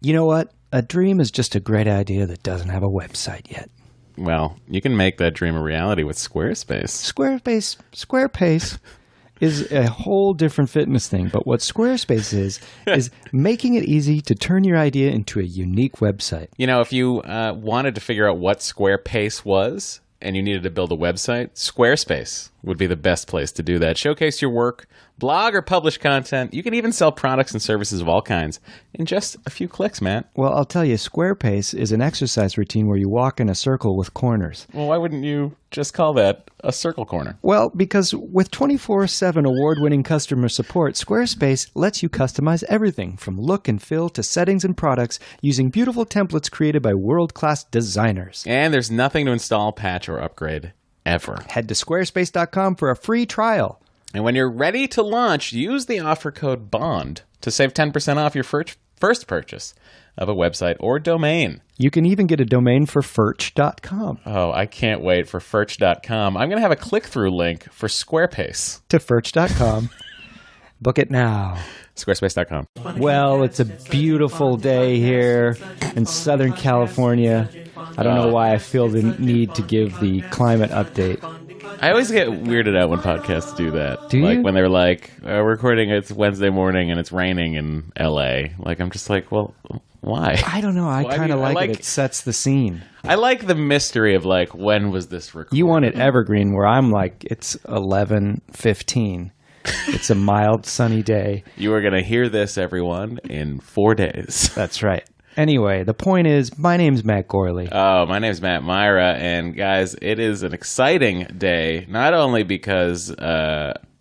You know what? A dream is just a great idea that doesn't have a website yet. Well, you can make that dream a reality with Squarespace. Squarespace is a whole different fitness thing. But what Squarespace is making it easy to turn your idea into a unique website. You know, if you wanted to figure out what Squarespace was and you needed to build a website, Squarespace would be the best place to do that. Showcase your work, blog or publish content. You can even sell products and services of all kinds in just a few clicks, Matt. Well, I'll tell you, Squarespace is an exercise routine where you walk in a circle with corners. Well, why wouldn't you just call that a circle corner? Well, because with 24/7 award-winning customer support, Squarespace lets you customize everything from look and feel to settings and products using beautiful templates created by world-class designers. And there's nothing to install, patch, or upgrade ever. Head to squarespace.com for a free trial. And when you're ready to launch, use the offer code BOND to save 10% off your first purchase of a website or domain. You can even get a domain for Furch.com. Oh, I can't wait for Furch.com. I'm going to have a click-through link for Squarespace. To Furch.com. Book it now. Squarespace.com. Well, it's a beautiful day here in Southern California. I don't know why I feel the need to give the climate update. I always get weirded out when podcasts do that. Do you? Like when they're like, we're recording, it's Wednesday morning and it's raining in L.A. Like, I'm just like, well, why? I don't know. I kind of like it. It sets the scene. I like the mystery of like, when was this recorded? You want it evergreen where I'm like, it's 11:15. It's a mild, sunny day. You are going to hear this, everyone, in 4 days. That's right. Anyway, the point is, my name's Matt Gourley. Oh, my name's Matt Mira, and guys, it is an exciting day, not only because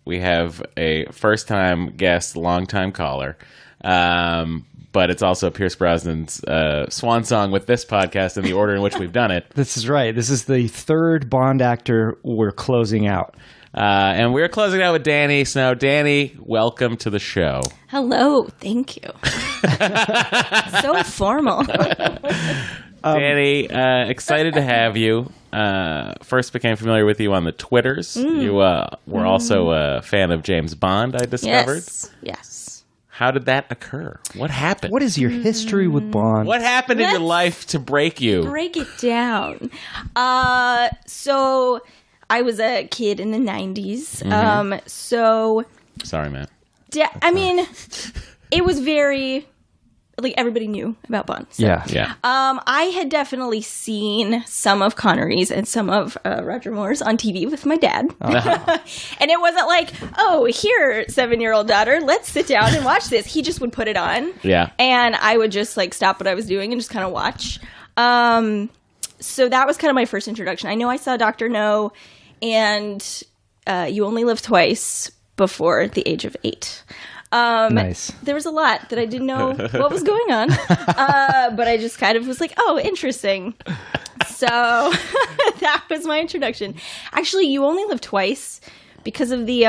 we have a first-time guest, long-time caller, but it's also Pierce Brosnan's swan song with this podcast in the order in which we've done it. This is right. This is the third Bond actor we're closing out. And we're closing out with Dani. So, Dani, welcome to the show. Hello. Thank you. So formal. Dani, excited to have you. First became familiar with you on the Twitters. You were also a fan of James Bond, I discovered. Yes. How did that occur? What happened? What is your history with Bond? What happened in your life to break you? Break it down. So I was a kid in the 90s. Sorry, man. I mean, it was very, like, everybody knew about Bond. So. Yeah. I had definitely seen some of Connery's and some of Roger Moore's on TV with my dad. Uh-huh. And it wasn't like, oh, here, 7-year-old daughter, let's sit down and watch this. He just would put it on. Yeah. And I would just, like, stop what I was doing and just kind of watch. So that was kind of my first introduction. I know I saw Dr. No and You Only Live Twice before the age of 8. Nice. There was a lot that I didn't know what was going on, but I just kind of was like, oh, interesting. So that was my introduction. Actually, You Only Live Twice because of the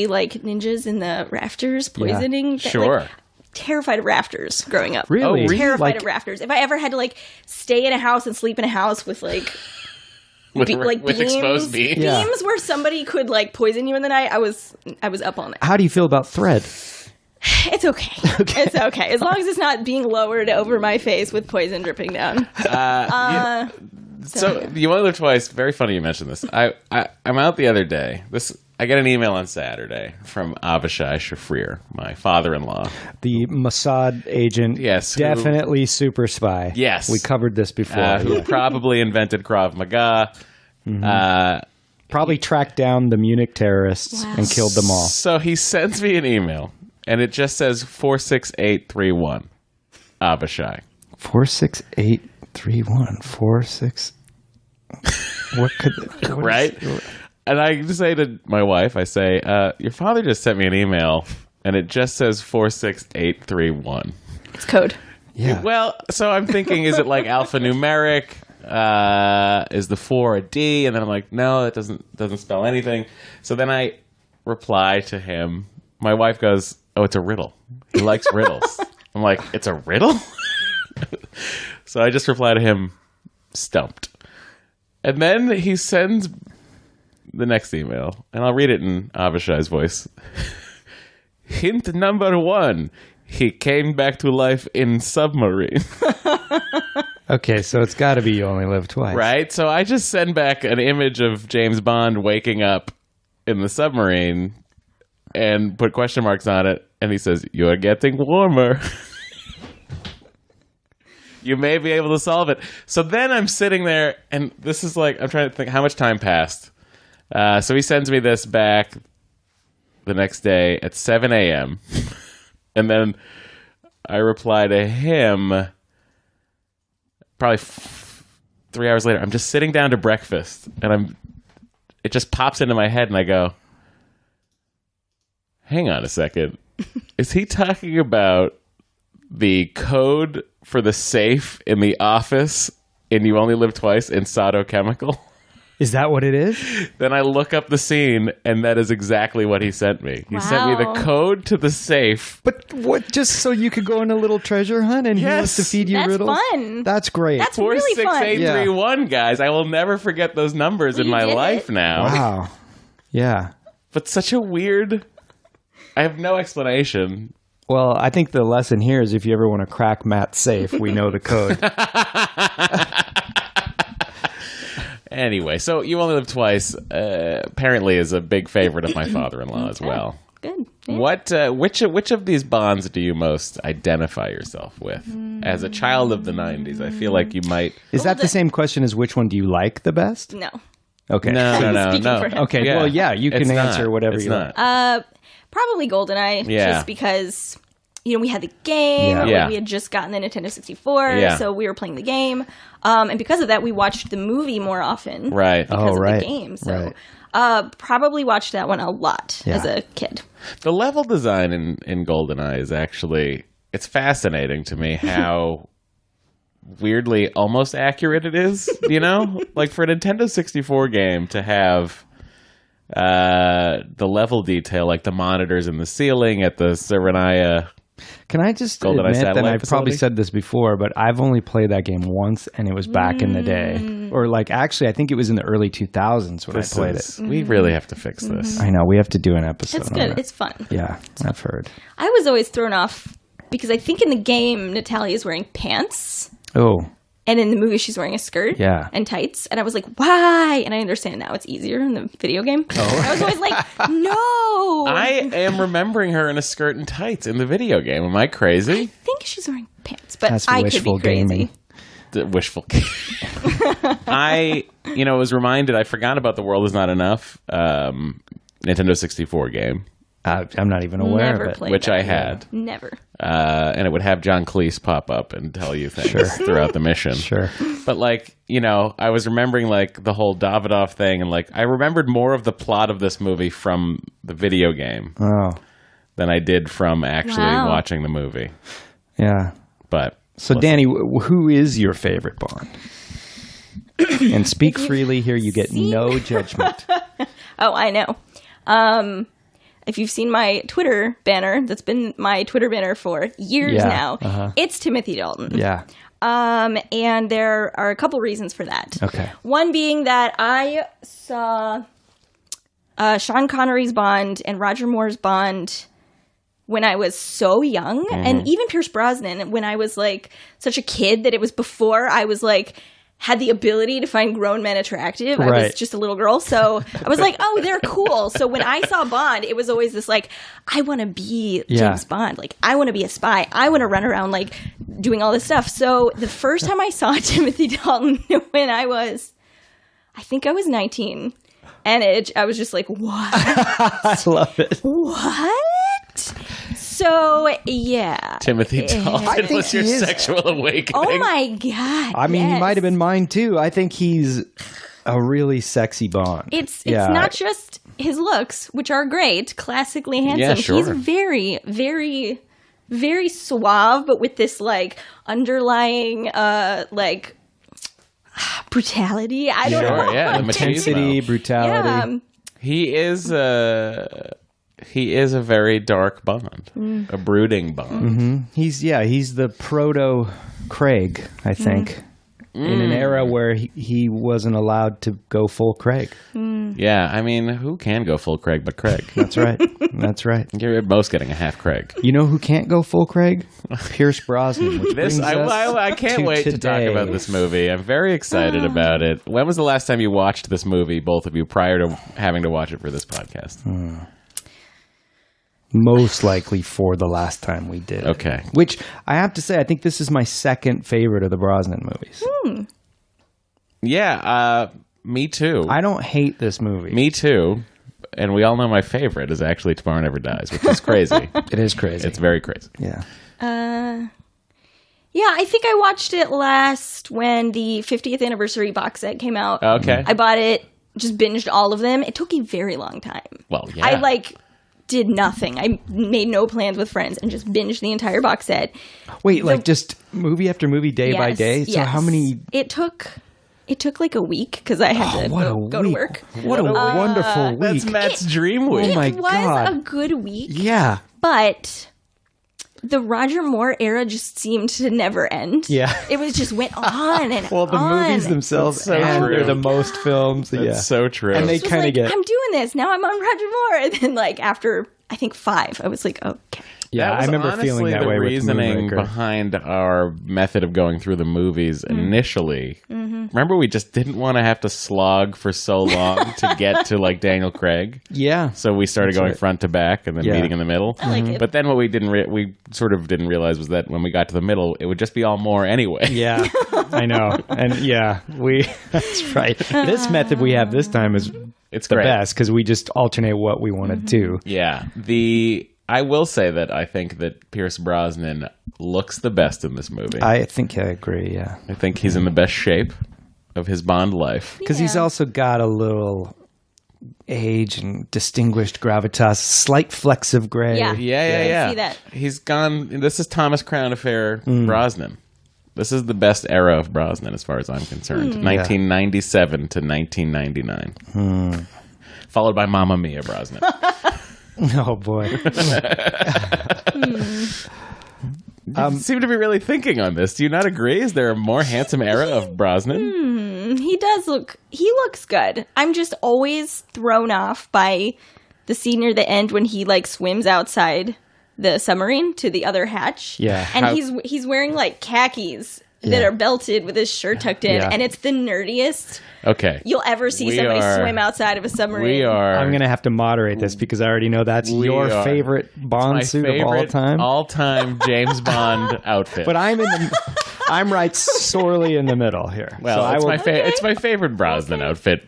like ninjas in the rafters poisoning. Yeah. Sure. Like, terrified of rafters growing up. Really? Oh, really? Terrified of rafters. If I ever had to like stay in a house and sleep in a house with like With beams, exposed beams? Yeah. beams where somebody could like poison you in the night, I was up all night. How do you feel about thread? It's okay. It's okay. As long as it's not being lowered over my face with poison dripping down. So You Only Live Twice. Very funny you mentioned this. I'm out the other day. I get an email on Saturday from Avishai Shafrir, my father-in-law. The Mossad agent. Yes. Definitely super spy. Yes. We covered this before. Who probably invented Krav Maga. Probably tracked down the Munich terrorists and killed them all. So he sends me an email, and it just says 46831. Avishai. 46831. 46. What could... Right? And I just say to my wife, I say, your father just sent me an email, and it just says 46831. It's code. Yeah. Well, so I'm thinking, is it like alphanumeric? Is the 4 a D? And then I'm like, no, it doesn't spell anything. So then I reply to him. My wife goes, oh, it's a riddle. He likes riddles. I'm like, it's a riddle? So I just reply to him, stumped. And then he sends the next email, and I'll read it in Avishai's voice. Hint number 1. he came back to life in Submarine. Okay, so it's got to be You Only Live Twice. Right? So I just send back an image of James Bond waking up in the submarine and put question marks on it. And he says, "You're getting warmer." You may be able to solve it. So then I'm sitting there, and this is like, I'm trying to think how much time passed. So he sends me this back the next day at 7 a.m. And then I reply to him probably 3 hours later. I'm just sitting down to breakfast, and it just pops into my head, and I go, hang on a second. Is he talking about the code for the safe in the office in You Only Live Twice in Sato Chemical? Is that what it is? Then I look up the scene, and that is exactly what he sent me. He sent me the code to the safe. But what? Just so you could go on a little treasure hunt and he wants to feed you That's riddles? fun. That's great. That's really fun. 46831, guys. I will never forget those numbers in You my did life it. now. Wow. Yeah. But such a weird... I have no explanation. Well, I think the lesson here is if you ever want to crack Matt's safe, we know the code. Anyway, so You Only Live Twice apparently is a big favorite of my father-in-law as well. Good. Yeah. What? Which of these bonds do you most identify yourself with? As a child of the 90s, I feel like you might... Is that the same question as which one do you like the best? No. Okay. No. Speaking for him. Okay, well, yeah, you can It's answer not. whatever It's you not. like. Probably GoldenEye. Yeah. Just because, we had the game. Yeah. Yeah. We had just gotten the Nintendo 64. Yeah. So we were playing the game. And because of that, we watched the movie more often. Right. Because of right. the game. So Right. probably watched that one a lot Yeah. as a kid. The level design in GoldenEye is actually... It's fascinating to me how... weirdly almost accurate it is, like for a Nintendo 64 game to have the level detail, like the monitors in the ceiling at the Serenia. Can I just GoldenEye admit that satellite I've probably facility? said this before, but I've only played that game once, and it was back in the day. Or, actually, I think it was in the early 2000s when I played it. We really have to fix this. I know. We have to do an episode It's on good. it. It's fun. Yeah, I've heard. I was always thrown off because I think in the game, Natalia is wearing pants. Oh, And in the movie, she's wearing a skirt Yeah. and tights. And I was like, why? And I understand now it's easier in the video game. I was always like, no. I am remembering her in a skirt and tights in the video game. Am I crazy? I think she's wearing pants, but That's I could wishful be crazy. gaming. Wishful. I was reminded, I forgot about The World Is Not Enough, Nintendo 64 game, I'm not even aware Never of it. played which that I game. had. Never. And it would have John Cleese pop up and tell you things throughout the mission. Sure. But I was remembering the whole Davidoff thing, and I remembered more of the plot of this movie from the video game Oh, than I did from actually Wow. watching the movie. yeah. But So, listen, Dani, who is your favorite Bond? And speak freely here. You get no judgment. Oh, I know. If you've seen my Twitter banner, that's been my Twitter banner for years Yeah, now, it's Timothy Dalton. Yeah. And there are a couple reasons for that. Okay. One being that I saw Sean Connery's Bond and Roger Moore's Bond when I was so young, and even Pierce Brosnan when I was such a kid that it was before I was had the ability to find grown men attractive. I was Right. just a little girl, so I was like, oh, they're cool. So when I saw Bond, it was always this I want to be James Bond. I want to be a spy. I want to run around doing all this stuff. So the first time I saw Timothy Dalton when I think I was 19, and I was just like, what? I love it. What? So, yeah. Timothy Dalton think was your he is. sexual awakening. Oh my God. I mean, he yes. might have been mine too. I think he's a really sexy Bond. It's Yeah. not just his looks, which are great, classically handsome. Yeah, sure. He's very, very, very suave, but with this underlying brutality. I don't know. Sure, yeah, the Intensity, machismo. brutality. Yeah. He is a very dark Bond, a brooding Bond. He's the proto Craig, I think. in an era where he wasn't allowed to go full Craig. Yeah, I mean, who can go full Craig but Craig? That's right. That's right. You're most getting a half Craig. You know who can't go full Craig? Pierce Brosnan. Which brings us I can't wait to talk today. about this movie. I'm very excited about it. When was the last time you watched this movie, both of you, prior to having to watch it for this podcast? Most likely for the last time we did. Okay. Which I have to say, I think this is my second favorite of the Brosnan movies. Yeah, me too. I don't hate this movie. Me too. And we all know my favorite is actually Tomorrow Never Dies, which is crazy. It is crazy. It's very crazy. Yeah. Yeah, I think I watched it last when the 50th anniversary box set came out. Okay. I bought it, just binged all of them. It took a very long time. Well, yeah. I did nothing. I made no plans with friends and just binged the entire box set. Wait, just movie after movie, day by day? So yes. how many... It took like a week because I had to go to work. What a wonderful week. That's Matt's dream week. Oh my It was God. a good week. Yeah. But the Roger Moore era just seemed to never end. Yeah. It was just went on and Well, the on. movies themselves That's so and true. they're the most films. That's so true. And they It was kind of like, get... I'm doing this. Now I'm on Roger Moore. And then after, I think 5, I was like, okay. Yeah, That I was remember honestly feeling that the way with reasoning Moonraker. behind our method of going through the movies initially. Remember, we just didn't want to have to slog for so long to get to Daniel Craig. Yeah. So we started going right. front to back and then Yeah. meeting in the middle. I like it. But then what we sort of didn't realize was that when we got to the middle, it would just be all more anyway. Yeah, I know. And yeah, that's right. This method we have this time is It's the great. best because we just alternate what we want to do. Yeah. I will say that I think that Pierce Brosnan looks the best in this movie. I think I agree, yeah. I think he's in the best shape of his Bond life. Because he's also got a little age and distinguished gravitas, slight flecks of gray. Yeah. Yeah. I see that. He's gone. This is Thomas Crown Affair Brosnan. This is the best era of Brosnan as far as I'm concerned. 1997 to 1999. Followed by Mamma Mia Brosnan. Oh, boy. You seem to be really thinking on this. Do you not agree? Is there a more handsome era of Brosnan? He looks good. I'm just always thrown off by the scene near the end when he swims outside the submarine to the other hatch. Yeah. And he's wearing khakis that are belted with his shirt tucked in, Yeah. and it's the nerdiest Okay. you'll ever see We somebody are- swim outside of a submarine. I'm going to have to moderate this because I already know that's your favorite Bond my suit favorite of all time. all-time James Bond outfit. But I'm right sorely in the middle here. Well, so I will, it's my favorite Brosnan outfit,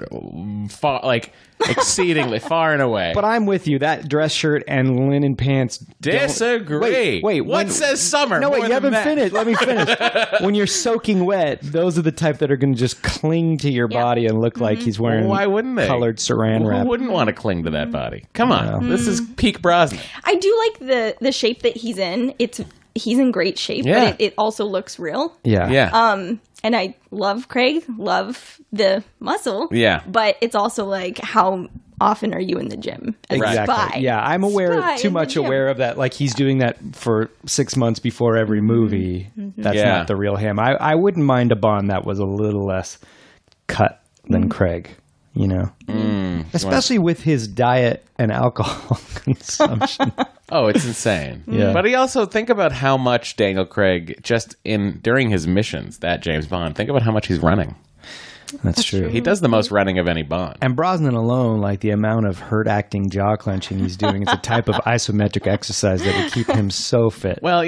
exceedingly far and away. But I'm with you. That dress shirt and linen pants. Disagree. Wait. What says summer? No, wait. more You than haven't that? finished. Let me finish. When you're soaking wet, those are the type that are going to just cling to your body and look like he's wearing. Why wouldn't they? Colored Saran Who wrap. wouldn't want to cling to that body? Come on, this is peak Brosnan. I do like the shape that he's in. He's in great shape, Yeah. but it also looks real. Yeah. Yeah, And I love Craig, love the muscle. Yeah. But it's also how often are you in the gym as a Exactly. spy? Yeah, I'm Spy too in the much gym. aware of that. He's doing that for 6 months before every movie. That's Yeah. not the real him. I wouldn't mind a Bond that was a little less cut than Craig. Especially with his diet and alcohol consumption. Oh, it's insane. Yeah. But he also, think about how much Daniel Craig, during his missions, that James Bond, think about how much he's running. That's true. He does the most running of any Bond. And Brosnan alone, the amount of hurt acting jaw clenching he's doing, it's a type of isometric exercise that would keep him so fit. Well,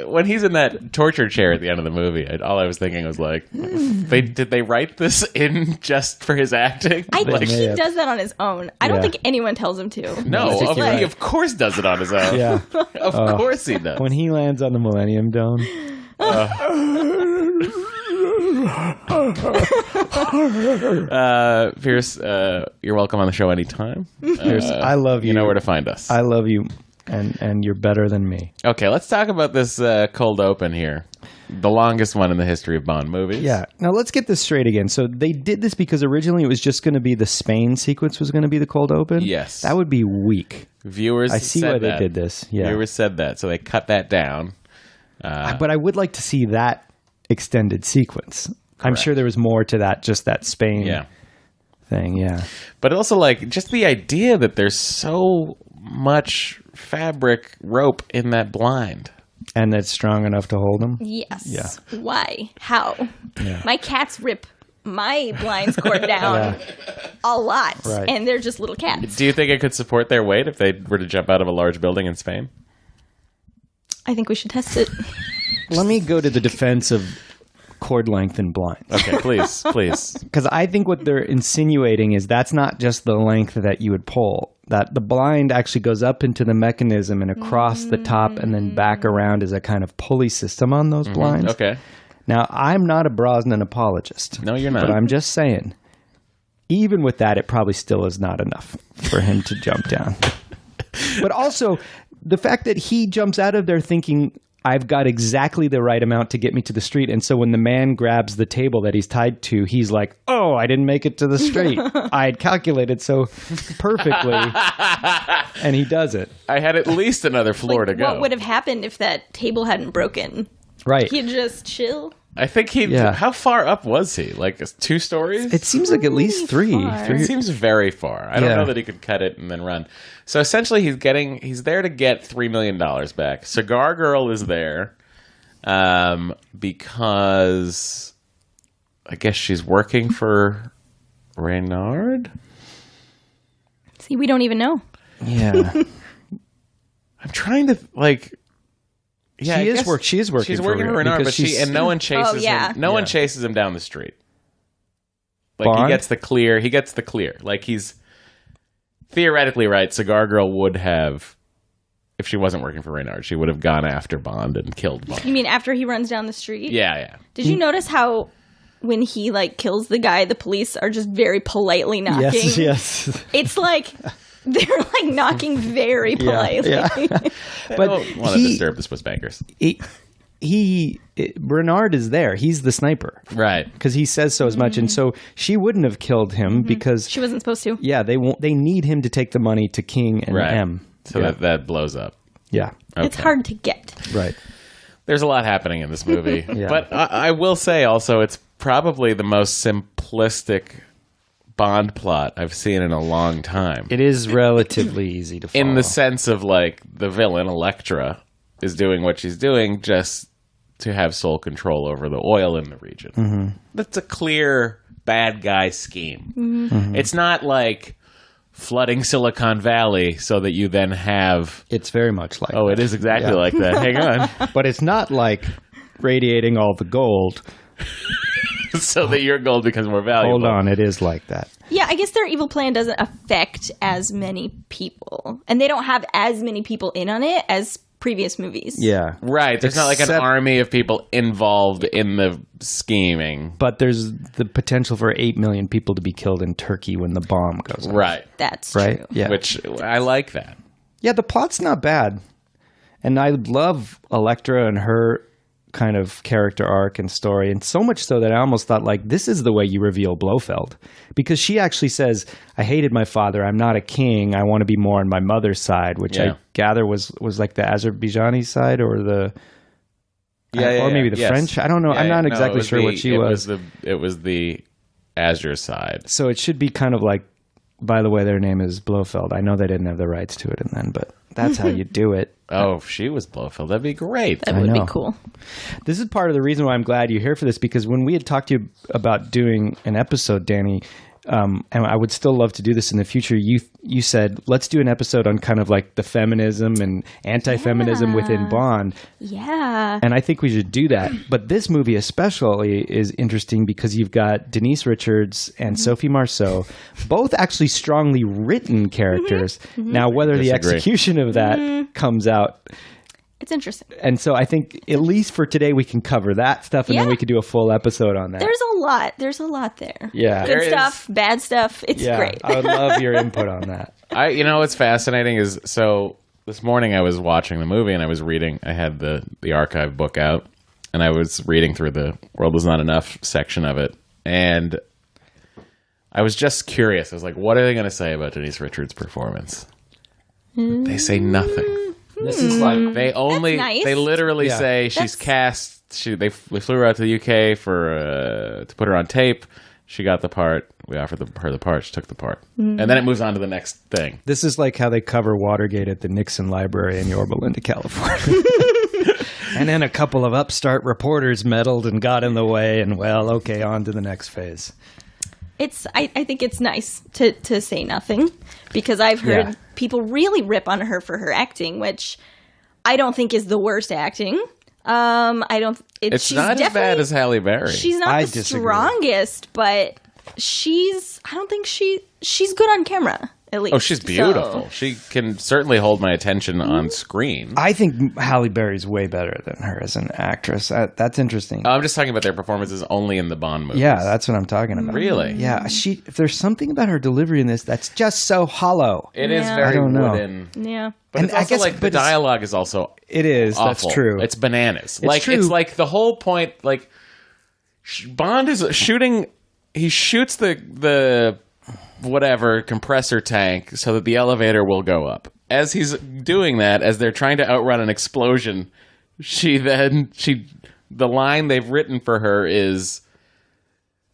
when he's in that torture chair at the end of the movie, all I was thinking was did they write this in just for his acting? I think may he have. does that on his own. I don't Yeah. think anyone tells him to. No, I think he you're right. of course does it on his own. Yeah. Of course he does. When he lands on the Millennium Dome. Pierce, you're welcome on the show anytime. Pierce, I love you. You know where to find us. I love you, and you're better than me. Okay, let's talk about this cold open here. The longest one in the history of Bond movies. Yeah. Now let's get this straight again. So they did this because originally it was just going to be the Spain sequence was going to be the cold open. Yes. That would be weak. Viewers I see said why that. they did this. Yeah. Viewers said that, so they cut that down. But I would like to see that extended sequence. I'm sure there was more to that, just that Spain thing, yeah. But also, like, just the idea that there's so much fabric rope in that blind. And that's strong enough to hold them? Yes. Yeah. Why? How? Yeah. My cats rip my blinds cord down a lot, Right. and they're just little cats. Do you think it could support their weight if they were to jump out of a large building in Spain? I think we should test it. Let me go to the defense of cord length and blinds. Okay, please. Because I think what they're insinuating is that's not just the length that you would pull. That the blind actually goes up into the mechanism and across the top and then back around as a kind of pulley system on those blinds. Okay. Now, I'm not a Brosnan apologist. No, you're not. But I'm just saying, even with that, it probably still is not enough for him to jump down. But also, the fact that he jumps out of there thinking, I've got exactly the right amount to get me to the street. And so when the man grabs the table that he's tied to, he's like, oh, I didn't make it to the street. I had calculated so perfectly. And he does it. I had at least another floor to go. What would have happened if that table hadn't broken? Right. He'd just chill. I think how far up was he? Like 2 stories? It seems like at least three. Far. It seems very far. I don't know that he could cut it and then run. So essentially, he's there to get $3 million back. Cigar Girl is there because I guess she's working for Reynard. See, we don't even know. Yeah. I'm trying to Yeah, she is working. She's working for Reynard, but no one chases him. No one chases him down the street. Like Bond? he gets the clear. Like he's theoretically right. Cigar Girl would have, if she wasn't working for Reynard, she would have gone after Bond and killed Bond. You mean after he runs down the street? Yeah. Did you notice how when he kills the guy, the police are just very politely knocking? Yes. It's like they're knocking very politely. Yeah. But don't want to disturb the Swiss bankers. Bernard is there. He's the sniper. Right. Because he says so as much. And so she wouldn't have killed him because She wasn't supposed to. Yeah, they need him to take the money to King and Right. M. So that blows up. Yeah. Okay. It's hard to get. Right. There's a lot happening in this movie. Yeah. But I will say also it's probably the most simplistic Bond plot I've seen in a long time. It is relatively easy to follow. In the sense of the villain, Elektra, is doing what she's doing just to have sole control over the oil in the region. Mm-hmm. That's a clear bad guy scheme. Mm-hmm. It's not like flooding Silicon Valley so that you then have... It's very much like it is exactly like that. Hang on. But it's not like radiating all the gold. So that your gold becomes more valuable. Hold on, it is like that. Yeah, I guess their evil plan doesn't affect as many people. And they don't have as many people in on it as previous movies. Yeah. Right. There's not an army of people involved in the scheming. But there's the potential for 8 million people to be killed in Turkey when the bomb goes off. Right. That's right? true. Yeah. Which I like that. Yeah, the plot's not bad. And I love Elektra and her kind of character arc and story, and so much so that I almost thought this is the way you reveal Blofeld, because she actually says, I hated my father, I'm not a king, I want to be more on my mother's side, which I gather was like the Azerbaijani side or the or maybe the French. I don't know. I'm not exactly sure what she was. It was the Azure side. So it should be kind of by the way, their name is Blofeld. I know they didn't have the rights to it and then, but that's how you do it. Oh, if she was Blofeld, that'd be great. That would be cool. This is part of the reason why I'm glad you're here for this, because when we had talked to you about doing an episode, Dani, and I would still love to do this in the future, you said, let's do an episode on kind of the feminism and anti-feminism within Bond. Yeah. And I think we should do that. But this movie especially is interesting because you've got Denise Richards and Sophie Marceau, both actually strongly written characters. Mm-hmm. Now, whether the execution of that comes out... It's interesting. And so I think at least for today we can cover that stuff, and then we could do a full episode on that. There's a lot there. Yeah. Good stuff, bad stuff. It's great. I would love your input on that. What's fascinating is, so this morning I was watching the movie and I was reading, I had the archive book out, and I was reading through the World Was Not Enough section of it, and I was just curious. I was like, what are they going to say about Denise Richards' performance? They say nothing. This is like They literally Yeah. say she's cast. They flew her out to the UK for to put her on tape. She got the part. We offered her the part. She took the part. And then it moves on to the next thing. This is like how they cover Watergate at the Nixon Library in Yorba Linda, California. And then a couple of upstart reporters meddled and got in the way, and okay, on to the next phase. I think it's nice to say nothing, because I've heard people really rip on her for her acting, which I don't think is the worst acting. It's not as bad as Halle Berry. She's not the strongest, but she's good on camera, at least. Oh, she's beautiful. She can certainly hold my attention on screen. I think Halle Berry's way better than her as an actress. That's interesting. I'm just talking about their performances only in the Bond movies. Yeah, that's what I'm talking about. Really? Yeah, if there's something about her delivery in this that's just so hollow. It is very I don't know. wooden. Yeah. But And it's also I guess- like the but it's- dialogue is also It is. awful. That's true. It's bananas. true. It's like the whole point. Like Bond is shooting. He shoots the whatever compressor tank so that the elevator will go up. As he's doing that, as they're trying to outrun an explosion, the line they've written for her is,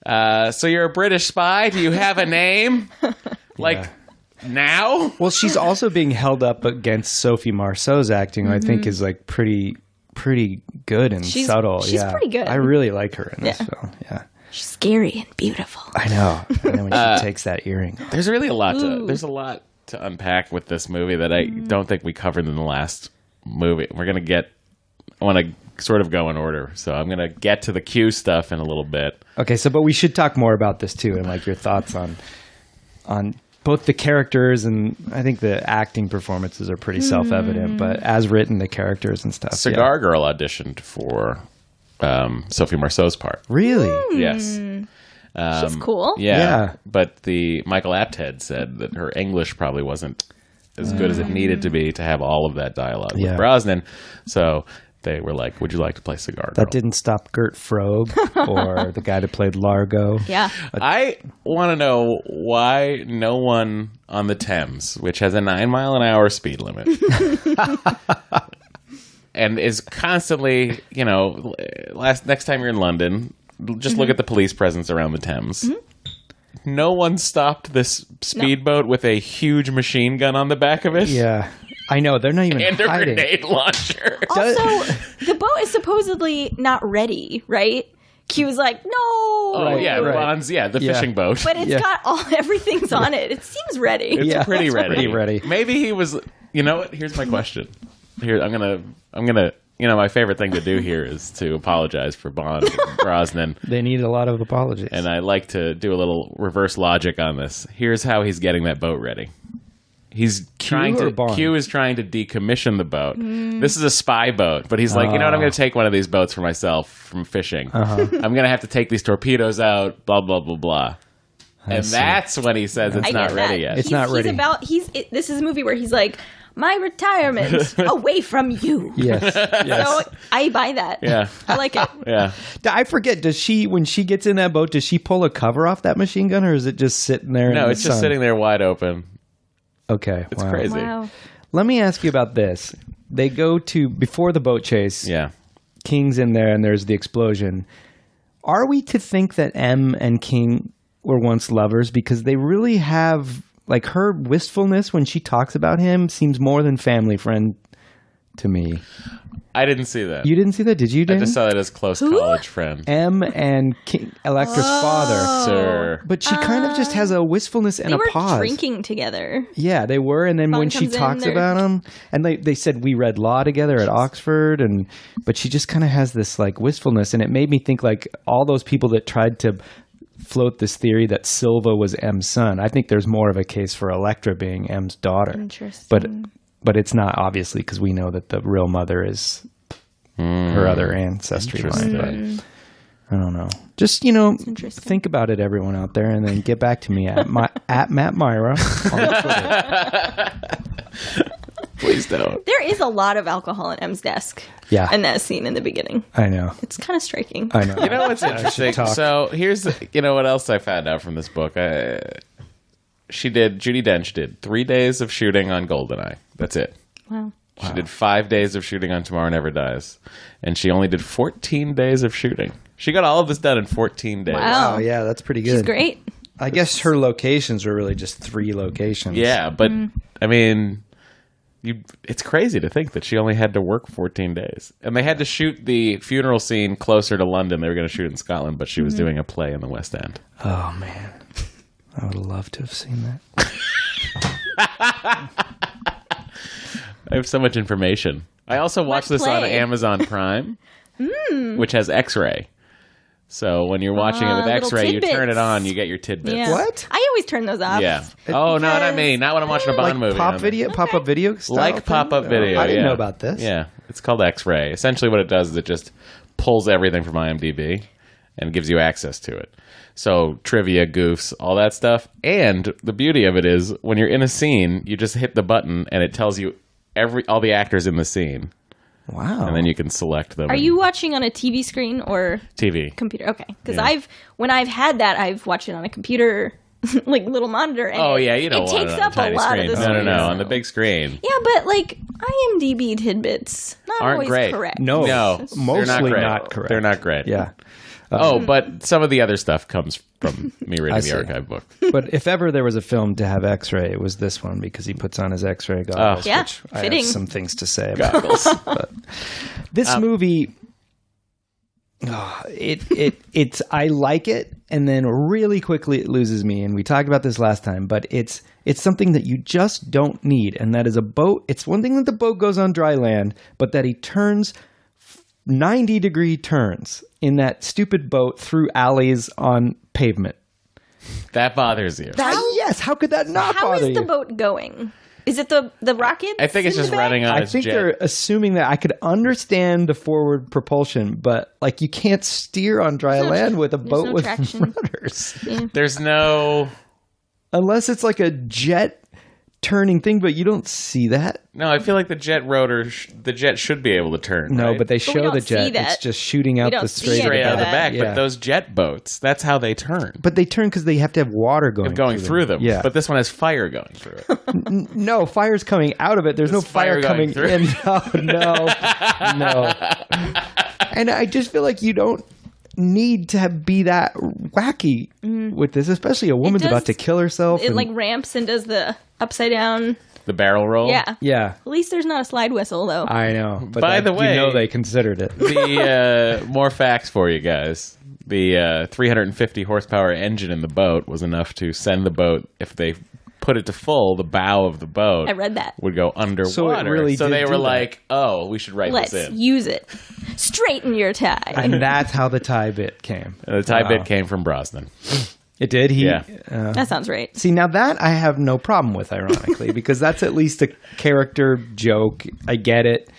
"So you're a British spy? Do you have a name?" Now? Well, she's also being held up against Sophie Marceau's acting, who I think is like pretty good and subtle. She's pretty good. I really like her in this film. Yeah, She's scary and beautiful. I know. And then when she takes that earring off. There's really a lot to unpack with this movie that I don't think we covered in the last movie. I want to sort of go in order, so I'm going to get to the Q stuff in a little bit. Okay, but we should talk more about this too, and like your thoughts on both the characters, and I think the acting performances are pretty self-evident, but as written, the characters and stuff. Cigar Girl auditioned for Sophie Marceau's part. Really? Yes. She's cool. Yeah. But the Michael Apted said that her English probably wasn't as good as it needed to be to have all of that dialogue with Brosnan. So they were like, "Would you like to play Cigar Girl?" That didn't stop Gert Frobe or the guy that played Largo. Yeah. I want to know why no one on the Thames, which has a 9-mile-an-hour speed limit, and is constantly, next time you're in London, just look at the police presence around the Thames. No one stopped this speedboat with a huge machine gun on the back of it. Yeah. I know, they're not even And a hiding. grenade launcher. Also, the boat is supposedly not ready, right? Q's like, no. Oh, yeah, right. Bond's, the fishing boat. But it's got everything's on it. It seems ready. It's pretty ready. pretty ready. Maybe he was. You know what? Here's my question. Here, I'm gonna. My favorite thing to do here is to apologize for Bond and Brosnan, They need a lot of apologies. and I like to do a little reverse logic on this. Here's how he's getting that boat ready. He's trying or to. Bond? Q is trying to decommission the boat. This is a spy boat, but he's like, you know what? I'm going to take one of these boats for myself from fishing. I'm going to have to take these torpedoes out. Blah blah blah blah. And see. that's when he says it's I not get ready that. yet. It's not ready. This is a movie where he's like, my retirement away from you. Yes. So I buy that. Yeah. I like it. Yeah. I forget, when she gets in that boat, does she pull a cover off that machine gun, or is it just sitting there? No, in it's the just sun? sitting there wide open. Okay. It's wow. crazy. Wow. Let me ask you about this. They go to, before the boat chase, Yeah. King's in there and there's the explosion. Are we to think that M and King were once lovers? Because they really have, like, her wistfulness when she talks about him seems more than family friend to me. I didn't see that. You didn't see that, did you, I Dan? just saw that as close college friend. M and King, Electra's father. Sir. But she kind of just has a wistfulness and They a were pause. drinking together. Yeah, they were, and then Bond when she comes in, talks they're- about him, and they said we read law together at Oxford, but she just kind of has this like wistfulness, and it made me think like all those people that tried to float this theory that Silva was M's son. I think there's more of a case for Electra being M's daughter. Interesting. But it's not, obviously, because we know that the real mother is her other ancestry line. But I don't know. Just, interesting. think about it, everyone out there, and then get back to me at Matt Mira on Twitter. Please don't. There is a lot of alcohol at M's desk. Yeah. In that scene in the beginning. I know. It's kind of striking. I know. You know what's interesting? talk. So here's what else I found out from this book. Judi Dench did 3 days of shooting on Goldeneye. That's it. Wow. She did 5 days of shooting on Tomorrow Never Dies, and she only did 14 days of shooting. She got all of this done in 14 days. Wow. Oh, yeah, that's pretty good. She's great. I guess her locations were really just 3 locations. Yeah, but I mean, it's crazy to think that she only had to work 14 days. And they had to shoot the funeral scene closer to London. They were going to shoot it in Scotland, but she was doing a play in the West End. Oh, man. I would love to have seen that. I have so much information. I also watched this on play. Amazon Prime, which has X-ray. So when you're watching it with little X-ray, you turn tidbits. it on, you get your tidbits. Yeah. What? I always turn those off. Yeah. Oh, no, not me. Not when I'm watching a Bond movie. Pop-up video style Like thing? pop-up video, I didn't yeah. know about this. Yeah. It's called X-ray. Essentially what it does is it just pulls everything from IMDb and gives you access to it. So trivia, goofs, all that stuff. And the beauty of it is when you're in a scene, you just hit the button and it tells you all the actors in the scene. Wow. And then you can select them. Are you watching on a TV screen or TV? computer? Okay, because Yeah. when I've had that, I've watched it on a computer, like little monitor. And Oh yeah, you don't it want takes it on up a tiny a lot screen. of the No, screen. on the big screen. Yeah, but like IMDb tidbits not Aren't always great. correct. No, No, mostly they're not great. not correct. They're not great. Yeah. But some of the other stuff comes from me reading see. the archive book. But if ever there was a film to have X-ray, it was this one because he puts on his X-ray goggles, Yeah, which I fitting. have some things to say about. But this movie, it's I like it, and then really quickly it loses me. And we talked about this last time, but it's something that you just don't need, and that is a boat. It's one thing that the boat goes on dry land, but that he turns 90-degree turns in that stupid boat through alleys on pavement. That bothers you. Yes, how could that not How bother is the you? boat going? Is it the rocket? I think it's just running on I its think jet. they're assuming that I could understand the forward propulsion, but like you can't steer on dry land with a boat no with traction. rudders. There's no. Unless it's like a jet turning thing, but you don't see that. No, I feel like the jet rotor, the jet should be able to turn. No, right? but they we show don't the see jet. that. It's just shooting out don't the see straight, straight out of the that. back. Yeah. But those jet boats, that's how they turn. But they turn because they have to have water going Through them. Yeah. But this one has fire going through it. No, fire's coming out of it. There's no fire fire going coming through. in. No. And I just feel like you don't need to be that wacky with this, especially a woman's does- about to kill herself. It and- like ramps and does the upside down. The barrel roll. Yeah. yeah, At least there's not a slide whistle though. I know. But By the way- you know they considered it. The more facts for you guys. The 350 horsepower engine in the boat was enough to send the boat, if they put it to full, the bow of the boat I read that. would go underwater. So it really so did they do were that. like, oh, we should write Let's this in. use it. Straighten your tie. And that's how the tie bit came. The tie Wow. bit came from Brosnan. It did. Yeah. That sounds right. See, now that I have no problem with, ironically, because that's at least a character joke. I get it.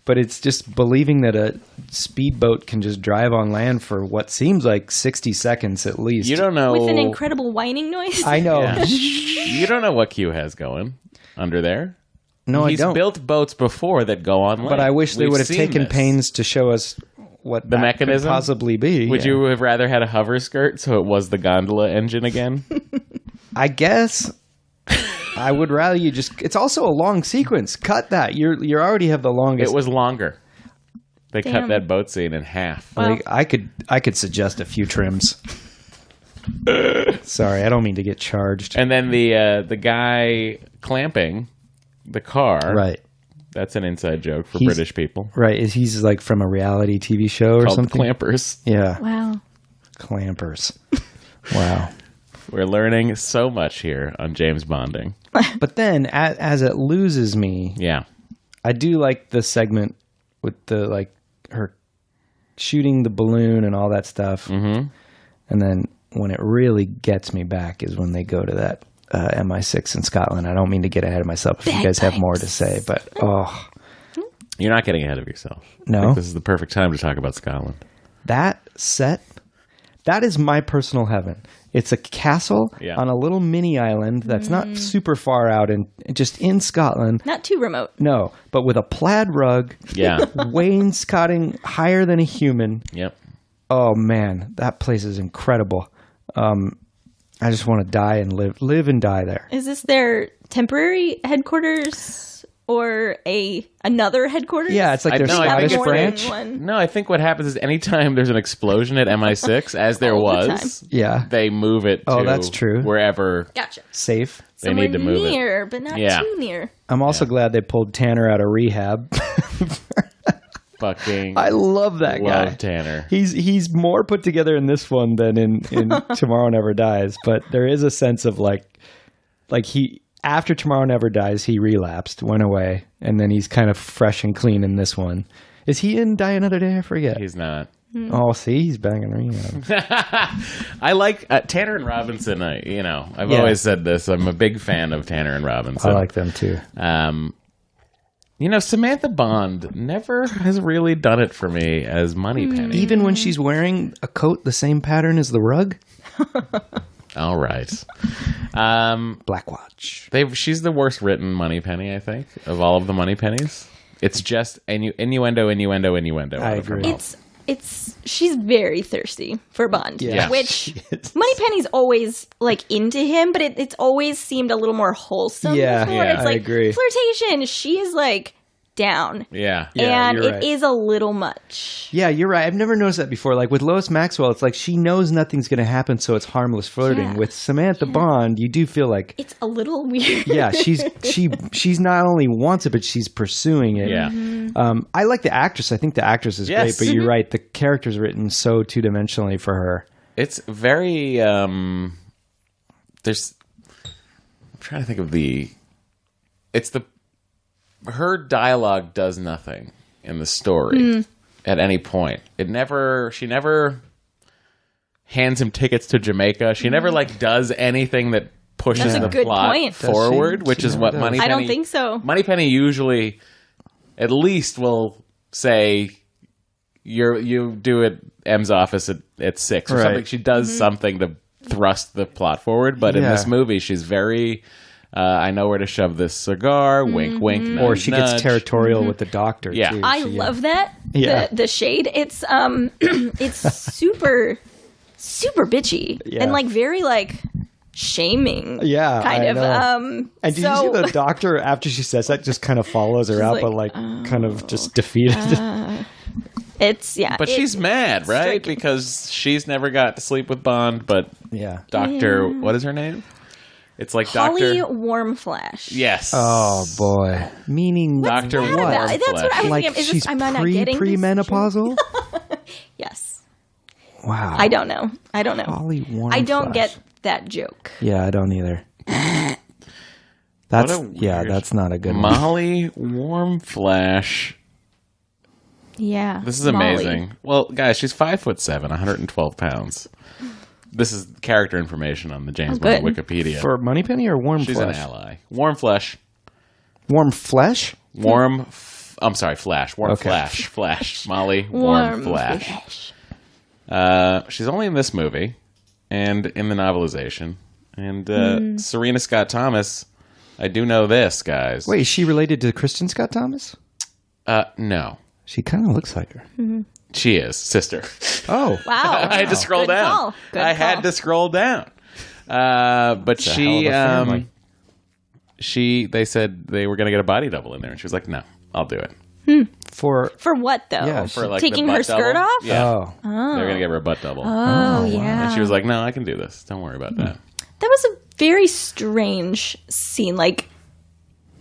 But it's just believing that a speedboat can just drive on land for what seems like 60 seconds at least. You don't know. With an incredible whining noise. I know. Yeah. You don't know what Q has going under there. No, He's I don't. built boats before that go on land. But I wish they We've would have seen taken this. pains to show us what The that mechanism? could possibly be. Would Yeah. you have rather had a hover skirt so it was the gondola engine again? I guess I would rather you just. It's also a long sequence. Cut that. You already have the longest. It was longer. They cut Damn. that boat scene in half. Wow. Like, I could suggest a few trims. Sorry, I don't mean to get charged. And then the guy clamping the car. Right, That's an inside joke for He's- British people. right. He's like from a reality TV show or Called something. Clampers. Yeah, Wow. clampers. Wow. We're learning so much here on James Bonding. But then, as it loses me, Yeah. I do like the segment with the like her shooting the balloon and all that stuff. Mm-hmm. And then when it really gets me back is when they go to that MI6 in Scotland. I don't mean to get ahead of myself if you guys have more to say, but You're not getting ahead of yourself. No? I think this is the perfect time to talk about Scotland. that set, that is my personal heaven. It's a castle Yeah. on a little mini island that's not super far out and just in Scotland. Not too remote. No, but with a plaid rug, Yeah. wainscoting higher than a human. Yep. Oh man, that place is incredible. I just want to die and live and die there. Is this their temporary headquarters or another headquarters? Yeah, it's like their I think Scottish it's branch. one. No, I think what happens is anytime there's an explosion at MI6, as there All the was, Yeah. they move it to that's true. wherever Gotcha. Safe. they Somewhere need to move it. near, but not Yeah. too near. I'm also glad they pulled Tanner out of rehab. Fucking I love that guy. love Tanner. He's more put together in this one than in Tomorrow Never Dies, but there is a sense of like he after Tomorrow Never Dies he relapsed, went away, and then he's kind of fresh and clean in this one. Is he in Die Another Day? I forget. He's not. Oh, see, he's banging rehab. I like Tanner and Robinson. I've Yeah. always said this. I'm a big fan of Tanner and Robinson. I like them too. Samantha Bond never has really done it for me as Moneypenny. Even when she's wearing a coat the same pattern as the rug. All right. Black Watch. She's the worst written Moneypenny, I think, of all of the Moneypennies. It's just innuendo. I agree. She's very thirsty for Bond, Yeah. which She is. Moneypenny's always like into him, but it's always seemed a little more wholesome. Yeah, before. yeah, It's I like agree. flirtation. She is like down, Yeah. Yeah, and you're it right. is a little much. Yeah, you're right. I've never noticed that before. Like with Lois Maxwell, it's like she knows nothing's going to happen, so it's harmless flirting. Yeah. With Samantha Bond, you do feel like, It's a little weird. yeah, she's not only wants it, but she's pursuing it. Yeah. I like the actress. I think the actress is Yes. great, but you're right. The character's written so two-dimensionally for her. It's very I'm trying to think of her dialogue does nothing in the story at any point. She never hands him tickets to Jamaica. She never does anything that pushes That's a the good plot point. forward, Does she? which She is never what does. Moneypenny I don't think so. Moneypenny usually at least will say you do it M's office at 6 or Right. something. She does something to thrust the plot forward, but in Yeah. this movie she's very I know where to shove this cigar, wink wink, nudge, Or she gets nudge. territorial with the doctor, Yeah. too. I love that. Yeah. The shade. It's it's super bitchy Yeah. and very shaming. Yeah, kind I of. know. And did you see the doctor, after she says that, just kind of follows her out, like, but kind of just defeated? It's But she's mad, right? striking. Because she's never got to sleep with Bond, but Yeah. Dr. What is her name? It's like Holly Dr. Warmflash. Yes. Oh, boy. Meaning Dr. that about? That's what I was like thinking. Is she's this, am I not getting this? premenopausal? Yes. Wow. I don't know. Holly Warmflash. I don't get that joke. Yeah, I don't either. What a weird- That's not a good one. Molly Warmflash. Yeah. This is amazing. Well, guys, she's 5'7", 112 pounds. This is character information on the James Bond good. Wikipedia. For Moneypenny or warm She's flesh? an ally. Warm flesh. Warm flesh? I'm sorry, Flash. Warm Okay. Flash. Flash. Molly. Warm Flash. She's only in this movie and in the novelization. And Serena Scott Thomas, I do know this, guys. Wait, is she related to Kristen Scott Thomas? No. She kind of looks like her. She is. Sister. Oh. Wow. I had to scroll Good down. call. Good I call. had to scroll down. But It's a hell of a family. they said they were going to get a body double in there. And she was like, no, I'll do it. For what though? Yeah, For like Taking the butt her skirt double. off? Yeah. oh, They're going to give her a butt double. Oh, yeah. And she was like, no, I can do this. Don't worry about that. That was a very strange scene.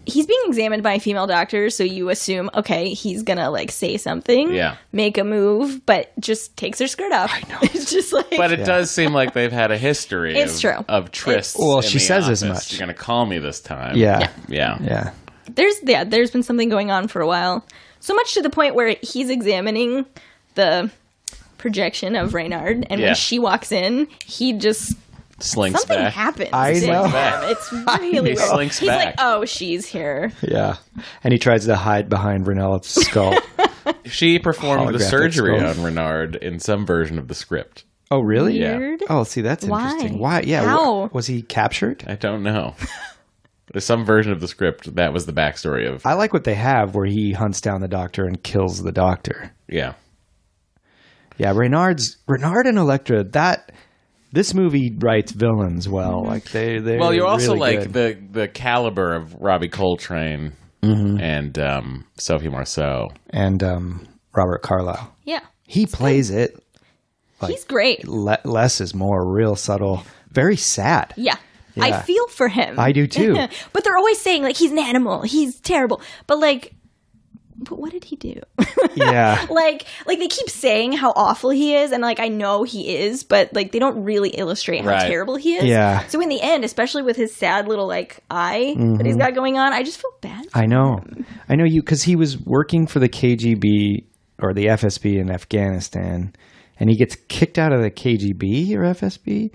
He's being examined by a female doctor, so you assume, okay, he's gonna say something, Yeah. make a move, but just takes her skirt off. I know. It's just But it does seem like they've had a history It's true. of trysts. Well, in she the says as office. much. You're going to call me this time. yeah. Yeah. there's been something going on for a while. So much to the point where he's examining the projection of Reynard, and Yeah. when she walks in, he just Slinks something back. happens. I to know. him. It's really He weird. slinks He's back. like, oh, she's here. Yeah. And he tries to hide behind Renel's skull. She performed the Holographic surgery skull. on Renard in some version of the script. Oh, really? Yeah. Weird. Oh, see, that's Why? interesting. Why? Yeah. How? Was he captured? I don't know. There's some version of the script that was the backstory of. I like what they have where he hunts down the doctor and kills the doctor. Yeah. Yeah, Renard and Elektra, this movie writes villains well. Like they Well, you're also really like good. the caliber of Robbie Coltrane and Sophie Marceau. And Robert Carlyle. Yeah. He plays it. He's great. Less is more, real subtle, very sad. Yeah. I feel for him. I do too. But they're always saying, like, he's an animal. He's terrible. But what did he do? Yeah. like they keep saying how awful he is, and, like, I know he is, but, like, they don't really illustrate how terrible he is. Yeah. So in the end, especially with his sad little, like, eye that he's got going on, I just feel bad for I know. him. I know you, because he was working for the KGB or the FSB in Afghanistan, and he gets kicked out of the KGB or FSB,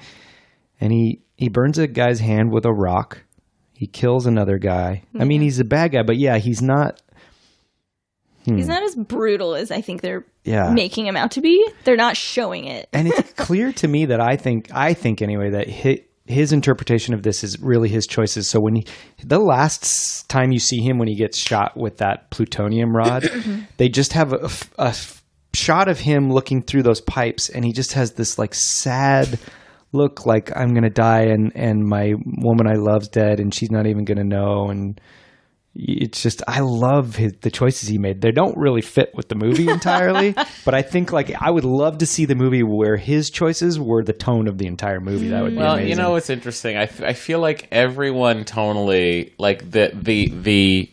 and he burns a guy's hand with a rock. He kills another guy. I mean, he's a bad guy, but yeah, he's not... He's not as brutal as I think they're making him out to be. They're not showing it. And it's clear to me that I think anyway, that his interpretation of this is really his choices. So when the last time you see him when he gets shot with that plutonium rod, they just have a shot of him looking through those pipes, and he just has this like sad look, like I'm gonna die, and my woman I love's dead, and she's not even gonna know. And it's just, I love the choices he made. They don't really fit with the movie entirely, but I think, like, I would love to see the movie where his choices were the tone of the entire movie. That would be amazing. You know what's interesting? I feel like everyone tonally, like the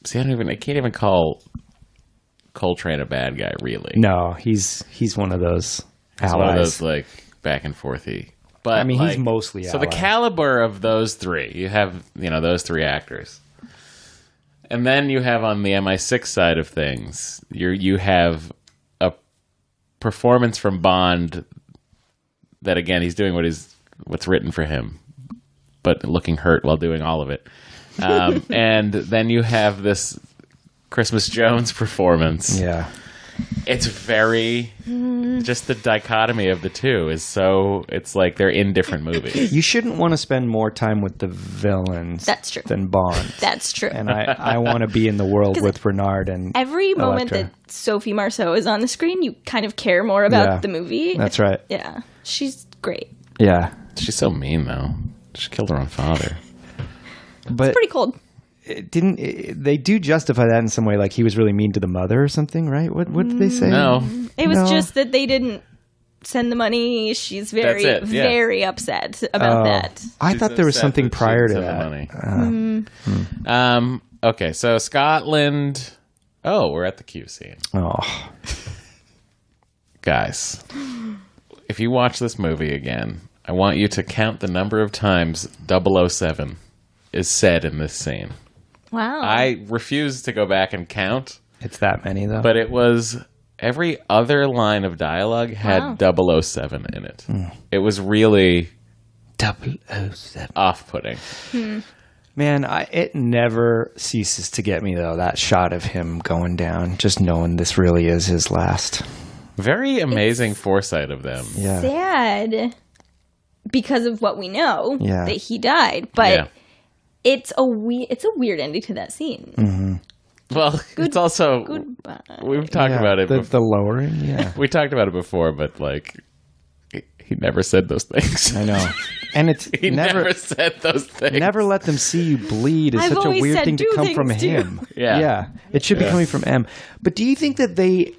see, I can't even call Coltrane a bad guy, really. No, he's one of those allies. He's one of those, like, back and forthy. But I mean, like, he's mostly so the caliber of those three. You have, those three actors, and then you have on the MI6 side of things, you have a performance from Bond that, again, he's doing what's written for him, but looking hurt while doing all of it. And then you have this Christmas Jones performance. Yeah. It's very, just the dichotomy of the two is so, it's like they're in different movies. You shouldn't want to spend more time with the villains than Bond. That's true. And I want to be in the world with Renard and every moment Electra. that Sophie Marceau is on the screen, you kind of care more about the movie. That's right. Yeah. She's great. Yeah. She's so mean, though. She killed her own father. But it's pretty cold. They do justify that in some way, like he was really mean to the mother or something, right? What did they say? No. It was just that they didn't send the money. She's very, very upset about that. I thought there was something prior to that. Money. Okay, so Scotland. Oh, we're at the Q scene. Oh. Guys, if you watch this movie again, I want you to count the number of times 007 is said in this scene. Wow. I refuse to go back and count. It's that many, though. But it was, every other line of dialogue had 007 in it. It was really 007 off-putting. Man, it never ceases to get me, though, that shot of him going down, just knowing this really is his last. Very amazing foresight of them. Yeah. Sad because of what we know that he died, but it's a weird ending to that scene. Mm-hmm. Well, it's also goodbye. We've talked about it. The lowering, yeah. We talked about it before, but like he never said those things. I know, and it's he never said those things. Never let them see you bleed is I've such a weird said thing to come from too. him. Yeah, it should be coming from M. But do you think that they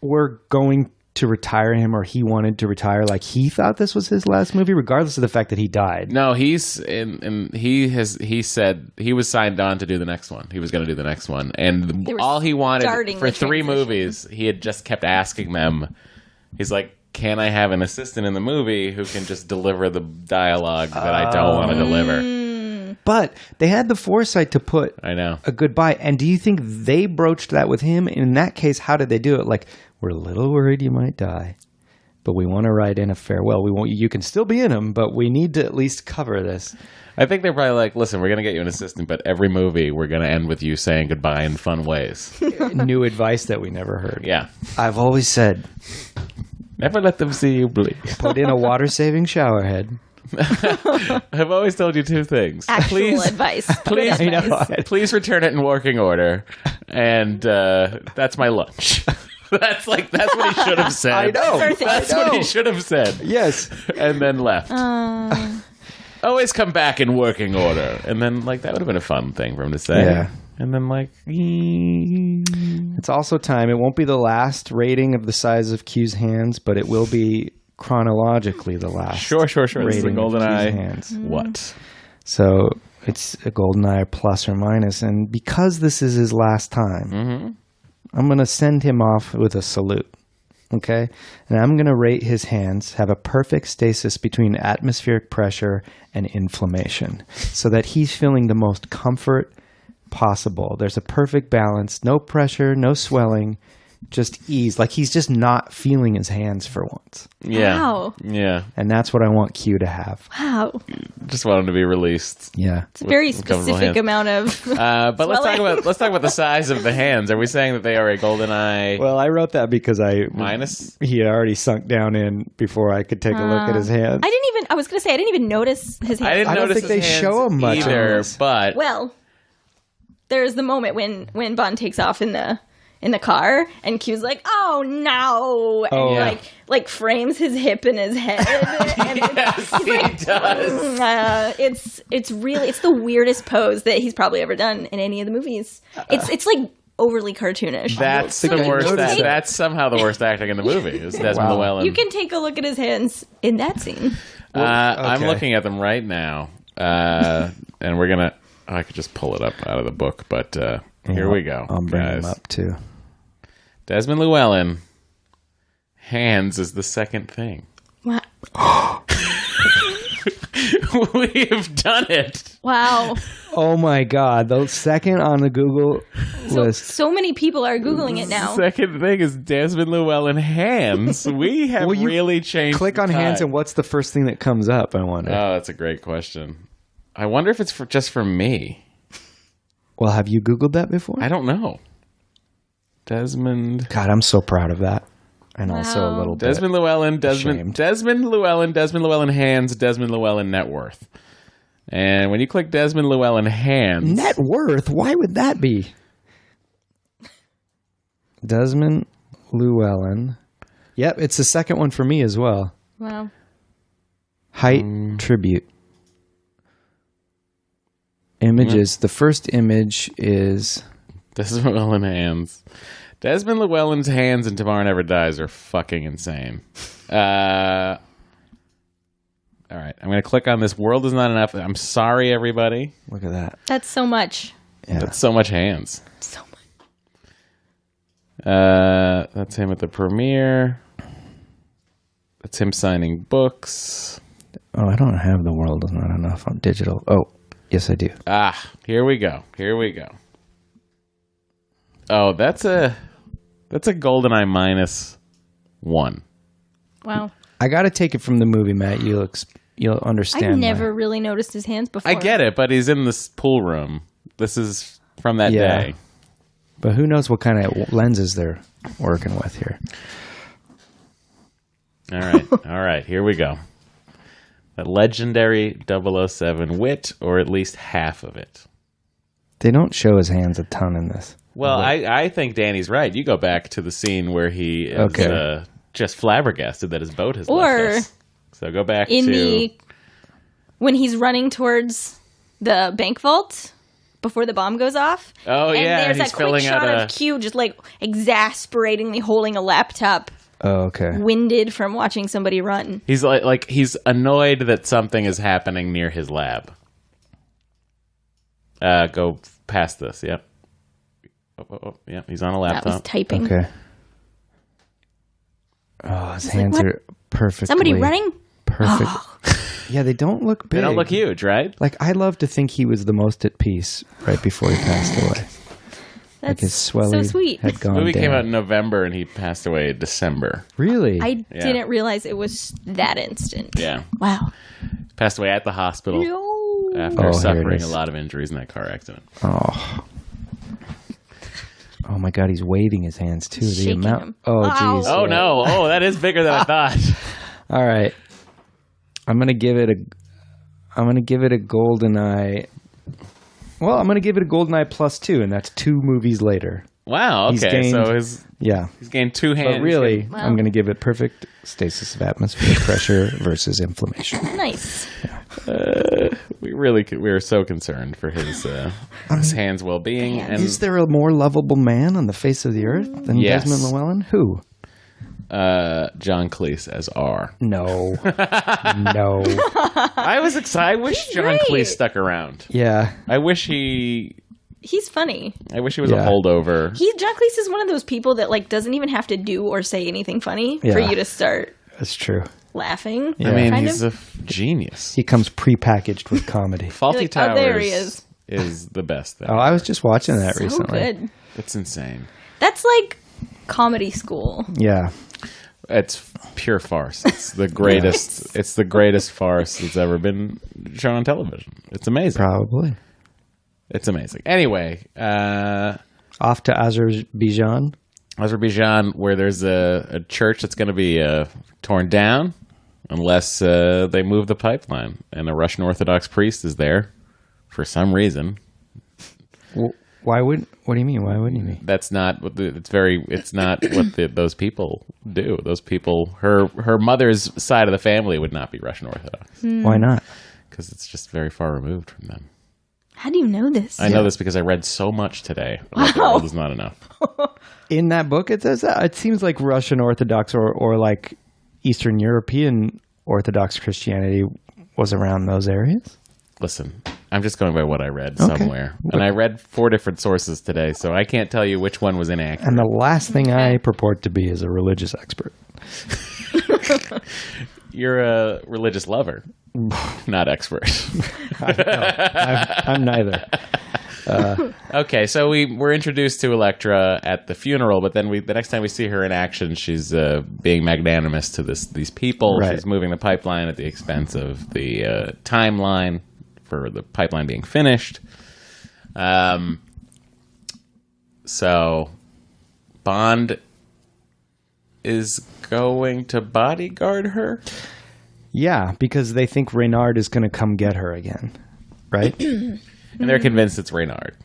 were going to retire him, or he wanted to retire? Like he thought this was his last movie, regardless of the fact that he died. No, he said he was signed on to do the next one. He was going to do the next one, and all he wanted for 3 movies, he had just kept asking them. He's like, "Can I have an assistant in the movie who can just deliver the dialogue that I don't want to deliver?" But they had the foresight to put a goodbye. And do you think they broached that with him? In that case, how did they do it? Like, we're a little worried you might die, but we want to write in a farewell. We want you can still be in them, but we need to at least cover this. I think they're probably like, listen, we're going to get you an assistant, but every movie we're going to end with you saying goodbye in fun ways. New advice that we never heard. Yeah. I've always said, never let them see you bleed. Put in a water-saving shower head. I've always told you 2 things. Actual advice. Please return it in working order, and that's my lunch. That's what he should have said. I know. That's what he should have said. Yes. And then left. always come back in working order. And then, like, that would have been a fun thing for him to say. Yeah. And then, like, It's also time. It won't be the last rating of the size of Q's hands, but it will be chronologically the last. Sure. This is the rating of Q's GoldenEye. hands. What? So it's a GoldenEye plus or minus. And because this is his last time, I'm going to send him off with a salute. Okay? And I'm going to rate his hands, have a perfect stasis between atmospheric pressure and inflammation so that he's feeling the most comfort possible. There's a perfect balance, no pressure, no swelling, just ease. Like he's just not feeling his hands for once. Yeah. Wow. Yeah. And that's what I want Q to have. Wow. Just want him to be released. Yeah. It's a very With comfortable specific hands. amount of. But let's talk about the size of the hands. Are we saying that they are a GoldenEye Well, I wrote that because minus? he had already sunk down in before I could take a look at his hands. I was going to say, I didn't even notice his hands. I didn't I don't notice think they his hands show him much on either, this. but Well, there's the moment when Bond takes off in the car, and Q's like, "Oh no!" and Oh, he like frames his hip in his head. And yes, he does. It's the weirdest pose that he's probably ever done in any of the movies. It's like overly cartoonish. That's think the I worst. noticed that. That's somehow the worst acting in the movie. Is Desmond Wow. Llewelyn? You can take a look at his hands in that scene. I'm okay. looking at them right now, and we're gonna. I could just pull it up out of the book, but here we go, I'll bring him guys. up too. Desmond Llewelyn. Hands is the second thing. Wow! We have done it. Wow! Oh my God! The second on the Google list. So many people are googling it now. Second thing is Desmond Llewelyn hands. We have Well, you really changed. Click the on hands, tide. and what's the first thing that comes up? I wonder. Oh, that's a great question. I wonder if it's just for me. Well, have you Googled that before? I don't know. Desmond God, I'm so proud of that, and also a Wow. little bit. Llewellyn, ashamed. Desmond Llewellyn hands, Desmond Llewellyn net worth. And when you click Desmond Llewellyn hands, Net worth? Why would that be? Desmond Llewellyn. Yep, it's the second one for me as well. Wow! Height tribute. Images. The first image is Desmond Llewellyn hands. Desmond Llewellyn's hands in Tomorrow Never Dies are fucking insane. All right, I'm going to click on this. World is not enough. I'm sorry, everybody. look at that. That's so much. Yeah. That's so much hands. So much. That's him at the premiere. That's him signing books. Oh, I don't have the world is not enough on digital. Oh, yes, I do. Here we go. Oh, that's a GoldenEye -1. Wow! I got to take it from the movie, Matt. You'll understand. I've never really noticed his hands before. I get it, but he's in this pool room. This is from that Yeah. day. But who knows what kind of lenses they're working with here. All right, here we go. A legendary 007 wit, or at least half of it. They don't show his hands a ton in this. Well, I think Danny's right. You go back to the scene where he is Okay. just flabbergasted that his boat has Or left us. So go back to... when he's running towards the bank vault before the bomb goes off. Oh, and yeah, there's he's that quick filling shot out of Q just like exasperatingly holding a laptop, Oh, okay. winded from watching somebody run. He's like he's annoyed that something is happening near his lab. Go past this. Yep. Oh, yeah, he's on a That was laptop. typing. Okay. Oh, his hands what? are perfectly. Somebody running? Perfect. Yeah, they don't look big. They don't look huge, right? Like, I love to think he was the most at peace right before he passed away. That's His swelling so sweet. had The gone movie down. came out in November, and he passed away in December. Really? I Yeah. didn't realize it was that instant. Yeah, Wow. passed away at the hospital No. after Oh, here it suffering a is. lot of injuries in that car accident. Oh. Oh my God, he's waving his hands too. The Shaking amount. them. Oh, Ow. geez. Oh yeah. no! Oh, that is bigger than I thought. All right. I'm gonna give it a GoldenEye. Well, I'm gonna give it a GoldenEye +2, and that's 2 movies later. Wow. He's Okay, gained- so Yeah. he's gained 2 hands. But really, Wow. I'm gonna give it perfect stasis of atmospheric pressure versus inflammation. Nice. We were so concerned for his hand's well-being. And Is there a more lovable man on the face of the earth than Yes. Desmond Llewelyn? Who? John Cleese as R. No. No. I was excited. I wish John great. Cleese stuck around. Yeah. I wish He's funny. was a Yeah. holdover. John Cleese is one of those people that like doesn't even have to do or say anything funny for Yeah. you to start That's true. laughing. Yeah. I mean, kind he's of. a genius. He comes prepackaged with comedy. Faulty You're like, Towers oh, there he is. the best thing. Oh, I was just watching that So recently. good. It's insane. That's like comedy school. Yeah. It's pure farce. It's the greatest. It's the greatest farce that's ever been shown on television. It's amazing. Probably. It's amazing. Anyway, Off to Azerbaijan. Azerbaijan, where there's a church that's going to be torn down unless they move the pipeline, and a Russian Orthodox priest is there for some reason. What do you mean? Why wouldn't he be? That's not what it's not what those people do. Those people, her mother's side of the family would not be Russian Orthodox Why not? because it's just very far removed from them. How do you know this? I know this because I read so much today. About the world is not enough. In that book, it says that. It seems like Russian Orthodox or like Eastern European Orthodox Christianity was around those areas. Listen, I'm just going by what I read somewhere. And I read 4 different sources today, so I can't tell you which one was inaccurate. And the last thing I purport to be is a religious expert. You're a religious lover, not expert. I'm neither. Okay, so we're introduced to Elektra at the funeral, but then the next time we see her in action, she's being magnanimous to these people. Right. She's moving the pipeline at the expense of the timeline for the pipeline being finished. So Bond is going to bodyguard her. Yeah, because they think Reynard is going to come get her again, right? And they're convinced it's Reynard.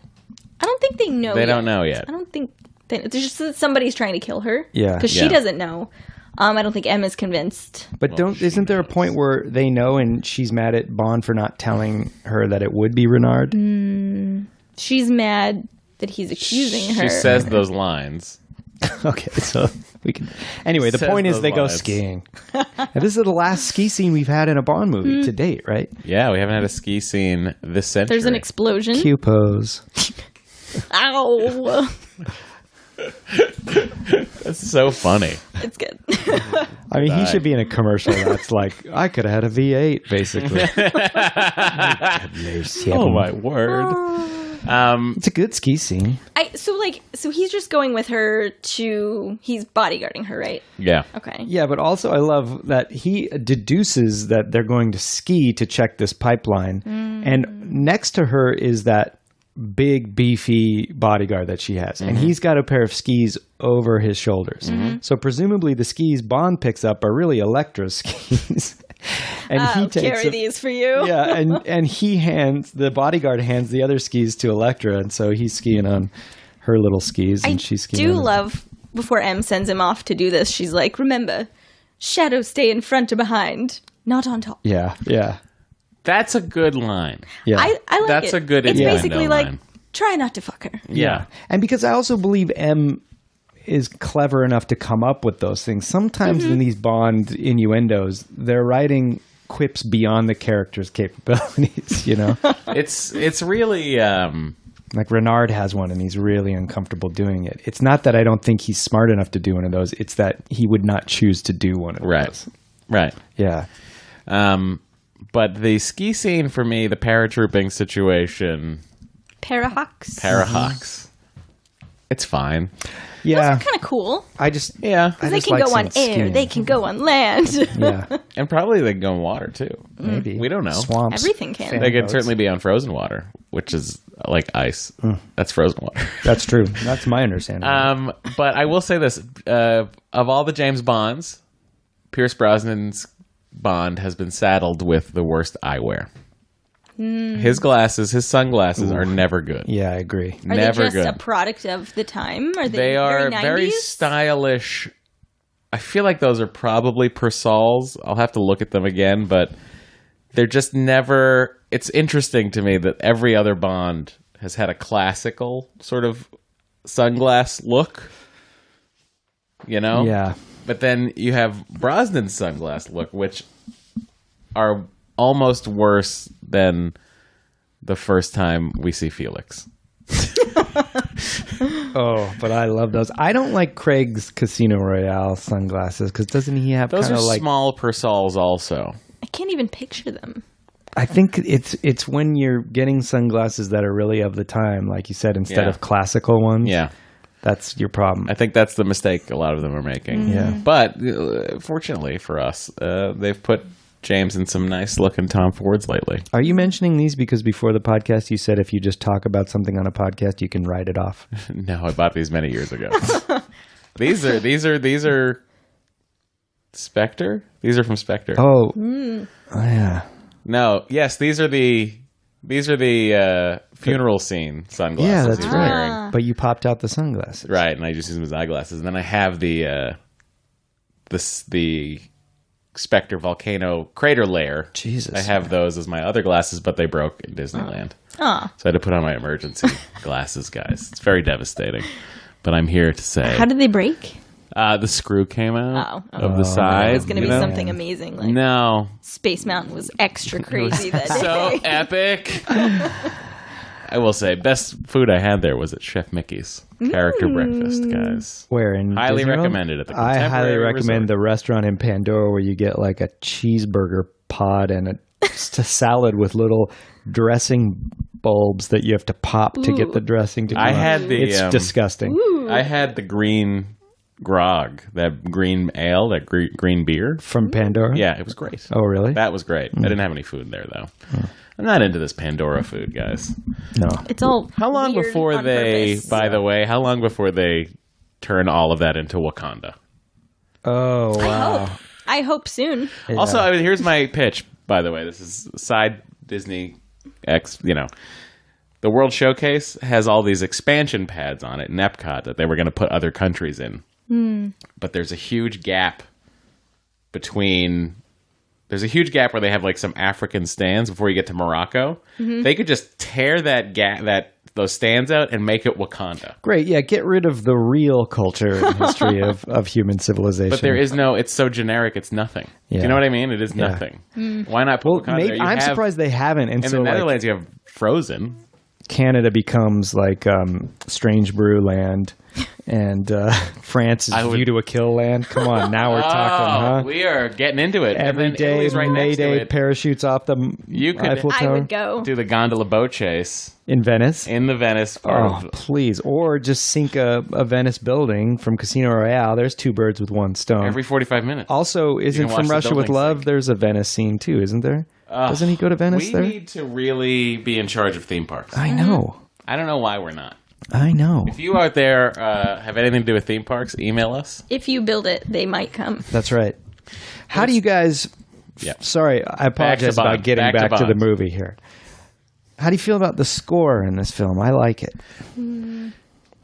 I don't think they know. They yet. don't know yet. I don't think it's just that somebody's trying to kill her. Yeah. because she Yeah. doesn't know. I don't think Emma's convinced. But isn't there a point where they know and she's mad at Bond for not telling her that it would be Renard? She's mad that he's accusing her. She says those lines. Okay, so we can. Anyway, the Says point is those they go lines. skiing. And this is the last ski scene we've had in a Bond movie to date, right? Yeah, we haven't had a ski scene this century. There's an explosion. Q pose. Ow! That's so funny. It's good. I mean, he should be in a commercial that's like, I could have had a V8, basically. Oh my word. It's a good ski scene. So he's just going with her to. He's bodyguarding her, right? Yeah. Okay. Yeah, but also I love that he deduces that they're going to ski to check this pipeline. And next to her is that big, beefy bodyguard that she has. And he's got a pair of skis over his shoulders. So presumably the skis Bond picks up are really Elektra's skis. And he takes carry these for you. Yeah, and the bodyguard hands the other skis to Elektra, and so he's skiing on her little skis, and she's skiing on love, before M sends him off to do this, she's like, remember, shadows stay in front or behind, not on top. Yeah. That's a good line. Yeah. I like That's it. a good It's innuendo basically like, line. try not to fuck her. Yeah. And because I also believe M is clever enough to come up with those things. Sometimes in these Bond innuendos, they're writing quips beyond the character's capabilities, you know? It's really Like Renard has one and he's really uncomfortable doing it. It's not that I don't think he's smart enough to do one of those. It's that he would not choose to do one of those. right. Yeah. But the ski scene for me, the paratrooping situation, Parahawks. it's fine. Yeah. Kind of cool. I just Yeah. I They just can like go on seeing air. skiing. They can go on land. Yeah. And probably they can go in water too. Maybe. We don't know. Swamps. Everything can. Fan They could boats. certainly be on frozen water, which is like ice. That's frozen water. That's true. That's my understanding. But I will say this: of all the James Bonds, Pierce Brosnan's Bond has been saddled with the worst eyewear. His sunglasses are never good. Yeah, I agree. Are Never they just good. a product of the time? Are They are very 90s? stylish. I feel like those are probably Persal's. I'll have to look at them again, but they're just never. It's interesting to me that every other Bond has had a classical sort of sunglass look. You know? Yeah. But then you have Brosnan's sunglass look, which are almost worse than the first time we see Felix. Oh, but I love those. I don't like Craig's Casino Royale sunglasses because doesn't he have Those kind are of like small Persols also. I can't even picture them. I think it's when you're getting sunglasses that are really of the time, like you said, instead Yeah. of classical ones. Yeah. That's your problem. I think that's the mistake a lot of them are making. Yeah. But fortunately for us, they've put James in some nice looking Tom Fords lately. Are you mentioning these because before the podcast you said if you just talk about something on a podcast you can write it off? No, I bought these many years ago. These are Spectre? These are from Spectre. Oh. Oh yeah. No, yes, these are the funeral scene sunglasses. Yeah, that's he's right. wearing. But you popped out the sunglasses. Right, and I just use them as eyeglasses. And then I have the Spectre volcano crater layer. Jesus. I have those as my other glasses, but they broke in Disneyland. Oh. So I had to put on my emergency glasses, guys. It's very devastating. But I'm here to say How did they break? the screw came out Oh. of the side. It's going to be something amazing. Like No. Space Mountain was extra crazy that So day. epic. I will say, best food I had there was at Chef Mickey's Character Breakfast, guys. Where in Highly Disney World? recommended at the I highly Contemporary recommend Resort. the restaurant in Pandora where you get like a cheeseburger pod and just a salad with little dressing bulbs that you have to pop to get the dressing to come I out. had the It's disgusting. I had the green grog, that green ale, that green beer. From Pandora? Yeah, it was great. Oh, really? That was great. I didn't have any food there though. I'm not into this Pandora food, guys. No. It's all How long weird before on they, purpose. by the way, how long before they turn all of that into Wakanda? Oh, wow. I hope soon. Yeah. Also, here's my pitch, by the way. This is side Disney X, The World Showcase has all these expansion pads on it in Epcot that they were going to put other countries in. But there's a huge gap There's a huge gap where they have like some African stands before you get to Morocco. They could just tear those stands out and make it Wakanda. Great, yeah, get rid of the real culture and history of human civilization. But it's so generic, it's nothing. Yeah. Do you know what I mean? It is nothing. Why not put Well, Wakanda maybe, there? I'm surprised they haven't. And In so the like, Netherlands, you have Frozen. Canada becomes like Strange Brew land, and France is View to a Kill land. Come on, now we're talking, huh? We are getting into it. Every And then day, Italy's right next to Mayday it. parachutes off the You could- Eiffel I Tower would go. Do the gondola boat chase in Venice. in the Venice part Oh, of please. Or just sink a Venice building from Casino Royale. There's two birds with one stone. every 45 minutes. Also, isn't can watch From the Russia with building Love, sink. there's a Venice scene too, isn't there? Doesn't he go to Venice We there? need to really be in charge of theme parks. I know. I don't know why we're not. I know. If you out there have anything to do with theme parks, email us. If you build it, they might come. That's right. How do you guys... Yeah. Sorry, I apologize Bond. about getting Back to back to the Bond. movie here. How do you feel about the score in this film? I like it.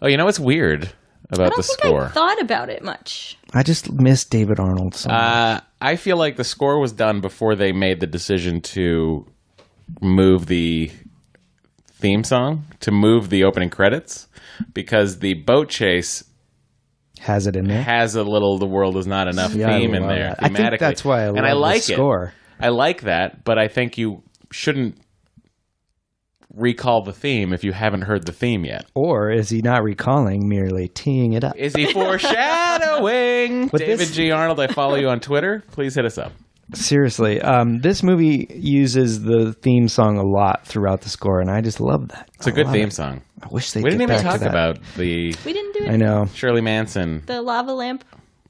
Oh, you know what's weird I about don't the think score? I thought about it much. I just miss David Arnold so much. I feel like the score was done before they made the decision to move the theme song, to move the opening credits, because the boat chase Has it in there? has a little "the world is not enough" Yeah, I theme in love there. that. I think thematically. that's why I love and I the like score. it. I like that, but I think you shouldn't recall the theme if you haven't heard the theme yet. Or is he not recalling, merely teeing it up? Is he foreshadowing? But David this- G. Arnold, I follow you on Twitter. Please hit us up. Seriously, this movie uses the theme song a lot throughout the score, and I just love that. It's a good theme song. I wish they We get didn't even back to talk that. about the We didn't do it. I know. Shirley Manson. The lava lamp.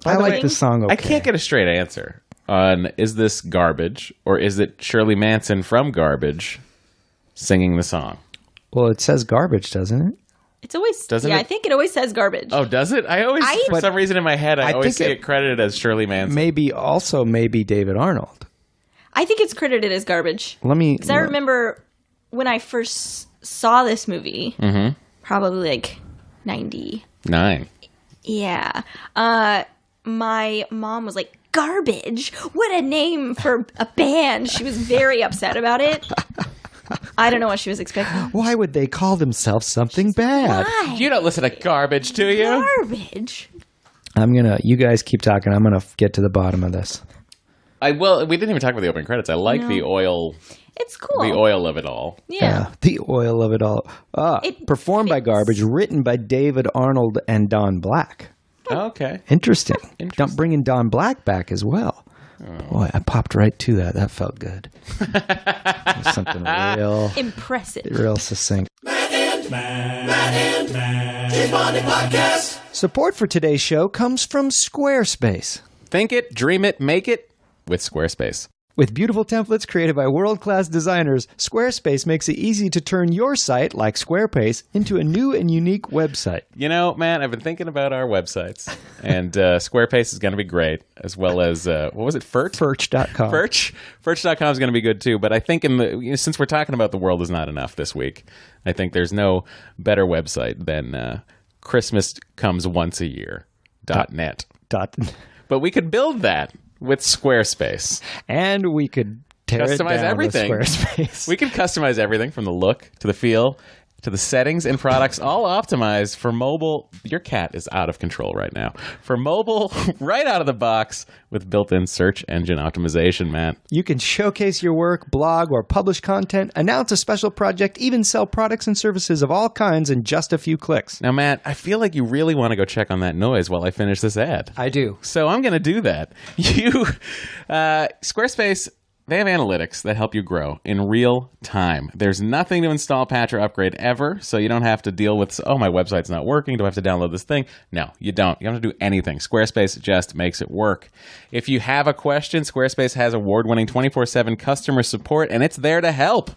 I like the song. Okay. I can't get a straight answer on is this garbage or is it Shirley Manson from Garbage singing the song? Well, it says garbage, doesn't it? It's always Doesn't yeah. it? I think it always says garbage. Oh, does it? For some reason in my head, I I always think see it credited as Shirley Manson. Maybe David Arnold. I think it's credited as garbage. Let me. Because I remember when I first saw this movie, probably like 90. 9. Yeah. my mom was like, "Garbage? What a name for a band." She was very upset about it. I don't know what she was expecting. Why would they call themselves something bad? Why? You don't listen to Garbage, do you? Garbage. You guys keep talking. I'm going to get to the bottom of this. We didn't even talk about the opening credits. I like the oil. It's cool. The oil of it all. Yeah. The oil of it all. Performed by Garbage, written by David Arnold and Don Black. Okay. Interesting. Bringing Don Black back as well. Boy, I popped right to that. That felt good. It was something real impressive. Real succinct. Matt Money Podcast. Support for today's show comes from Squarespace. Think it, dream it, make it with Squarespace. With beautiful templates created by world-class designers, Squarespace makes it easy to turn your site, like Squarespace, into a new and unique website. You know, Matt, I've been thinking about our websites, and Squarespace is going to be great, as well as, what was it, Furt? Furch.com. Furch.com is going to be good, too. But I think since we're talking about the world is not enough this week, I think there's no better website than Christmas comes once a year.net. But we could build that with Squarespace. And we could customize everything. With Squarespace. We can customize everything from the look to the feel to the settings and products, all optimized for mobile. Your cat is out of control right now. For mobile, right out of the box with built-in search engine optimization, Matt. You can showcase your work, blog, or publish content, announce a special project, even sell products and services of all kinds in just a few clicks. Now, Matt, I feel like you really want to go check on that noise while I finish this ad. I do. So I'm going to do that. Squarespace, they have analytics that help you grow in real time. There's nothing to install, patch, or upgrade ever, so you don't have to deal with, my website's not working. Do I have to download this thing? No, you don't. You don't have to do anything. Squarespace just makes it work. If you have a question, Squarespace has award-winning 24/7 customer support, and it's there to help.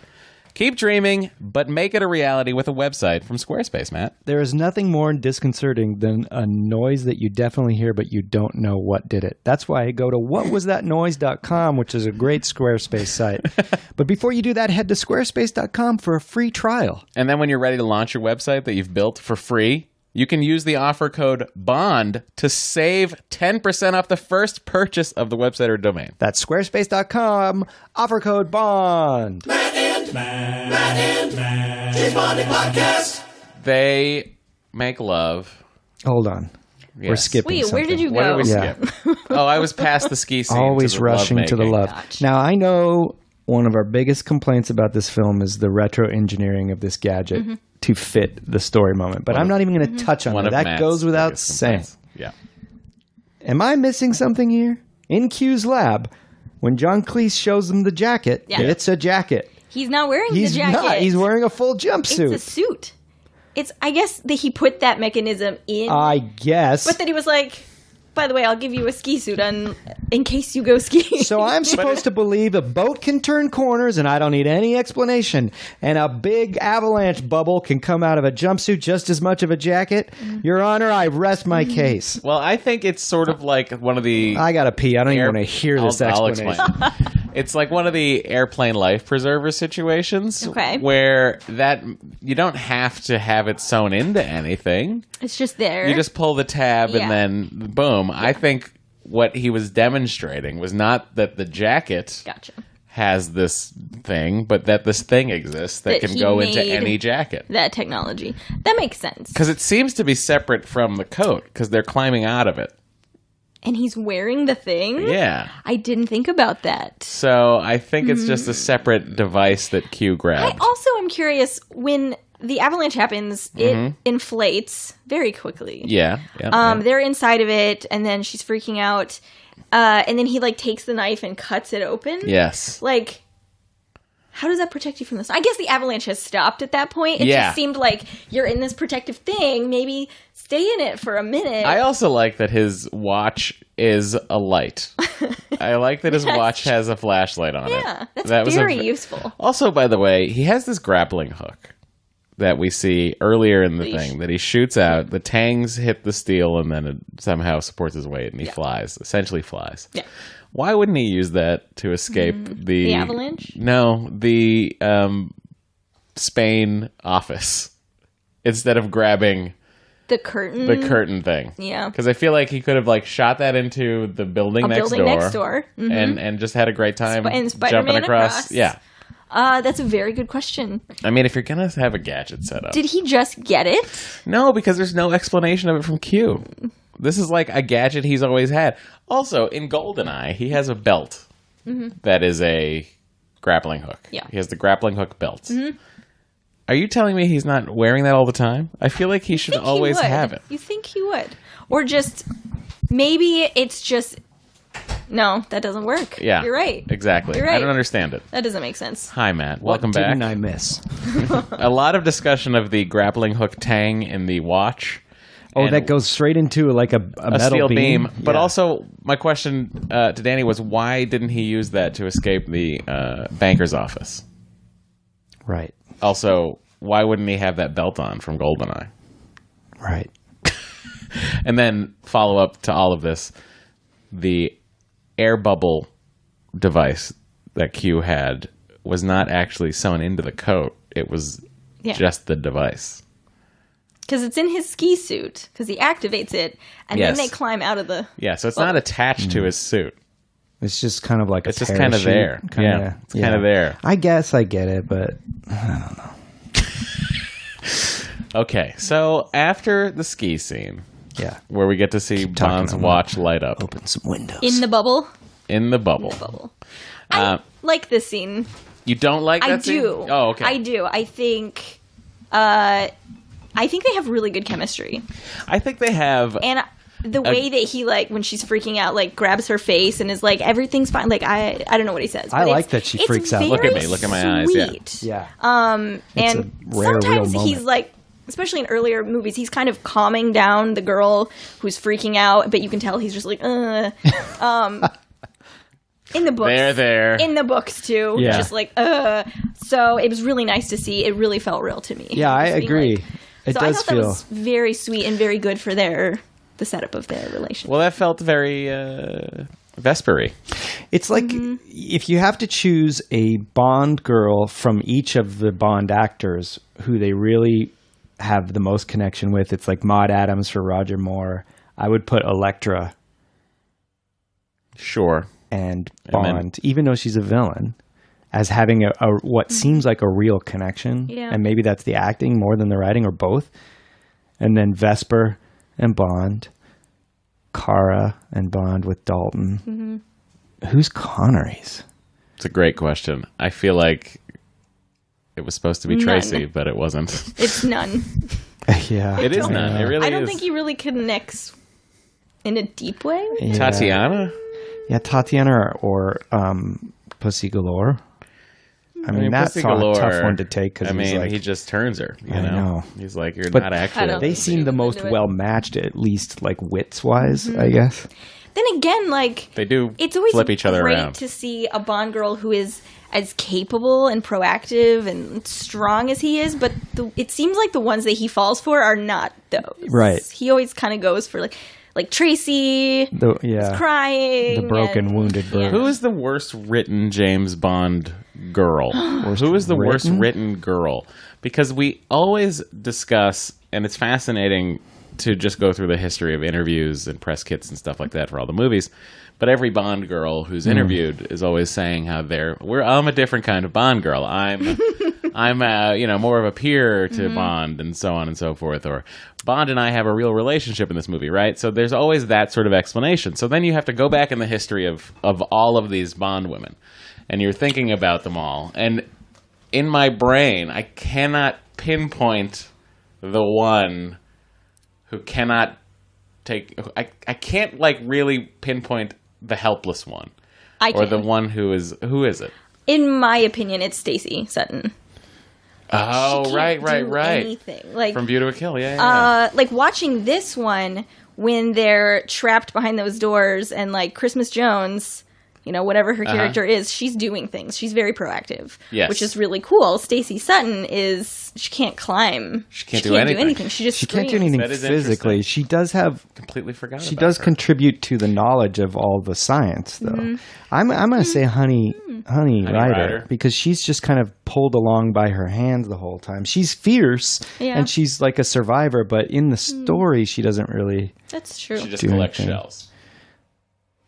Keep dreaming, but make it a reality with a website from Squarespace, Matt. There is nothing more disconcerting than a noise that you definitely hear, but you don't know what did it. That's why I go to whatwasthatnoise.com, which is a great Squarespace site. But before you do that, head to squarespace.com for a free trial. And then when you're ready to launch your website that you've built for free, you can use the offer code BOND to save 10% off the first purchase of the website or domain. That's squarespace.com, offer code BOND. Matt Money Podcast. They make love. Hold on. Yes. We're skipping Wait, something. where did you What go? did we Yeah. skip? I was past the ski scene. Always to the rushing to the lovemaking. love. Gotcha. Now, I know one of our biggest complaints about this film is the retro engineering of this gadget to fit the story moment. But I'm not even going to touch on One it. of That Matt's goes without biggest saying. complaints. Yeah. Am I missing something here? In Q's lab, when John Cleese shows them the jacket, Yeah. it's a jacket. He's not wearing He's the jacket. not. He's wearing a full It's jumpsuit. a suit. I guess that he put that mechanism in, I guess. but then he was like, by the way, I'll give you a ski suit in case you go skiing. So I'm supposed to believe a boat can turn corners and I don't need any explanation, and a big avalanche bubble can come out of a jumpsuit just as much of a jacket? Your Honor, I rest my case. Well, I think it's sort of like one of the... I gotta pee. I don't even want to hear this I'll explanation. explain. It's like one of the airplane life preserver situations Okay. where that you don't have to have it sewn into anything. It's just there. You just pull the tab Yeah. and then boom. I think what he was demonstrating was not that the jacket Gotcha. has this thing, but that this thing exists that That can he go into made any jacket. That technology. That makes sense. Because it seems to be separate from the coat because they're climbing out of it. And he's wearing the thing? Yeah. I didn't think about that. So I think it's just a separate device that Q I grabbed. also am curious, when the avalanche happens, it inflates very quickly. Yeah. Yeah. They're inside of it, and then she's freaking out. And then he takes the knife and cuts it open. Yes. How does that protect you from this? I guess the avalanche has stopped at that point. It Yeah. just seemed like you're in this protective thing. Maybe stay in it for a minute. I also like that his watch is a light. I like that his watch has a flashlight on it. Yeah, that's That was very useful. Also, by the way, he has this grappling hook that we see earlier in the Leash. thing that he shoots out. The tangs hit the steel and then it somehow supports his weight and he flies, essentially flies. Yeah. Why wouldn't he use that to escape The avalanche? No, the Spain office instead of grabbing The curtain. The curtain thing. Yeah. Because I feel like he could have like shot that into the building next door. Mm-hmm. And just had a great time And Spider-Man jumping across. Yeah. That's a very good question. I mean, if you're going to have a gadget set up. Did he just get it? No, because there's no explanation of it from Q. This is like a gadget he's always had. Also, in GoldenEye, he has a belt that is a grappling hook. Yeah. He has the grappling hook belt. Are you telling me he's not wearing that all the time? I feel like he should always have it. You think he would? Or just, maybe it's just, no, that doesn't work. Yeah. You're right. Exactly. You're right. I don't understand it. That doesn't make sense. Hi, Matt. What Welcome back. didn't I miss? A lot of discussion of the grappling hook tang in the watch. Oh, And that goes straight into like a metal steel beam. But Yeah. also, my question to Dani was, why didn't he use that to escape the banker's office? Right. Also, why wouldn't he have that belt on from GoldenEye? Right. And then follow up to all of this, the air bubble device that Q had was not actually sewn into the coat. It was just the device. Because it's in his ski suit. Because he activates it, and Yes. then they climb out of the... Yeah, so it's not attached to his suit. It's just kind of like It's a just kind of there. parachute, Yeah, it's kind of there. I guess I get it, but I don't know. Okay, so after the ski scene, Yeah. where we get to see talking, Bond's I'm watch light up Open some windows. In the bubble. in the bubble. I like this scene. You don't like that I scene? do. Oh, okay. I do. I think they have really good chemistry. I think they have... And the way that he, like, when she's freaking out, like, grabs her face and is like, everything's fine. Like, I don't know what he says. I but like that she freaks out. Look at me. Look at my eyes, yeah. sweet. Yeah. And It's a rare, sometimes real he's moment. like, especially in earlier movies, he's kind of calming down the girl who's freaking out, but you can tell he's just like, in the books. There. In the books, too. Yeah. Just like, So it was really nice to see. It really felt real to me. Yeah, I Just being agree. like- It so I does thought feel. that was very sweet and very good for the setup of their relationship. Well, that felt very Vespery. It's like Mm-hmm. if you have to choose a Bond girl from each of the Bond actors who they really have the most connection with, it's like Maude Adams for Roger Moore. I would put Elektra Sure. and And then- Bond, even though she's a villain, as having a what seems like a real connection. Yeah. And maybe that's the acting more than the writing or both. And then Vesper and Bond, Kara and Bond with Dalton. Who's Connery's? It's a great question. I feel like it was supposed to be None. Tracy, but it wasn't. It's none. Yeah. It is I none. know. It really I don't is. think he really connects in a deep way. Yeah. Tatiana? Yeah, Tatiana or Pussy Galore. I mean, that's Pussy a tough Galore, one to take because I mean, like, he just turns her. You I know. He's like, you're But not I actually. don't they think seem they the would most do it. well matched, at least like wits wise, I guess. Then again, like They do it's always flip each other great around. to see a Bond girl who is as capable and proactive and strong as he is, but it seems like the ones that he falls for are not those. Right. He always kind of goes for like Tracy Yeah. crying, The broken, and- wounded bird. Who is the worst written James Bond girl? Who is the worst written girl? Because we always discuss, and it's fascinating to just go through the history of interviews and press kits and stuff like that for all the movies. But every Bond girl who's interviewed is always saying how I'm a different kind of Bond girl. I'm more of a peer to Bond and so on and so forth. Or Bond and I have a real relationship in this movie, right? So there's always that sort of explanation. So then you have to go back in the history of all of these Bond women, and you're thinking about them all. And in my brain, I cannot pinpoint the one who cannot take. I can't like really pinpoint the helpless one, or can. the one who is it? In my opinion, it's Stacey Sutton. Oh, She right, can't do right. Anything like From View to a Kill, yeah. like watching this one when they're trapped behind those doors and like Christmas Jones, whatever her character is, she's doing things. She's very proactive, Yes. which is really cool. Stacey Sutton she can't climb. She can't do anything. She just She can't do screams. anything That is physically. interesting. She does have. Completely forgot. She about does her. contribute to the knowledge of all the science, though. I'm going to say, honey, Honey Rider, Rider. because she's just kind of pulled along by her hands the whole time. She's fierce and she's like a survivor, but in the story, she doesn't really. That's true. She just Do collects anything. shells.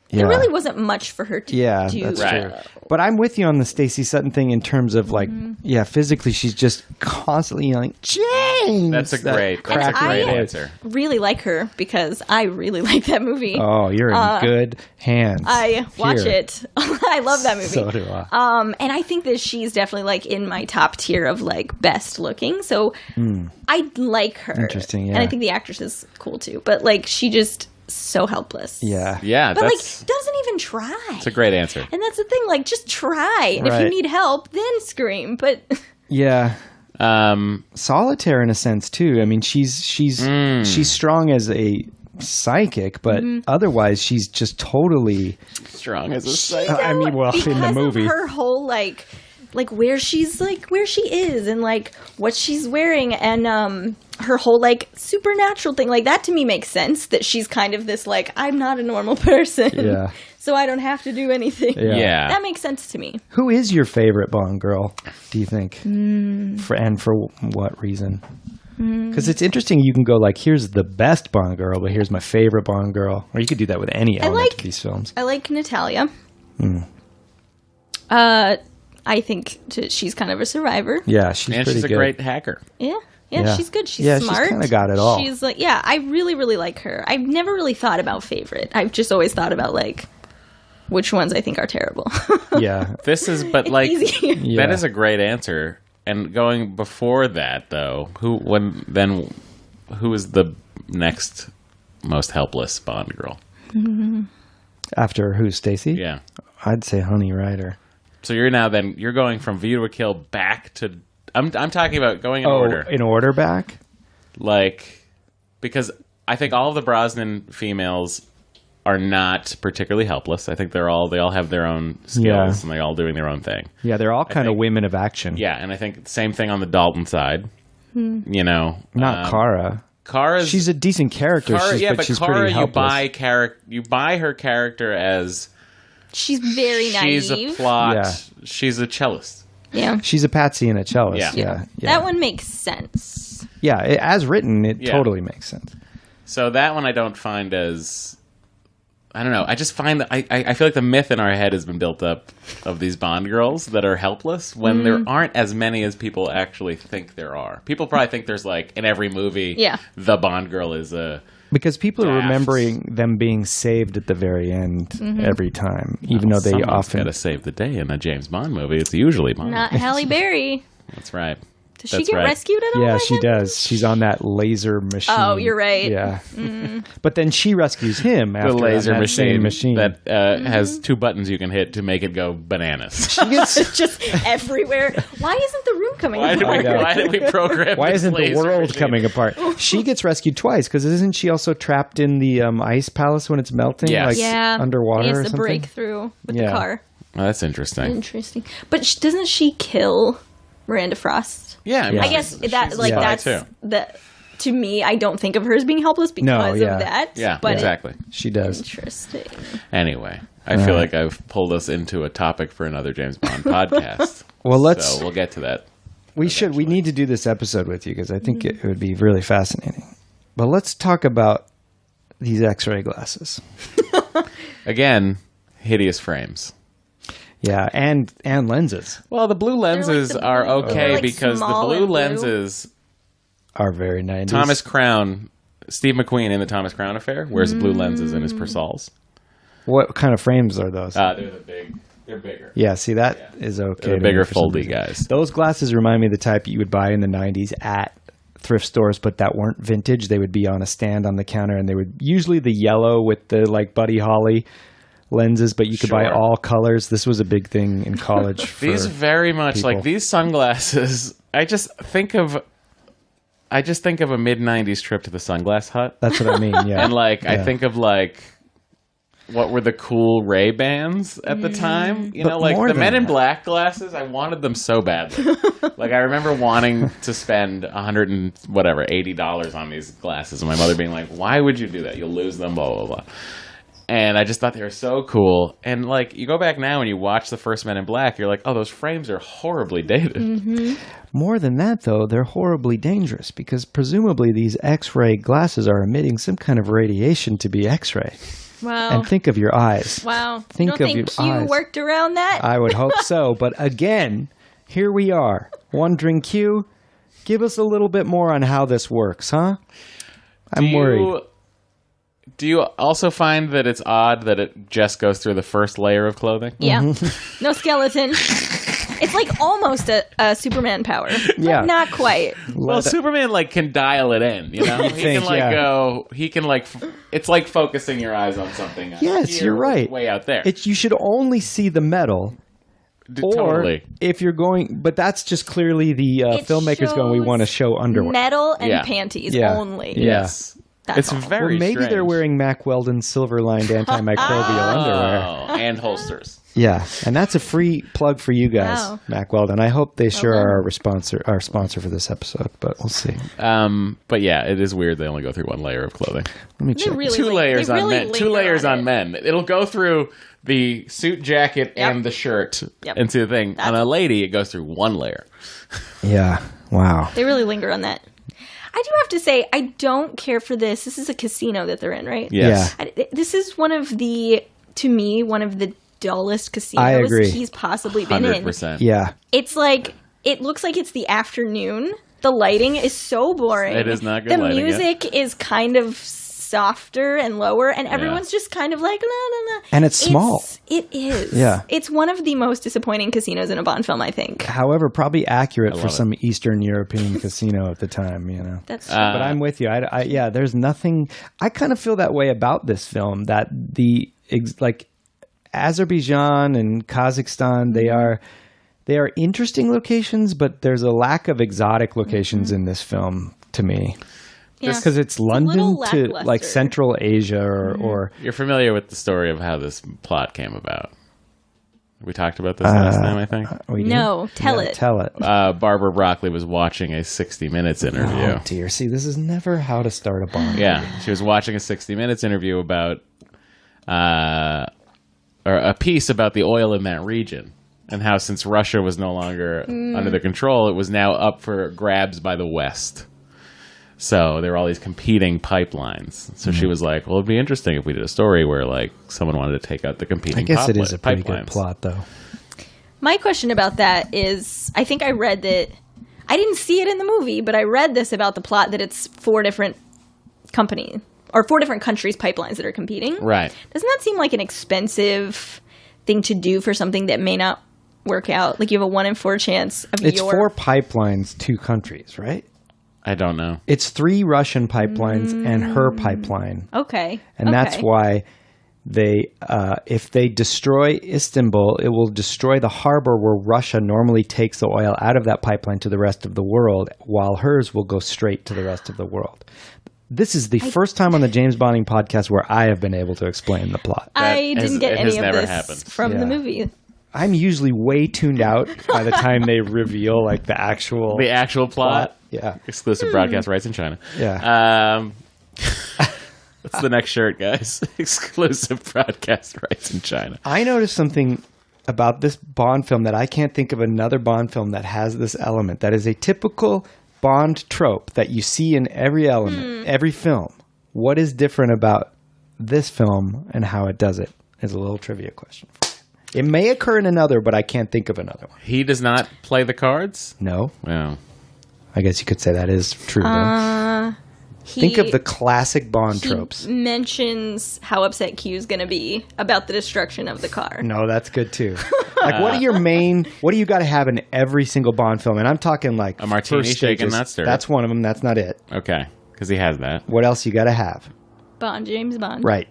Yeah. There really wasn't much for her to do. That's Right. true. But I'm with you on the Stacey Sutton thing in terms of like, physically, she's just constantly yelling, James! That's a great I- answer. Really like her because I really like that movie. Oh, you're in good hands. I watch Here. it. I love that movie. So do I. And I think that she's definitely like in my top tier of like best looking. So I like her. Interesting, yeah. And I think the actress is cool too. But like she just so helpless. Yeah. Yeah, But like that's doesn't even try. it's a great answer. And that's the thing, like just try. And if you Right. need help, then scream. But Yeah. Um, Solitaire in a sense too. I mean, she's strong as a psychic, but otherwise she's just totally. strong as a I mean, well, in the because movie. of her whole like where she's like where she is and like what she's wearing and her whole like supernatural thing, like that to me makes sense that she's kind of this like I'm not a normal person, Yeah. so I don't have to do anything. Yeah. That makes sense to me. Who is your favorite Bond girl? Do you think? For what reason? Because it's interesting. You can go like, here's the best Bond girl, but here's my favorite Bond girl, or you could do that with any element of these films. I like Natalia. I think she's kind of a survivor. Yeah, she's and pretty she's a good. great hacker. Yeah, Yeah. she's good. She's Yeah, she's smart. kinda got it all. She's like, yeah, I really, really like her. I've never really thought about favorite. I've just always thought about like which ones I think are terrible. Yeah, This is, but like, Easy. Yeah. that is a great answer. And going before that, though, who is the next most helpless Bond girl? after who? Stacey? Yeah. I'd say Honey Rider. So you're going from View to a Kill back to. I'm talking about going in order, in order back. like, because I think all of the Brosnan females are not particularly helpless. I think they all have their own skills Yeah. and they're all doing their own thing. Yeah, they're all kind of think- women of action. Yeah, and I think same thing on the Dalton side. You know, Not Kara. Kara's She's a decent character. Kara, but she's Kara, pretty helpless. you buy her character as She's very naive. she's a plot. Yeah. She's a cellist. Yeah. She's a patsy and a cellist. Yeah. Yeah. That one makes sense. Yeah, as written, it Yeah. totally makes sense. So that one I don't find as. I don't know. I just find that I feel like the myth in our head has been built up of these Bond girls that are helpless when there aren't as many as people actually think there are. People probably think there's like in every movie, the Bond girl is a. Because people are Daft. remembering them being saved at the very end every time, even though they Someone's often. got to save the day in a James Bond movie. It's usually Bond. Not Halle Berry. That's right. Does she That's get right. rescued at all? Yeah, by she him? does. She's on that laser machine. Oh, you're right. Yeah. But then she rescues him after The laser that same machine. that has two buttons you can hit to make it go bananas. She gets- It's just everywhere. Why isn't the room coming apart? Why did we program Why this isn't the laser world machine? coming apart? She gets rescued twice because isn't she also trapped in the ice palace when it's melting, Yes. like Yeah. underwater He or has to something? break through with Yeah. the car. Oh, that's interesting. Interesting. But doesn't she kill Miranda Frost? Yeah, Yeah. I guess that like Yeah. that's too. the. To me, I don't think of her as being helpless because yeah. of that. Yeah, but exactly. She does. Interesting. Anyway, I feel like I've pulled us into a topic for another James Bond podcast. Well, let's. So we'll get to that. We should. We need to do this episode with you because I think it would be really fascinating. But let's talk about these X-ray glasses. Again, hideous frames. Yeah, and lenses Well, the blue lenses the are blue- okay they're like because the small blue and blue. lenses. are very 90s. Thomas Crown, Steve McQueen in the Thomas Crown Affair wears blue lenses in his Persols. What kind of frames are those? They're bigger. Yeah, see, that is okay. They're the to me bigger for some foldy reason. guys. Those glasses remind me of the type you would buy in the 90s at thrift stores, but that weren't vintage. They would be on a stand on the counter, and they would usually the yellow with the like Buddy Holly lenses, but you could buy Sure. all colors. This was a big thing in college. For These very much people. like these sunglasses. I just think of a mid '90s trip to the Sunglass Hut, That's what I mean. Yeah, and like I Yeah. think of like what were the cool Ray-Bans at the time? You But know, like more the than Men in that. Black glasses. I wanted them so badly. Like I remember wanting to spend $80 on these glasses, and my mother being like, "Why would you do that? You'll lose them." Blah blah blah. And I just thought they were so cool. And, like, you go back now and you watch the first Men in Black, you're like, oh, those frames are horribly dated. Mm-hmm. More than that, though, they're horribly dangerous because presumably these X-ray glasses are emitting some kind of radiation to be X-ray. Wow. And think of your eyes. Wow. Think you of don't your think Q eyes. worked around that? I would hope so. But again, here we are. Wondering, Q, give us a little bit more on how this works, huh? I'm worried. Do you also find that it's odd that it just goes through the first layer of clothing? Yeah. Mm-hmm. No skeleton. It's like almost a Superman power. Yeah. But not quite. Well, Superman, like, can dial it in, you know? He think, can, like, yeah. go... He can, like... It's like focusing your eyes on something. Yes, here, you're right. Way out there. You should only see the metal. Or Totally. if you're going... But that's just clearly the filmmakers going, we want to show underwear. Metal and Yeah. panties Yeah. only. Yeah. Yes. That's It's all. very Well, maybe strange. they're wearing Mack Weldon's silver-lined antimicrobial underwear. Oh, and holsters. Yeah, and that's a free plug for you guys, Wow. Mack Weldon. I hope they sure done. are our sponsor for this episode, but we'll see. But yeah, it is weird they only go through one layer of clothing. Let me They check. really Two link- layers they on really men. Two linger layers on it. men. It'll go through the suit jacket Yep. and the shirt Yep. into the thing. On a lady, it goes through one layer. Yeah, wow. They really linger on that. I do have to say, I don't care for this. This is a casino that they're in, right? Yes. This is one of the dullest casinos I agree. he's possibly been in. 100%. Yeah, It's like, it looks like it's the afternoon. The lighting is so boring. It is not good The lighting, yeah. music is kind of softer and lower, and everyone's just kind of like, nah, nah, nah. And it's small. It is. Yeah. It's one of the most disappointing casinos in a Bond film, I think. however, probably accurate for love some Eastern European casino at the time, you know. That's true. But I'm with you. Yeah, there's nothing. I kind of feel that way about this film. That like Azerbaijan and Kazakhstan, they are interesting locations, but there's a lack of exotic locations in this film to me. Yeah. Just because it's London little to like lackluster. Central Asia or You're familiar with the story of how this plot came about. We talked about this last time, I think. we do? No, tell Yeah, it. Tell it. Barbara Broccoli was watching a 60 Minutes interview. Oh dear. See, this is never how to start a Bond. Yeah, she was watching a 60 Minutes interview about, or a piece about the oil in that region, and how since Russia was no longer under their control, it was now up for grabs by the West. So there were all these competing pipelines. So she was like, well, it'd be interesting if we did a story where, like, someone wanted to take out the competing I guess it is a pretty pipelines. good plot, though. My question about that is, I think I read that, I didn't see it in the movie, but I read this about the plot that it's 4 different companies, or 4 different countries' pipelines that are competing. Right. Doesn't that seem like an expensive thing to do for something that may not work out? Like you have a 1 in 4 chance of It's your... 4 pipelines, 2 countries, right? I don't know. It's 3 Russian pipelines and her pipeline. Okay. And that's why they, if they destroy Istanbul, it will destroy the harbor where Russia normally takes the oil out of that pipeline to the rest of the world, while hers will go straight to the rest of the world. This is the first time on the James Bonding podcast where I have been able to explain the plot. I didn't get it any has of never this happened. from Yeah. the movie. I'm usually way tuned out by the time they reveal like the actual plot. Yeah. Exclusive broadcast rights in China. Yeah. That's the next shirt, guys. Exclusive broadcast rights in China. I noticed something about this Bond film that I can't think of another Bond film that has this element. That is a typical Bond trope that you see in every element, every film. What is different about this film and how it does it is a little trivia question. It may occur in another, but I can't think of another one. He does not play the cards? No. Well, I guess you could say that is true, though. Think of the classic Bond He tropes. mentions how upset Q's going to be about the destruction of the car. No, that's good too. Like, what do you got to have in every single Bond film? And I'm talking like A martini first shaken, stages. not stirred. That's one of them. That's not it. okay. Because he has that. What else you got to have? Bond, James Bond. Right.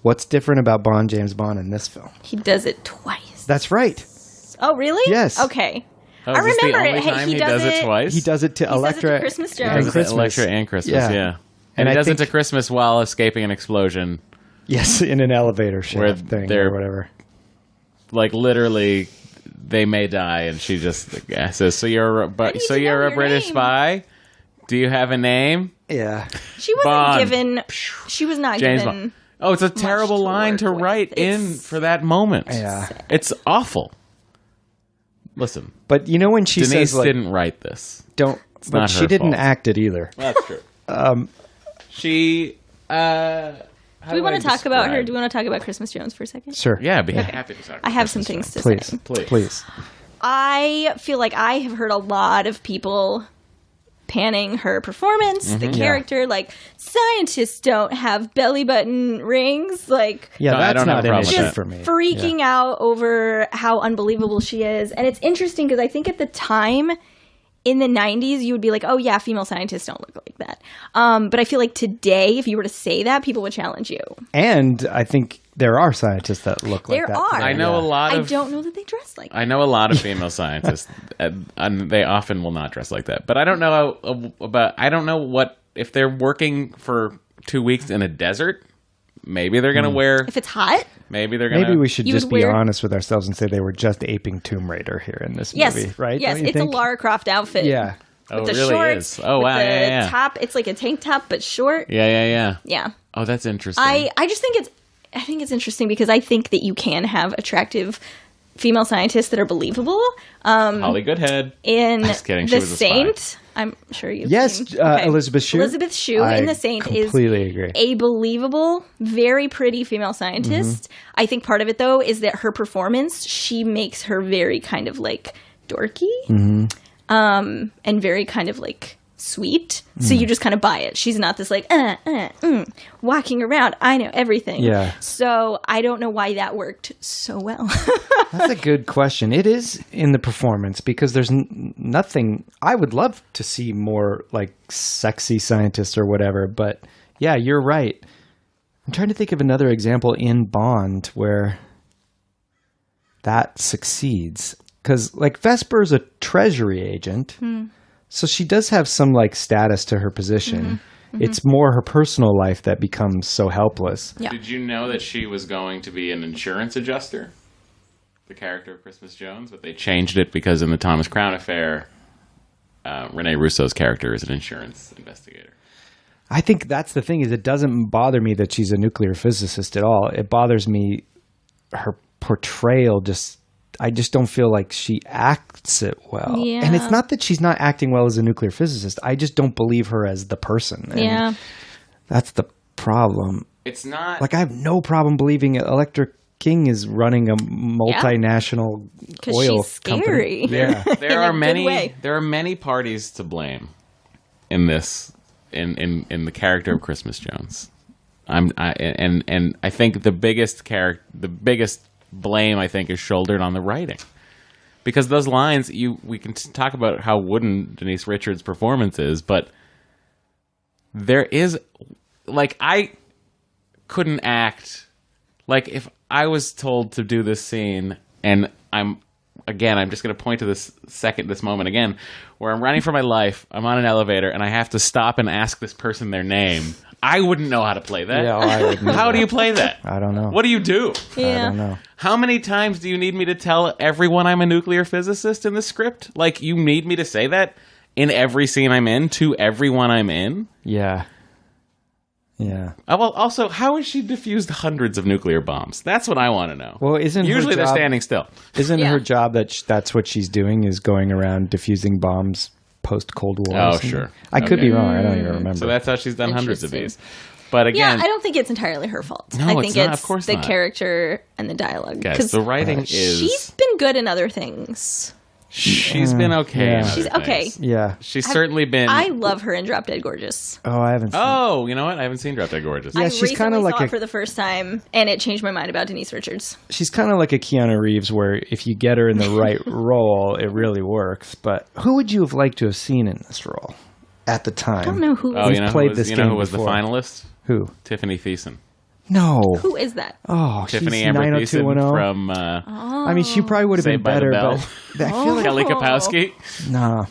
What's different about Bond, James Bond in this film? He does it twice. That's right. Oh, really? Yes. Okay. Oh, I is this remember the only it. time He does it twice? He does it to He does it Elektra. to Christmas He Jones. does it Christmas. to Electra and Christmas, Yeah. yeah. And And he I does it think- to Christmas while escaping an explosion. Yes, in an elevator Where shaft thing they're- or whatever. Like, literally, they may die, and she just says, so you're a need to know a your British name." spy? Do you have a name? Yeah. She wasn't Bond. given. She was not James given. Bond. Oh, it's a terrible line to work write with. in for that moment. Yeah. It's awful. Listen, But you know when she Denise says, like, didn't write this. don't, but not she her didn't fault. act it either. That's true. She. Do we want to talk about her? Do we want to talk about Christmas Jones for a second? Sure. Yeah, I'd be happy to talk about I have Christmas some things to Please. say. Please. I feel like I have heard a lot of people panning her performance, the character, like, scientists don't have belly button rings, like, Yeah, No, I that's don't have not a an problem with issue that. for me. freaking out over how unbelievable she is. And it's interesting because I think at the time in the 90s, you would be like, oh yeah, female scientists don't look like that. But I feel like today, if you were to say that, people would challenge you. And I think there are scientists that look like There that. are. today. I know a lot I of. don't know that they dress like that. I know a lot of female scientists, and they often will not dress like that. But I don't know about. I don't know what if they're working for 2 weeks in a desert. Maybe they're gonna wear. If it's hot, Maybe they're gonna. Maybe we should You just would be wear- honest with ourselves and say they were just aping Tomb Raider here in this yes, movie, right? yes, Don't you it's think? a Lara Croft outfit. Yeah. Oh, With it the really shorts, is. Oh, with wow. the Yeah. top, it's like a tank top but short. Yeah. Yeah. Oh, that's interesting. I just think it's interesting because I think that you can have attractive female scientists that are believable. Holly Goodhead. In Just kidding, she The was a spy. Saint, I'm sure you've Yes, seen. Okay. Elizabeth Shue. Elizabeth Shue in The Saint is completely agree. a believable, very pretty female scientist. Mm-hmm. I think part of it though is that her performance, she makes her very kind of like dorky, Mm-hmm. and very kind of like sweet. So you just kind of buy it. She's not this like walking around. I know everything. Yeah. So I don't know why that worked so well. That's a good question. It is in the performance because there's nothing. I would love to see more like sexy scientists or whatever, but yeah, you're right. I'm trying to think of another example in Bond where that succeeds. Because like Vesper's a treasury agent, so she does have some like status to her position. It's more her personal life that becomes so helpless. Yeah. Did you know that she was going to be an insurance adjuster? The character of Christmas Jones, but they changed it because in the Thomas Crown affair, Rene Russo's character is an insurance investigator. I think that's the thing is it doesn't bother me that she's a nuclear physicist at all. It bothers me her portrayal I just don't feel like she acts it well. Yeah. And it's not that she's not acting well as a nuclear physicist. I just don't believe her as the person. And Yeah. that's the problem. It's not Like I have no problem believing Electra King is running a multinational 'Cause oil she's company. scary. Yeah. there in a are good many way. there are many parties to blame in this in the character of Christmas Jones. And I think the biggest blame I think is shouldered on the writing. Because those lines we can talk about how wooden Denise Richards' performance is, but there is like I couldn't act like if I was told to do this scene and I'm just going to point to this moment again, where I'm running for my life, I'm on an elevator, and I have to stop and ask this person their name. I wouldn't know how to play that. Yeah, I wouldn't How either. do you play that? I don't know. What do you do? Yeah. I don't know. How many times do you need me to tell everyone I'm a nuclear physicist in the script? Like, you need me to say that in every scene I'm in to everyone I'm in? Yeah. Yeah. Well, also, how has she diffused hundreds of nuclear bombs? That's what I want to know. Well, isn't her Usually they're job- standing still. Isn't Yeah. her job that's what she's doing is going around diffusing bombs post Cold War? or Oh, something? sure. I could be wrong. I don't even remember. So that's how she's done hundreds of Interesting. these. But Yeah, again, I don't think it's entirely her fault. No, I it's think not. it's Of course the not. character and the dialogue. guys, 'Cause the writing is... she's been good in other things. She's been okay. Yeah. in other She's okay. things. yeah. She's certainly been... I love her in Drop Dead Gorgeous. Oh, I haven't seen Oh, you know what? I haven't seen Drop Dead Gorgeous. Yeah, I she's kinda recently like saw a- it for the first time, and it changed my mind about Denise Richards. She's kind of like a Keanu Reeves where if you get her in the right role, it really works. But who would you have liked to have seen in this role at the time? I don't know who. Oh, We've you know played who was, this you know game who was before. the finalist? Who? Tiffany Thiessen. No. Who is that? Oh, Tiffany she's Amber 90210. Thiessen from I mean, she probably would have been Saved by the better, Bell. but I feel like Kelly Kapowski. nah.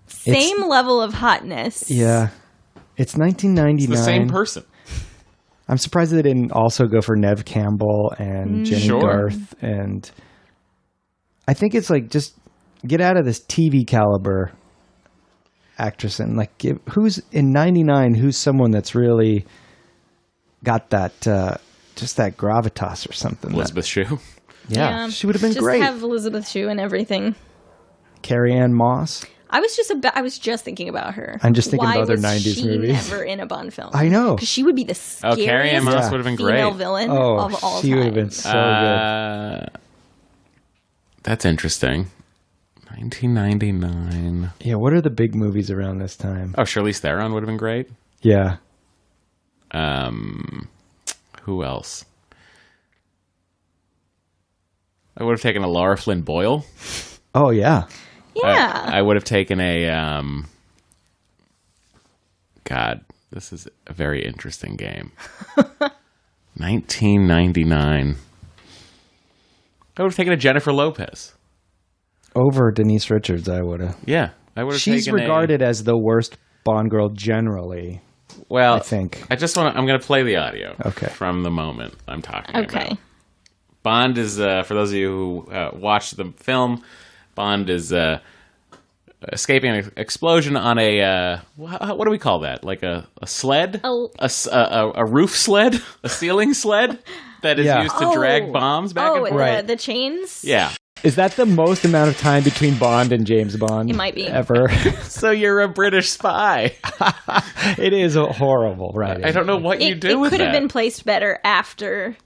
Same level of hotness. Yeah. It's 1999. The same person. I'm surprised they didn't also go for Nev Campbell and Jenny Sure. Garth. And I think it's like just get out of this TV caliber actress and like who's in 99, who's someone that's really got that just that gravitas or something. Elizabeth Shue. Yeah, she would have been just great. Have Elizabeth Shue and everything. Carrie Ann Moss. I was just thinking about her. I'm just thinking Why of other was 90s she movies. Never in a Bond film. I know. Because she would be the scariest Carrie Ann Moss would have been female great. villain of all she time. would have been so good. That's interesting. 1999. Yeah, what are the big movies around this time? Oh, Charlize Theron would have been great. Yeah. Who else? I would have taken a Laura Flynn Boyle. Oh, yeah. Yeah. I would have taken a. God, this is a very interesting game. 1999. I would have taken a Jennifer Lopez. Over Denise Richards, I would have. Yeah, I would have. She's taken regarded as the worst Bond girl generally. Well, I think. I'm going to play the audio. Okay. From the moment I'm talking Okay. about. Bond is, for those of you who watched the film, Bond is escaping an explosion on a, what do we call that? Like a sled? A roof sled? A ceiling sled? That is used to drag bombs back and forth? Right. The chains? Yeah. Is that the most amount of time between Bond and James Bond? It might be. Ever. So you're a British spy. It is a horrible writing. I don't know what you do with It could that. have been placed better after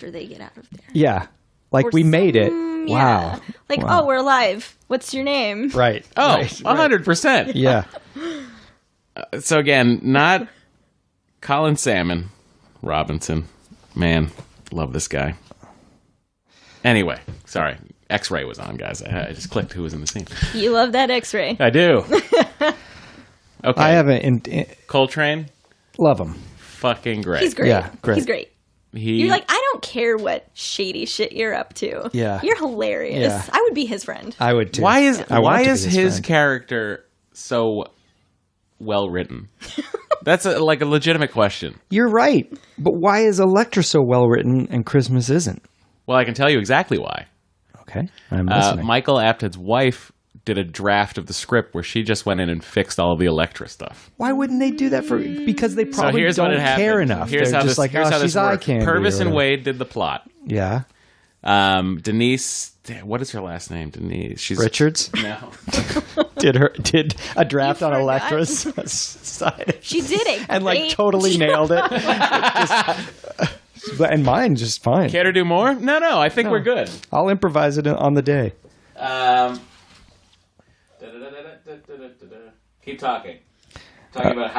they get out of there. Yeah. Like, Or we made it. Yeah. Wow. Like, Wow. oh, we're alive. What's your name? Right. Oh, right, 100%. Yeah. So again, not Colin Salmon Robinson. Man, love this guy. Anyway, sorry. X-Ray was on, guys. I just clicked who was in the scene. You love that X-ray. I do. Okay. I haven't. Coltrane, Love him. fucking great. He's great. Yeah, great. He's great. He, You're like, I don't care what shady shit you're up to. Yeah. You're hilarious. Yeah. I would be his friend. I would too. why is I want why to be is his friend. character so well written? That's a legitimate question. You're right. But why is Elektra so well written and Christmas isn't? Well, I can tell you exactly why. Okay. I'm listening. Michael Apted's wife did a draft of the script where she just went in and fixed all of the Elektra stuff. Why wouldn't they do that for? Because they So probably here's don't what had happened. care enough. Here's They're how just this, like, here's oh, how she's this eye worked. candy. Purvis or and whatever. Wade did the plot. Yeah. Denise, what is her last name? Denise. She's Richards No. did a draft You on forgot. Elektra's side. She did it. And like totally nailed it. And mine just fine. Care to do more? No. I think we're good. I'll improvise it on the day. Keep talking. Talking about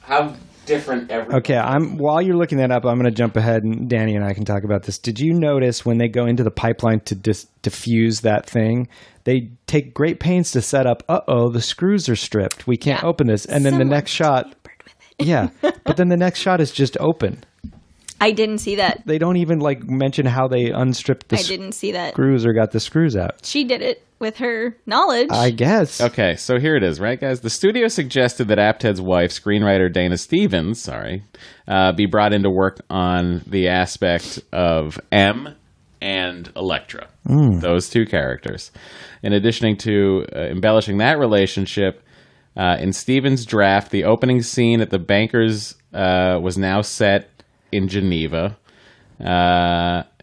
how different everything. Okay, while you're looking that up, I'm going to jump ahead and Danny and I can talk about this. Did you notice when they go into the pipeline to diffuse that thing, they take great pains to set up, the screws are stripped. We can't open this. And then the Someone next shot, tampered with it. yeah, but then the next shot is just open. I didn't see that. They don't even mention how they unstripped the I didn't see that. screws or got the screws out. She did it with her knowledge. I guess. Okay, so here it is, right, guys? The studio suggested that Apted's wife, screenwriter Dana Stevens, be brought in to work on the aspect of M and Elektra, those two characters. In addition to embellishing that relationship, in Stevens' draft, the opening scene at the Bankers was now set in Geneva.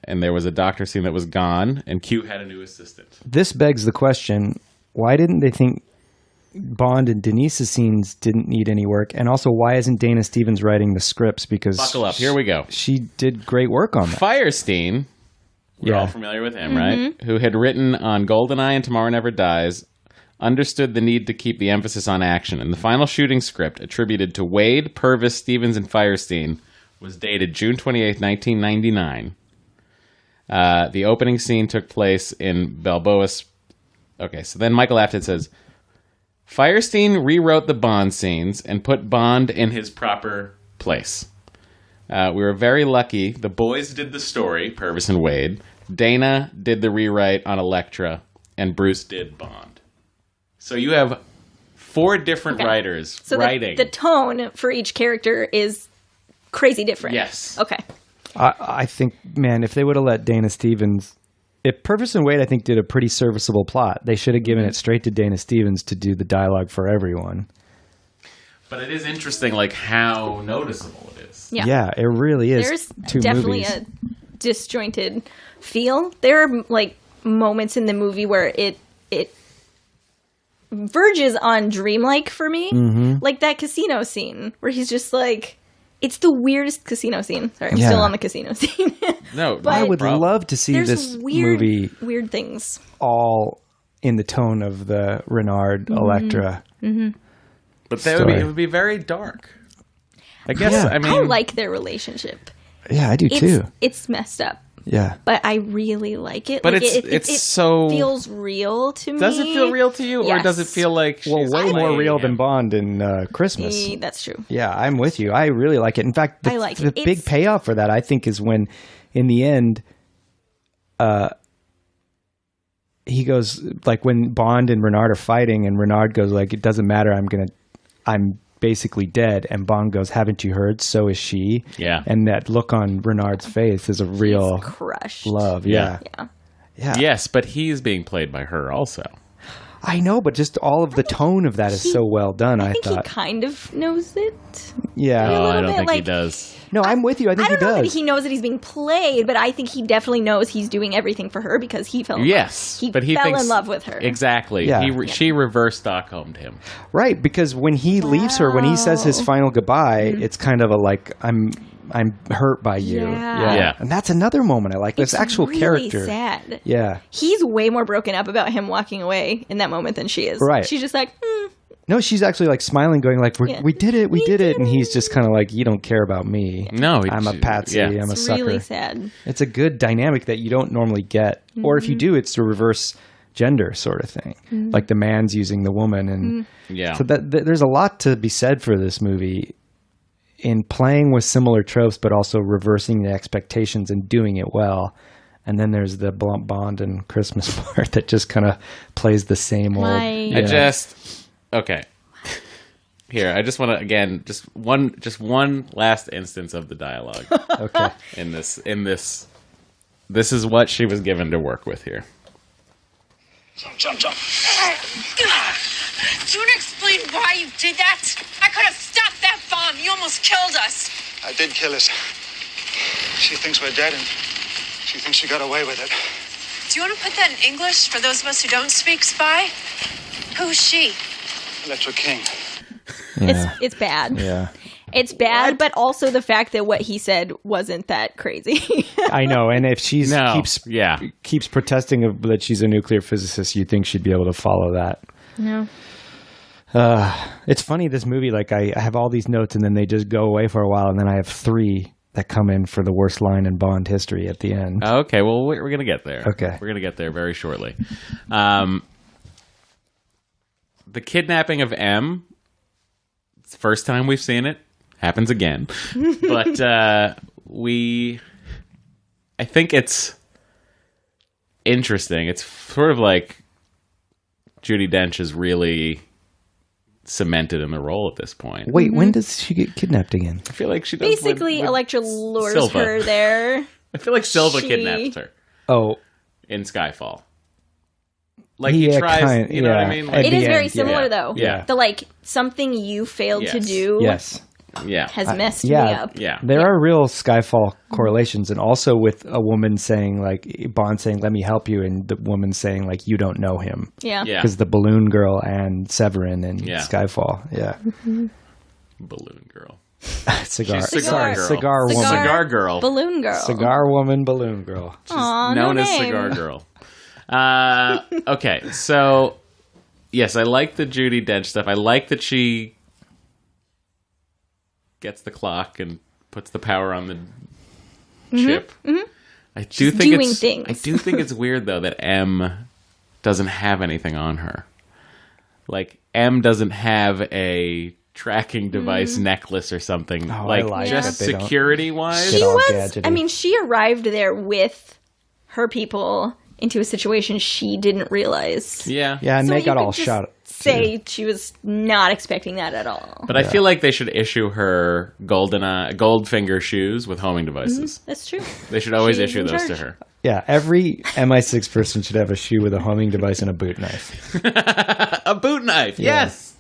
And there was a doctor scene that was gone, and Q had a new assistant. This begs the question, why didn't they think Bond and Denise's scenes didn't need any work? And also, why isn't Dana Stevens writing the scripts? Because Buckle up, here we go. She did great work on that. Firestein, we're all familiar with him, right? Who had written on GoldenEye and Tomorrow Never Dies, understood the need to keep the emphasis on action. And the final shooting script, attributed to Wade, Purvis, Stevens, and Firestein, was dated June 28th, 1999. The opening scene took place in Balboa's. Okay, so then Michael Apted says, Firestein rewrote the Bond scenes and put Bond in his proper place. We were very lucky. The boys did the story, Purvis and Wade. Dana did the rewrite on Elektra, and Bruce did Bond. So you have 4 different writers writing. The tone for each character is crazy different. Yes. Okay. I think, man, if they would have let Dana Stevens... If Purvis and Wade, I think, did a pretty serviceable plot, they should have given it straight to Dana Stevens to do the dialogue for everyone. But it is interesting, like, how noticeable it is. Yeah. Yeah, it really is. There's two definitely movies. a disjointed feel. There are like moments in the movie where it verges on dreamlike for me. Mm-hmm. Like that casino scene where he's just like, it's the weirdest casino scene. Sorry, I'm Yeah. still on the casino scene. No, But- I would problem. love to see There's this weird, movie weird things. all in the tone of the Renard Electra. But that would be, story. it would be very dark. I guess, Yeah. I mean... I like their relationship. Yeah, I do too. It's messed up, Yeah. but I really like it. But Like, it's it so... feels real to me. Does it feel real to you, or Yes. does it feel like Well, she's way more playing real him? than Bond in Christmas. That's true. Yeah, I'm with you. I really like it. In fact, I like the it. big It's- payoff for that, I think, is when, in the end, he goes, like, when Bond and Renard are fighting, and Renard goes, like, it doesn't matter, I'm basically dead. And Bond goes, haven't you heard? So is she. Yeah. And that look on Renard's face is a real Crushed. love. Yeah. Yeah. Yeah. Yes, but he's being played by her also. I know, but just all of the tone of that is so well done, I I think thought. he kind of knows it. Yeah. Oh, I little don't bit, think he like- does. No, I'm with you. I think I don't he know does. that he knows that he's being played, but I think he definitely knows he's doing everything for her because he fell in Yes, love. but he fell thinks, in love with her. Exactly. Yeah. She reverse Stockholmed him. Right, because when he leaves her, when he says his final goodbye, it's kind of a like, I'm hurt by you. Yeah. Yeah. And that's another moment I like. This It's actual really character. sad. Yeah. He's way more broken up about him walking away in that moment than she is. Right. She's just like, No, she's actually like smiling, going like, Yeah. we did it, we did it. And he's just kind of like, you don't care about me. No, I'm a patsy. yeah. I'm a it's sucker. really sad. It's a good dynamic that you don't normally get. Or if you do, it's the reverse gender sort of thing. Like the man's using the woman. And Yeah. so there's a lot to be said for this movie in playing with similar tropes, but also reversing the expectations and doing it well. And then there's the Bond and Christmas part that just kind of plays the same old. Okay. Here, I just want to again just one last instance of the dialogue Okay. in this. This is what she was given to work with here. Jump. Do you want to explain why you did that? I could have stopped that bomb. You almost killed us. I did kill us. She thinks we're dead, and she thinks she got away with it. Do you want to put that in English for those of us who don't speak spy? Who's she? Electra King. Yeah. It's bad. Yeah. It's bad, but also the fact that what he said wasn't that crazy. I know. And if she's No. keeps protesting that she's a nuclear physicist, you'd think she'd be able to follow that. No. It's funny, this movie, like I have all these notes and then they just go away for a while, and then I have 3 that come in for the worst line in Bond history at the end. Okay, well we're gonna get there. Okay. we're gonna get there very shortly. The kidnapping of M. It's the first time we've seen it. Happens again, but I think it's interesting. It's sort of like Judi Dench is really cemented in the role at this point. Wait, when does she get kidnapped again? I feel like she does Basically, with Electra lures Silva. her there. I feel like Silva She- kidnaps her Oh, in Skyfall. Like he Yeah, tries, you know what I mean? At Like, It the is very end, similar, yeah. though. Yeah. The like something you failed to Yes. do yes. yeah, has messed me Yeah. up. yeah. There are real Skyfall correlations, and also with a woman saying, like, Bond saying, let me help you, and the woman saying, like, you don't know him. Yeah. Yeah. Because the Balloon Girl and Severin and Yeah. Skyfall. Yeah. Balloon girl. Cigar. She's Sorry, girl. cigar woman. Cigar girl. Balloon girl. Cigar woman, Balloon Girl. Aw, known no as name. Cigar Girl. Okay, so yes, I like the Judi Dench stuff. I like that she gets the clock and puts the power on the chip. I do She's think doing it's things. I do think it's weird though that M doesn't have anything on her. Like M doesn't have a tracking device necklace or something. Oh, like I like just that they don't- security wise. Shit She all was. gadgety. I mean, she arrived there with her people into a situation she didn't realize. Yeah. Yeah, and So they you got could all just shot. Say she was not expecting that at all. But I feel like they should issue her Goldfinger shoes with homing devices. That's true. They should always She's issue in those to charge. her. Yeah, every MI6 person should have a shoe with a homing device and a boot knife. A boot knife, Yeah. yes.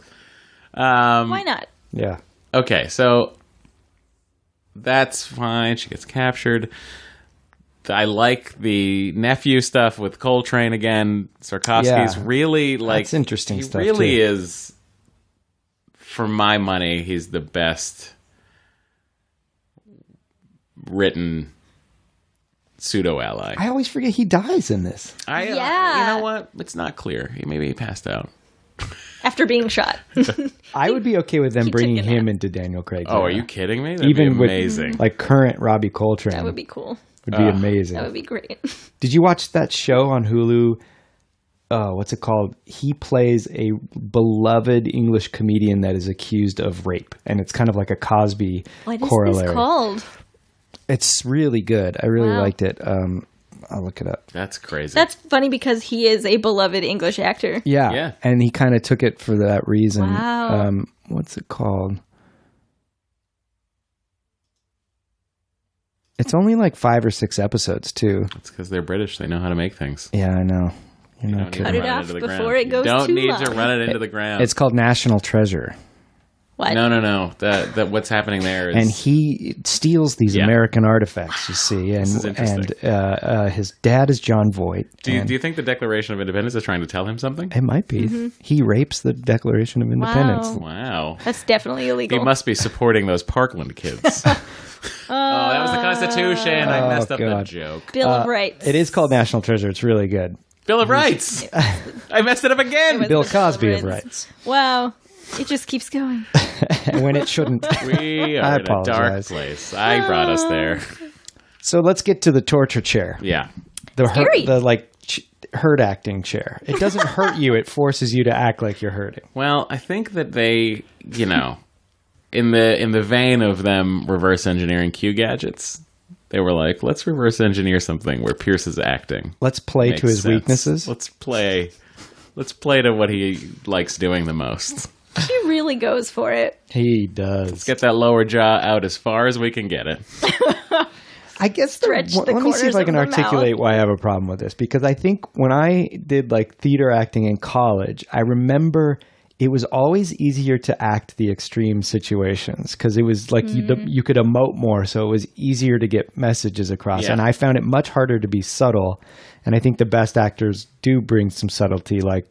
Why not? Yeah. Okay, so that's fine. She gets captured. I like the nephew stuff with Coltrane again. Sarkovsky's really like that's interesting he stuff. Really too. is, for my money, he's the best written pseudo ally. I always forget he dies in this. You Yeah. know what? It's not clear. Maybe he passed out. After being shot. I would be okay with them bringing took a him nap. into Daniel Craig's Oh, are era. you kidding me? That'd Even be with amazing. like current Robbie Coltrane That would be cool. would be amazing. That would be great. Did you watch that show on Hulu? What's it called? He plays a beloved English comedian that is accused of rape, and it's kind of like a Cosby What is corollary. this called? It's really good. I really Wow. liked it. I'll look it up. That's crazy. That's funny because he is a beloved English actor. Yeah, and he kind of took it for that reason. Wow. What's it called? It's only like 5 or 6 episodes too. It's because they're British. They know how to make things. Yeah, I know. You're You not don't need kidding. Cut to it run off into the before ground. it goes You don't too need long. to run it into the ground. It's called National Treasure. What? No. That what's happening there is And he steals these Yeah. American artifacts, you see, and This is interesting. his dad is John Voight. Do and you think the Declaration of Independence is trying to tell him something? it might be. He rapes the Declaration of Independence. Wow. Wow. That's definitely He illegal. must be supporting those Parkland kids. Oh, that was the Constitution. I messed up the God. joke. Bill of Rights. It is called National Treasure. It's really good. Bill of Rights. I messed it up again. was- Bill the Bill of Cosby of Rights. Rights. Wow. It just keeps going. When it shouldn't. We I are in a dark apologize. place. I brought us there. So let's get to the torture chair. Yeah. The Scary. hurt acting chair. It doesn't hurt you. It forces you to act like you're hurting. Well, I think that they, in the vein of them reverse engineering Q gadgets, they were like, let's reverse engineer something where Pierce is acting. Let's play Makes to his sense. weaknesses. Let's play to what he likes doing the most. He really goes for it. He does. Get that lower jaw out as far as we can get it. I guess Stretch the let me see if corners I can of the articulate why I have a problem with this, because I think when I did like theater acting in college, I remember it was always easier to act the extreme situations because it was like you could emote more, so it was easier to get messages across. Yeah. And I found it much harder to be subtle. And I think the best actors do bring some subtlety, like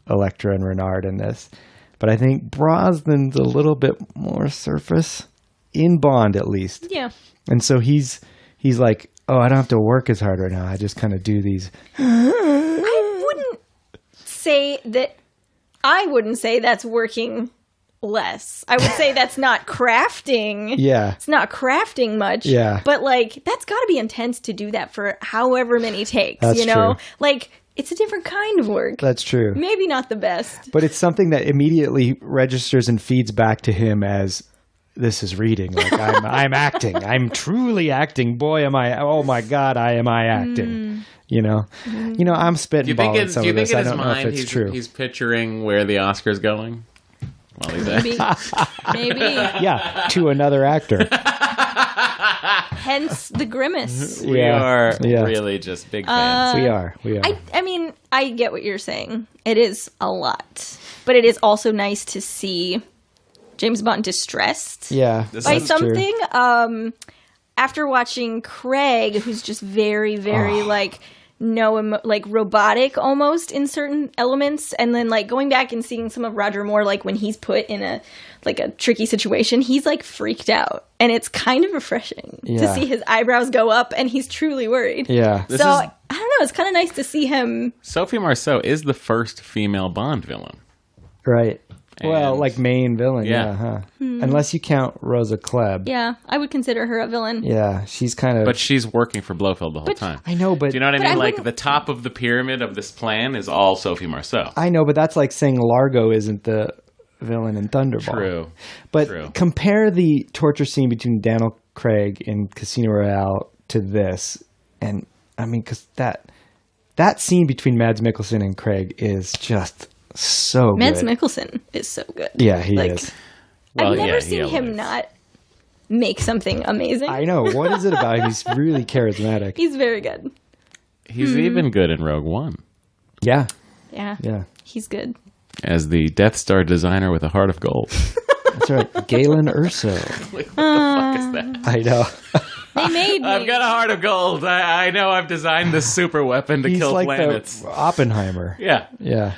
Electra and Renard in this. But I think Brosnan's a little bit more surface in Bond, at least. Yeah. And so he's like, oh, I don't have to work as hard right now. I just kind of do these. I wouldn't say that's working less. I would say that's not crafting. Yeah. It's not crafting much. Yeah. But like that's got to be intense to do that for however many takes, That's you know? true. Like it's a different kind of work. That's true. Maybe not the best. But it's something that immediately registers and feeds back to him as this is reading. Like I'm acting. I'm truly acting. Boy, am I! Oh my God, am I acting? You know, I'm Do spitting you think, balling do some you of think this. in I his don't know if mind it's true. he's picturing where the Oscar's going while he's Maybe. acting? Maybe. Yeah, to another actor. Hence the grimace. We Yeah. are Yeah. really just big fans. We are. I mean, I get what you're saying. It is a lot. But it is also nice to see James Bond distressed Yeah, by that's true. something. After watching Craig, who's just very, very like robotic almost in certain elements, and then like going back and seeing some of Roger Moore, like when he's put in a tricky situation, he's like freaked out, and it's kind of refreshing to Yeah. see his eyebrows go up, and he's truly worried. Yeah. This So is- I don't know. It's kind of nice to see him. Sophie Marceau is the first female Bond villain. Right. Well, And- like main villain. Yeah. Yeah. Huh? Unless you count Rosa Klebb. Yeah, I would consider her a villain. Yeah, she's kind of. But she's working for Blofeld the whole time. I know, but Do you know what I But mean? I Like wouldn't- the top of the pyramid of this plan is all Sophie Marceau. I know, but that's like saying Largo isn't the villain in Thunderball. True. But True. compare the torture scene between Daniel Craig in Casino Royale to this, and I mean, because that scene between Mads Mikkelsen and Craig is just so Mads good. Mikkelsen is so good. Yeah, he Like, is. Well, I've never yeah, seen he him elevates. not make something amazing. I know. What is it about him? He's really charismatic. He's very good. He's even good in Rogue One Yeah, Yeah. yeah. He's good. as the Death Star designer with a heart of gold. That's right. Galen Urso. Like, what the fuck is that? I know. They made me. I've got a heart of gold. I know I've designed this super weapon to He's kill like planets. the Oppenheimer. Yeah. Yeah.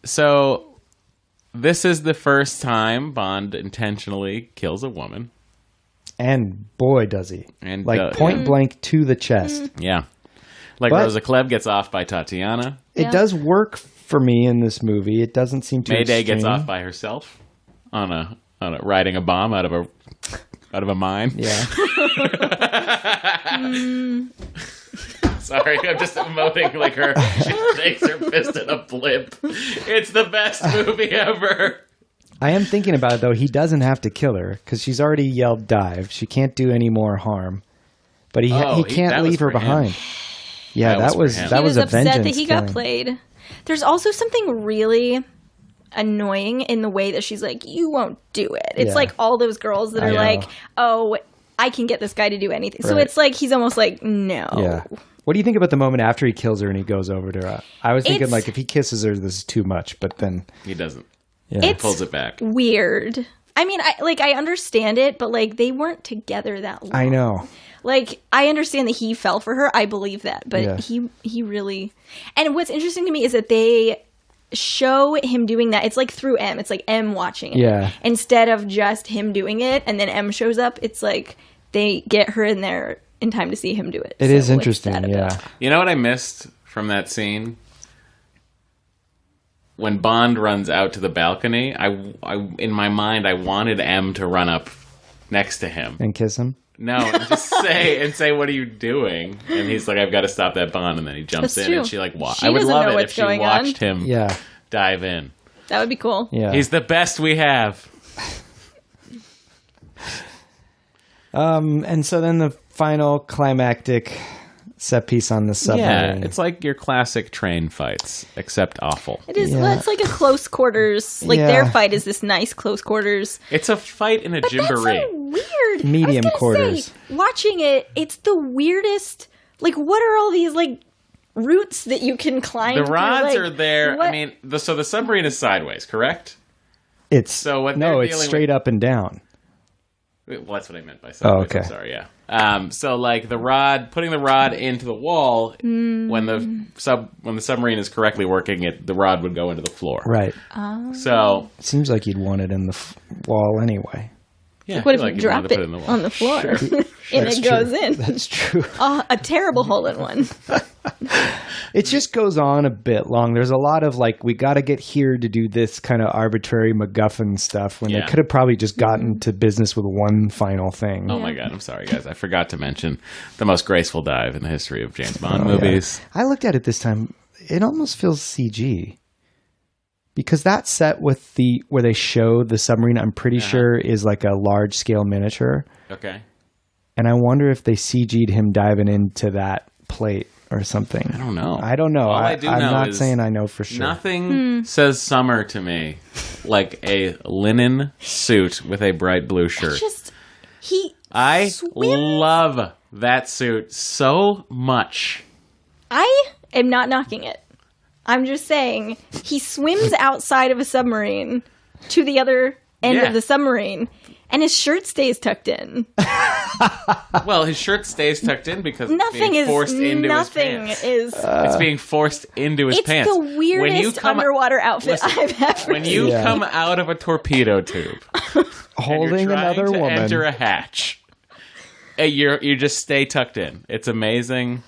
So this is the first time Bond intentionally kills a woman. And boy, does he. And like point blank to the chest. Yeah. Like But- Rosa Klebb gets off by Tatiana. It does work for me in this movie. It doesn't seem too Mayday extreme. gets off by herself on a riding a bomb out of a mine. Yeah. Sorry, I'm just emoting like her. She shakes her fist in a blimp. It's the best movie ever. I am thinking about it, though. He doesn't have to kill her because she's already yelled dive. She can't do any more harm. But he can't that was leave her for him. behind. Yeah, That was for him. that He was a upset vengeance that he got killing. played. There's also something really annoying in the way that she's like, you won't do it. It's Yeah. like all those girls that I are know. like, oh, I can get this guy to do anything. So Right. it's like he's almost like, no. Yeah. What do you think about the moment after he kills her and he goes over to her? I was thinking, It's- like, if he kisses her, this is too much. But then, He doesn't. yeah. It's Pulls it back. weird. I mean, I understand it, but like they weren't together that long. I know. Like, I understand that he fell for her. I believe that. But Yeah. he really... And what's interesting to me is that they show him doing that. It's like through M. It's like M watching it. Yeah. Instead of just him doing it and then M shows up, it's like they get her in there in time to see him do it. It So is what's interesting, that yeah. about? You know what I missed from that scene? When Bond runs out to the balcony, I in my mind, I wanted M to run up next to him. And kiss him? No, and just say, "What are you doing?" And he's like, "I've got to stop that Bond." And then he jumps That's in, true. and she like, She I would doesn't love know it if what's she going on. watched him Yeah. dive in. That would be cool. Yeah. He's the best we have. And so then the final climactic set piece on the submarine. Yeah, it's like your classic train fights, except awful. It is. Yeah. Well, it's like a close quarters. Like Yeah. their fight is this nice close quarters. It's a fight in a But that's jamboree. so weird. Medium I was gonna quarters. say, watching it, it's the weirdest. Like, what are all these like roots that you can climb? The through? rods Like, are there. what- I mean, so the submarine is sideways, correct? It's So what no, they're it's dealing straight up and down. Well, that's what I meant by sideways. okay. I'm sorry, yeah. So like putting the rod into the wall when the submarine is correctly working, the rod would go into the floor. Right. So It seems like you'd want it in the wall anyway. yeah, What I if feel like you you'd drop want to it put in the wall. on the floor and That's it true. goes in? That's true. Oh, a terrible hole in one. It just goes on a bit long. There's a lot of like, we got to get here to do this kind of arbitrary MacGuffin stuff when Yeah. they could have probably just gotten to business with one final thing. Oh my god, I'm sorry guys. I forgot to mention the most graceful dive in the history of James Bond movies. I looked at it this time. It almost feels CG. Because that set with where they show the submarine, I'm pretty sure is like a large scale miniature. Okay. And I wonder if they CG'd him diving into that plate or something. I don't know. I don't know. All I do I'm know not is saying I know for sure. Nothing says summer to me like a linen suit with a bright blue shirt. Just he. I swims. love that suit so much. I am not knocking it. I'm just saying he swims outside of a submarine to the other end Yeah. of the submarine, and his shirt stays tucked in. Well, his shirt stays tucked in because it's Nothing being is. forced into Nothing his pants. is. It's being forced into his It's pants. the weirdest underwater outfit Listen, I've ever When you Yeah. come out of a torpedo tube, Holding and you're trying another to woman. enter a hatch, you just stay tucked in. It's amazing.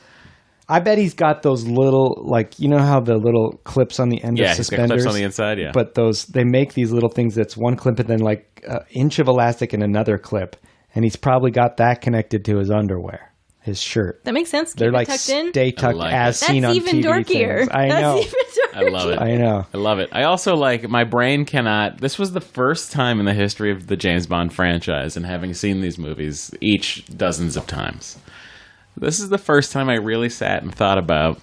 I bet he's got those little, like, you know how the little clips on the end Yeah, of he's got suspenders? clips on the inside. Yeah, But they make these little things that's one clip and then like an inch of elastic and another clip. And he's probably got that connected to his underwear, his shirt. That makes sense. Keep They're it like tucked in. stay tucked like as it. seen That's on even TV dorkier. things. I That's know. even I love it. I know. I love it. I also my brain cannot. This was the first time in the history of the James Bond franchise, and having seen these movies each dozens of times, this is the first time I really sat and thought about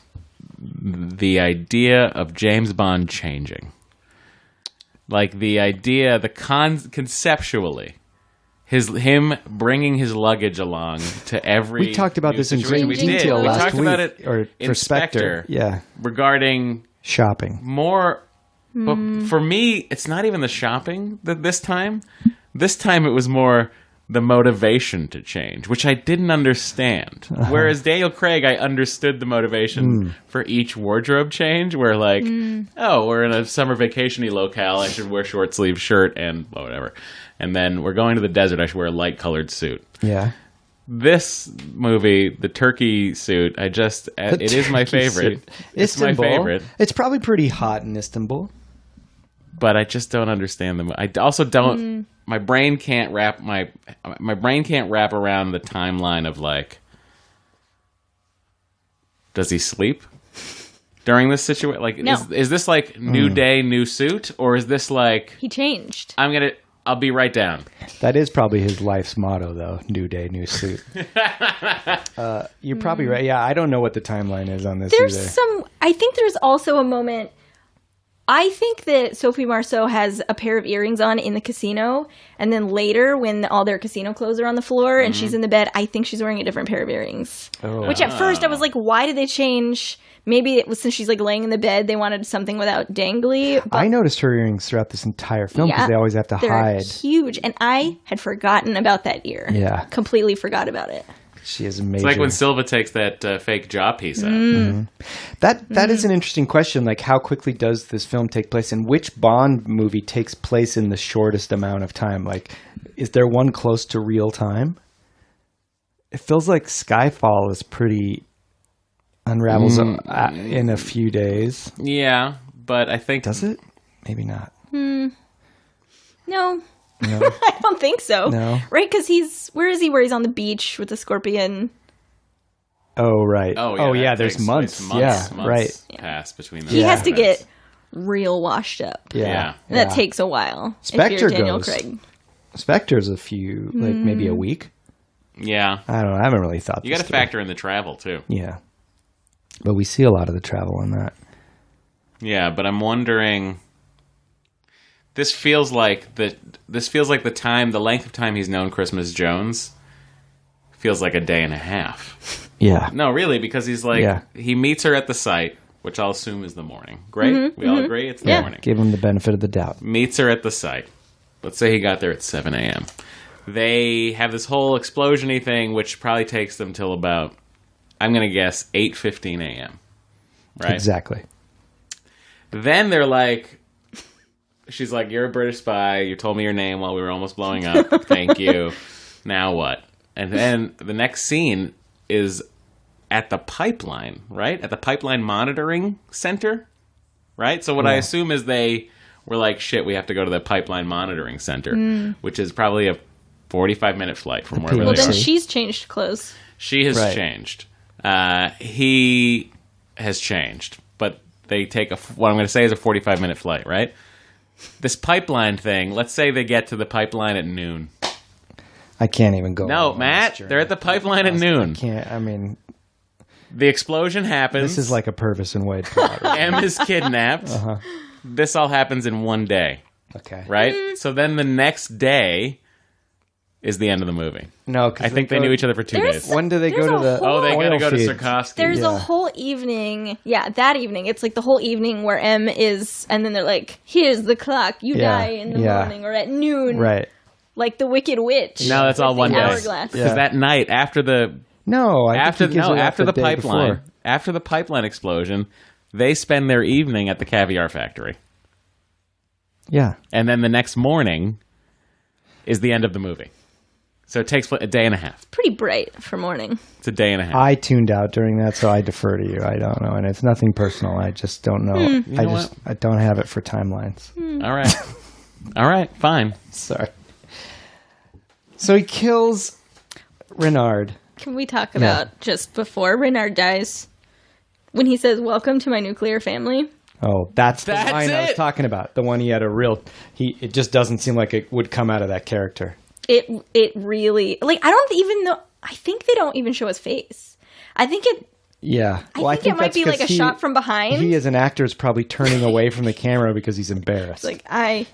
the idea of James Bond changing. Like the idea, conceptually, him bringing his luggage along to every. We talked about new this in situation. great We did. detail We last talked week. about it Or in for Spectre. Spectre. Yeah. Regarding Shopping. more But for me, it's not even the shopping this time. This time it was more the motivation to change, which I didn't understand. Whereas Daniel Craig, I understood the motivation for each wardrobe change, where like, oh, we're in a summer vacation-y locale, I should wear short sleeve shirt and whatever. And then we're going to the desert, I should wear a light-colored suit. Yeah. This movie, the turkey suit, it is my favorite. It's my favorite. It's probably pretty hot in Istanbul. But I just don't understand them. I also don't. My brain can't wrap around the timeline of like, does he sleep during this situation? Like, No. is this like new day, new suit, or is this like He changed. I'll be right down. That is probably his life's motto, though. New day, new suit. You're probably right. Yeah, I don't know what the timeline is on this either. I think there's also a moment. I think that Sophie Marceau has a pair of earrings on in the casino, and then later, when all their casino clothes are on the floor and she's in the bed, I think she's wearing a different pair of earrings. Oh. Which at first I was like, why did they change? Maybe it was since she's like laying in the bed, they wanted something without dangly. But I noticed her earrings throughout this entire film because they always have to they're hide. huge, and I had forgotten about that ear. Yeah. Completely forgot about it. She is amazing. It's like when Silva takes that fake jaw piece out. That is an interesting question. Like, how quickly does this film take place, and which Bond movie takes place in the shortest amount of time? Like, is there one close to real time? It feels like Skyfall is pretty unravels in a few days. Yeah, but I think Does it? Maybe not. No. No. I don't think so. No. Right? Because where is he? Where he's on the beach with the scorpion. Oh, right. Oh yeah, that there's takes months. place. Yeah, Months right. pass between them. He has to events. get real washed up. Yeah. And that takes a while. Spectre if you're Daniel goes. Craig. Spectre's a few, like maybe a week. Yeah, I don't know. I haven't really thought you got this to through. factor in the travel too. Yeah. But we see a lot of the travel in that. Yeah, but I'm wondering. This feels like the length of time he's known Christmas Jones feels like a day and a half. Yeah. No, really, because he's like he meets her at the site, which I'll assume is the morning. Great, we all agree it's the morning. Give him the benefit of the doubt. Meets her at the site. Let's say he got there at 7 a.m. They have this whole explosion-y thing, which probably takes them till about, I'm going to guess, 8:15 a.m. Right? Exactly. Then they're like, she's like, you're a British spy. You told me your name while we were almost blowing up. Thank you. Now what? And then the next scene is at the pipeline, right? At the pipeline monitoring center, right? So what I assume is they were like, shit, we have to go to the pipeline monitoring center, which is probably a 45-minute flight from wherever Well, they then are. she's changed clothes. She has Right. changed. He has changed. But they take what I'm going to say is a 45-minute flight, right? This pipeline thing, let's say they get to the pipeline at noon. I can't even go. No, on Matt, this journey. they're at the pipeline at noon. Can't. I mean, The explosion happens. this is like a Purvis and Wade plot. Right? M is kidnapped. This all happens in one day, Okay. right? So then the next day is the end of the movie. No, I think they knew each other for 2 days. When do they go There's to a the? whole- Oh, they got to oil go to fields? Sarkovsky. There's Yeah. a whole evening. Yeah, that evening. It's like the whole evening where M is, and then they're like, here's the clock. You Yeah, die in the yeah. morning or at noon. Right. Like the Wicked Witch. No, that's all with one the day. hourglass. Because that night after the No, I after think he gives her after that the day pipeline before. after the pipeline explosion, they spend their evening at the caviar factory, Yeah. and then the next morning is the end of the movie. So it takes a day and a half. Pretty bright for morning. It's a day and a half. I tuned out during that, so I defer to you. I don't know, and it's nothing personal. I just don't know. You know I don't have it for timelines. All right, all right, fine. Sorry. So he kills Renard. Can we talk about just before Renard dies? When he says, "Welcome to my nuclear family." Oh, that's the That's line I was it. talking about. The one he had a real. It just doesn't seem like it would come out of that character. It really, like, I don't even know. I think they don't even show his face. I think it. Yeah. I think it might that's be like 'cause a shot from behind. He, as an actor, is probably turning away from the camera because he's embarrassed. Like I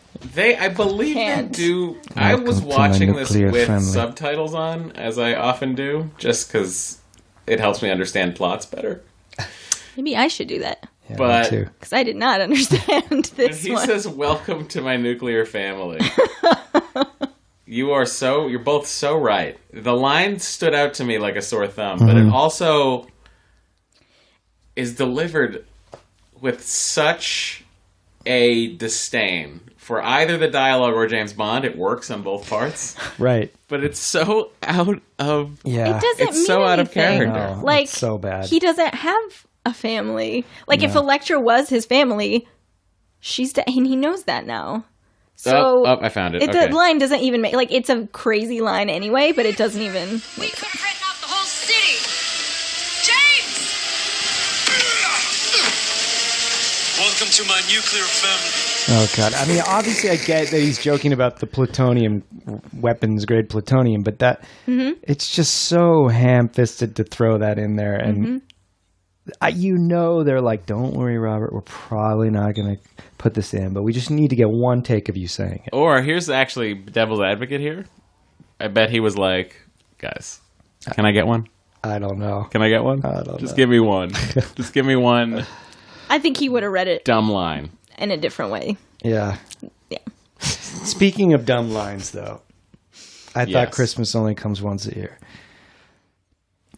believe Can't. they do. I was Welcome to my watching this nuclear with family. subtitles on, as I often do, just because it helps me understand plots better. Maybe I should do that. Yeah, But- me too. Because I did not understand When this he one. says, "Welcome to my nuclear family," you're both so right. The line stood out to me like a sore thumb, but it also is delivered with such a disdain for either the dialogue or James Bond. It works on both parts, Right. but it's so out of. Yeah. It doesn't It's mean so out of anything. character. No, Like, it's so bad. he doesn't have a family. Like, if Electra was his family, she's dead, and he knows that now. So I found it. The line doesn't even make, like, it's a crazy line anyway, but it doesn't even. We could threaten out the whole city. James! Welcome to my nuclear family. Oh god! I mean, obviously, I get that he's joking about the plutonium, weapons grade plutonium, but that it's just so ham-fisted to throw that in there, and they're like, "Don't worry, Robert, we're probably not going to put this in, but we just need to get one take of you saying it." Or here's actually devil's advocate here. I bet he was like, "Guys, can I get one? I don't know. Can I get one? I don't Just know. give me one. Just give me one I think he would have read it dumb line." in a different way. Yeah. Yeah. Speaking of dumb lines, though, I thought Yes. Christmas only comes once a year.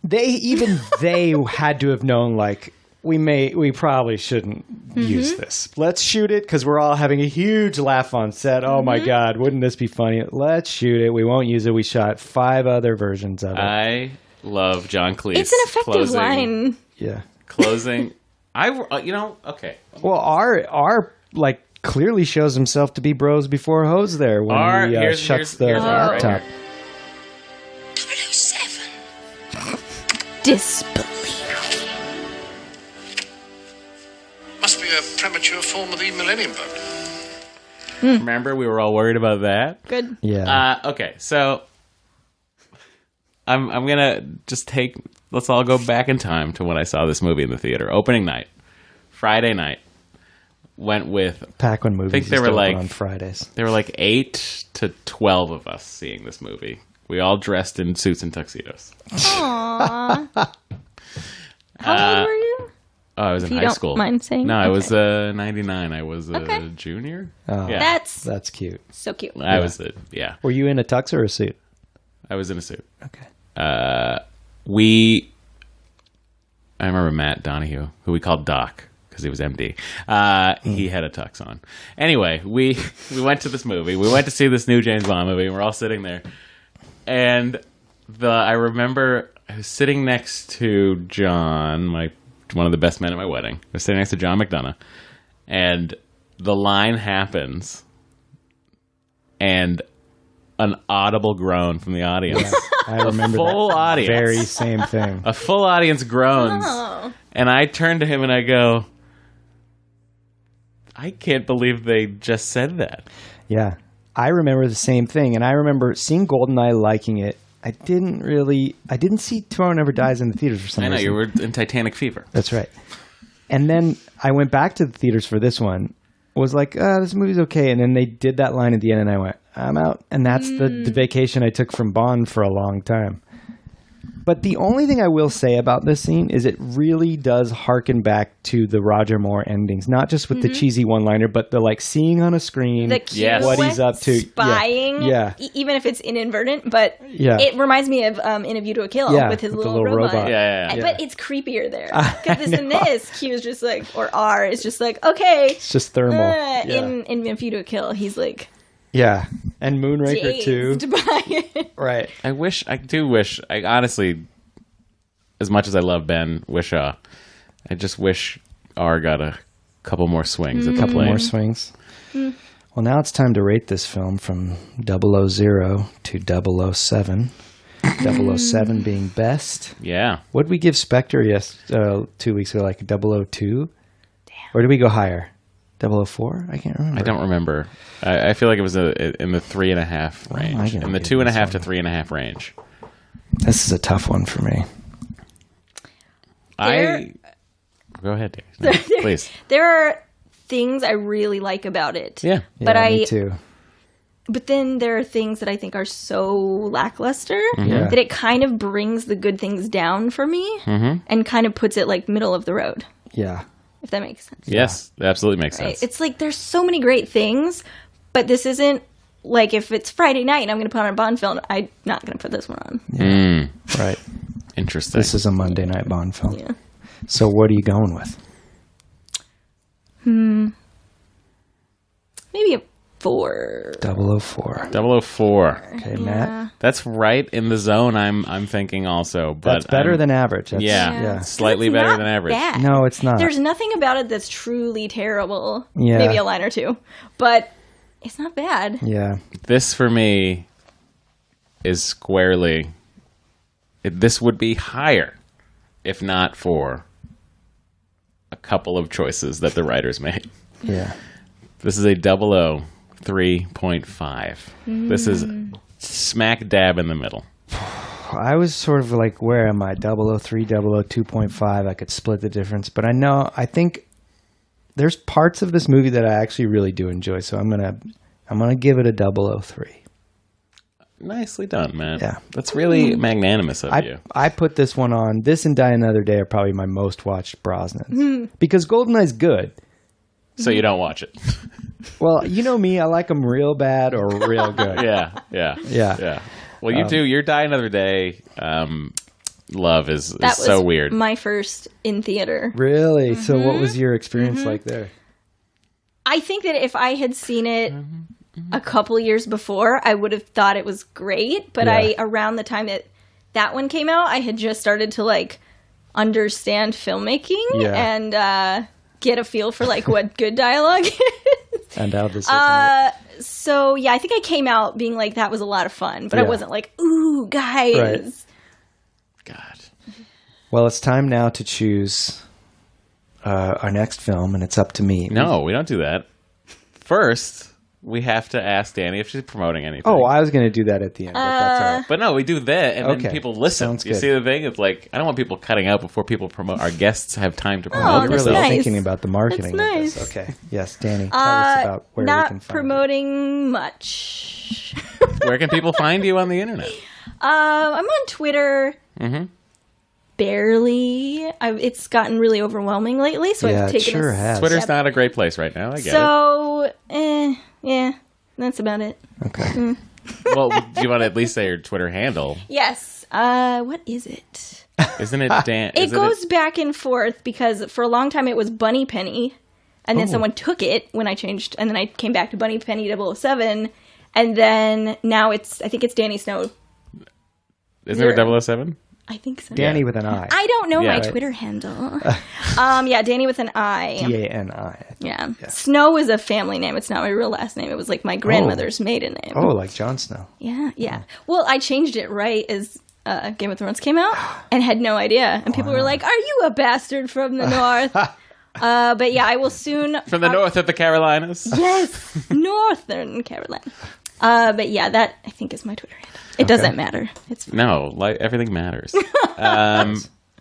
They had to have known, like, we probably shouldn't use this. Let's shoot it because we're all having a huge laugh on set. Oh my God, wouldn't this be funny? Let's shoot it. We won't use it. We shot 5 other versions of it. I love John Cleese. It's an effective line. Yeah. Closing. Okay. Well, our like clearly shows himself to be bros before hoes there when he shuts the here's our laptop. right 007. Disbelief. Must be a premature form of the millennium bug. Remember, we were all worried about that. Good. Yeah. Okay, so I'm gonna just let's all go back in time to when I saw this movie in the theater. Opening night, Friday night. Went with Back when movies think they used were to open like- on Fridays. there were like 8 to 12 of us seeing this movie. We all dressed in suits and tuxedos. Aww. How old were you? Oh, I was in you high don't school. mind saying? No, I was Okay. 99. I was a Okay. junior. Oh, Yeah. That's cute. so cute. I was yeah. Were you in a tux or a suit? I was in a suit. Okay. I remember Matt Donahue, who we called Doc because he was MD. He had a tux on. Anyway, we went to this movie. We went to see this new James Bond movie, and we're all sitting there. And I remember I was sitting next to John, one of the best men at my wedding. I was sitting next to John McDonough, and the line happens, and an audible groan from the audience. I remember full that audience. very same thing. A full audience groans. Oh. And I turn to him and I go, I can't believe they just said that. Yeah. I remember the same thing, and I remember seeing GoldenEye, liking it. I didn't see Tomorrow Never Dies in the theaters for some I know, reason. you were in Titanic fever. That's right. And then I went back to the theaters for this one. Was like, this movie's okay. And then they did that line at the end, and I went, I'm out. And that's the vacation I took from Bond for a long time. But the only thing I will say about this scene is it really does harken back to the Roger Moore endings. Not just with the cheesy one-liner, but the, like, seeing on a screen The cue Yes. what he's up to. Yeah. spying, Yeah. even if it's inadvertent, but Yeah. it reminds me of In a View to a Kill Yeah, with his with the little little robot. robot. Yeah. But it's creepier there because in this Q is just like, or R is just like, okay. It's just thermal. Yeah. In A View to a Kill, he's like Yeah. And Moonraker, too. dazed by it. Right. I do wish, honestly, as much as I love Ben Wishaw, I just wish R got a couple more swings at the plate. More swings. Well, now it's time to rate this film from 000 to 007. 007 being best. Yeah. What did we give Spectre 2 weeks ago? Like 002? Damn. Or did we go higher? 004? I can't remember. I don't remember. I feel like it was in the 3.5 range. gonna In the give 2.5 this to one? 3.5 range. This is a tough one for me. Go ahead, Dave. No, please. There are things I really like about it. Yeah. But me too. But then there are things that I think are so lackluster Yeah. that it kind of brings the good things down for me and kind of puts it like middle of the road. Yeah. if that makes sense. Yes, that absolutely makes Right? sense. It's like there's so many great things, but this isn't like if it's Friday night and I'm going to put on a Bond film, I'm not going to put this one on. Right. Interesting. This is a Monday night Bond film. Yeah. So what are you going with? Maybe a 4. 004. 004. Okay, Matt. That's right in the zone I'm thinking also. But That's better than average. That's, Yeah. Slightly It's better not than average. bad. No, it's not. There's nothing about it that's truly terrible. Yeah. Maybe a line or two. But it's not bad. Yeah. This for me is squarely. This would be higher if not for a couple of choices that the writers made. Yeah. This is a 003.5. This is smack dab in the middle. I was sort of like, where am I? 003, 002.5. I could split the difference. But I think there's parts of this movie that I actually really do enjoy. So I'm gonna give it a 003. Nicely done, man. Yeah. That's really magnanimous of you. I put this one on. This and Die Another Day are probably my most watched Brosnans. Because GoldenEye's good. So you don't watch it. Well, you know me. I like them real bad or real good. Yeah. Well, you do. Your Die Another Day love is That was so weird. my first in theater. Really? So what was your experience like there? I think that if I had seen it a couple years before, I would have thought it was great. But Yeah. around the time that one came out, I had just started to like understand filmmaking and get a feel for like what good dialogue is. And how this isn't So yeah, I think I came out being like that was a lot of fun, but I Yeah. wasn't like, ooh, guys. Right. God. Well, it's time now to choose our next film, and it's up to me. No, we don't do that. First, we have to ask Dani if she's promoting anything. Oh, I was going to do that at the end, but that's all right. But no, we do that, and Okay. then people listen. Sounds You good. see the thing? It's like, I don't want people cutting out before people promote. Our guests have time to promote Oh, You're that's themselves. really nice. thinking about the marketing That's of this. nice. Okay. Yes, Dani, tell us about where we Not can find promoting much. Where can people find you on the internet? I'm on Twitter. Mm-hmm. Barely. It's gotten really overwhelming lately, so Yeah, I've it taken sure a has. Twitter's step. not a great place right now. I get So, yeah, that's about it. it. Okay. it. Well, do you want to at least say your Twitter handle? Yes. What is it? Isn't it Dan? It isn't goes back and forth because for a long time it was Moneypenny, and then Oh. someone took it when I changed, and then I came back to Moneypenny 007, and then now I think it's Dani Snow. Isn't there a 007? I think so. Dani with an I. I don't know Yeah. my Right. Twitter handle. Yeah, Dani with an I. D-A-N-I. Yeah. Snow is a family name. It's not my real last name. It was like my grandmother's maiden name. Oh, like Jon Snow. Yeah. Well, I changed it right as Game of Thrones came out and had no idea. And people were like, "Are you a bastard from the north?" But yeah, I will soon. From the north of the Carolinas? Yes, Northern Carolina. But yeah, that I think is my Twitter handle. It doesn't matter. It's fine. No, like everything matters.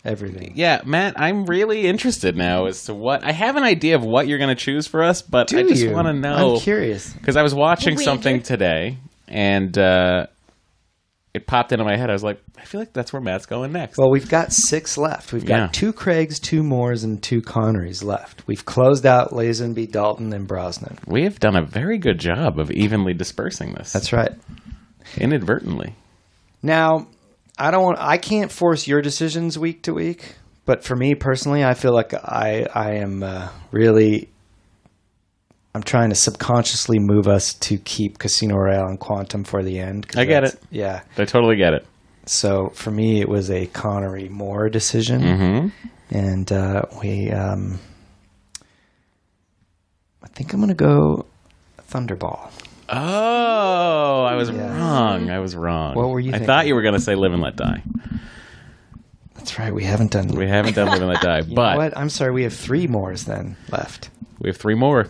Everything. Yeah, Matt, I'm really interested now as to what I have an idea of what you're going to choose for us, but Do I just you? want to know I'm curious. because I was watching Wager. something today and it popped into my head. I was like, I feel like that's where Matt's going next. Well, we've got 6 left. We've got Yeah. 2 Craigs, 2 Moores, and 2 Connerys left. We've closed out Lazenby, Dalton, and Brosnan. We have done a very good job of evenly dispersing this. That's right. Inadvertently. Now, I can't force your decisions week to week, but for me personally, I feel like I am really, I'm trying to subconsciously move us to keep Casino Royale and Quantum for the end. 'cause I get that's- it. Yeah. I totally get it. So for me, it was a Connery Moore decision. Mm-hmm. And I think I'm going to go Thunderball. Oh, I was wrong. I was wrong. What were you I thinking? thought you were going to say Live and Let Die. That's right. We haven't done. We haven't done Live and Let Die, You know but what? I'm sorry. We have 3 Moores then left. we have 3 more.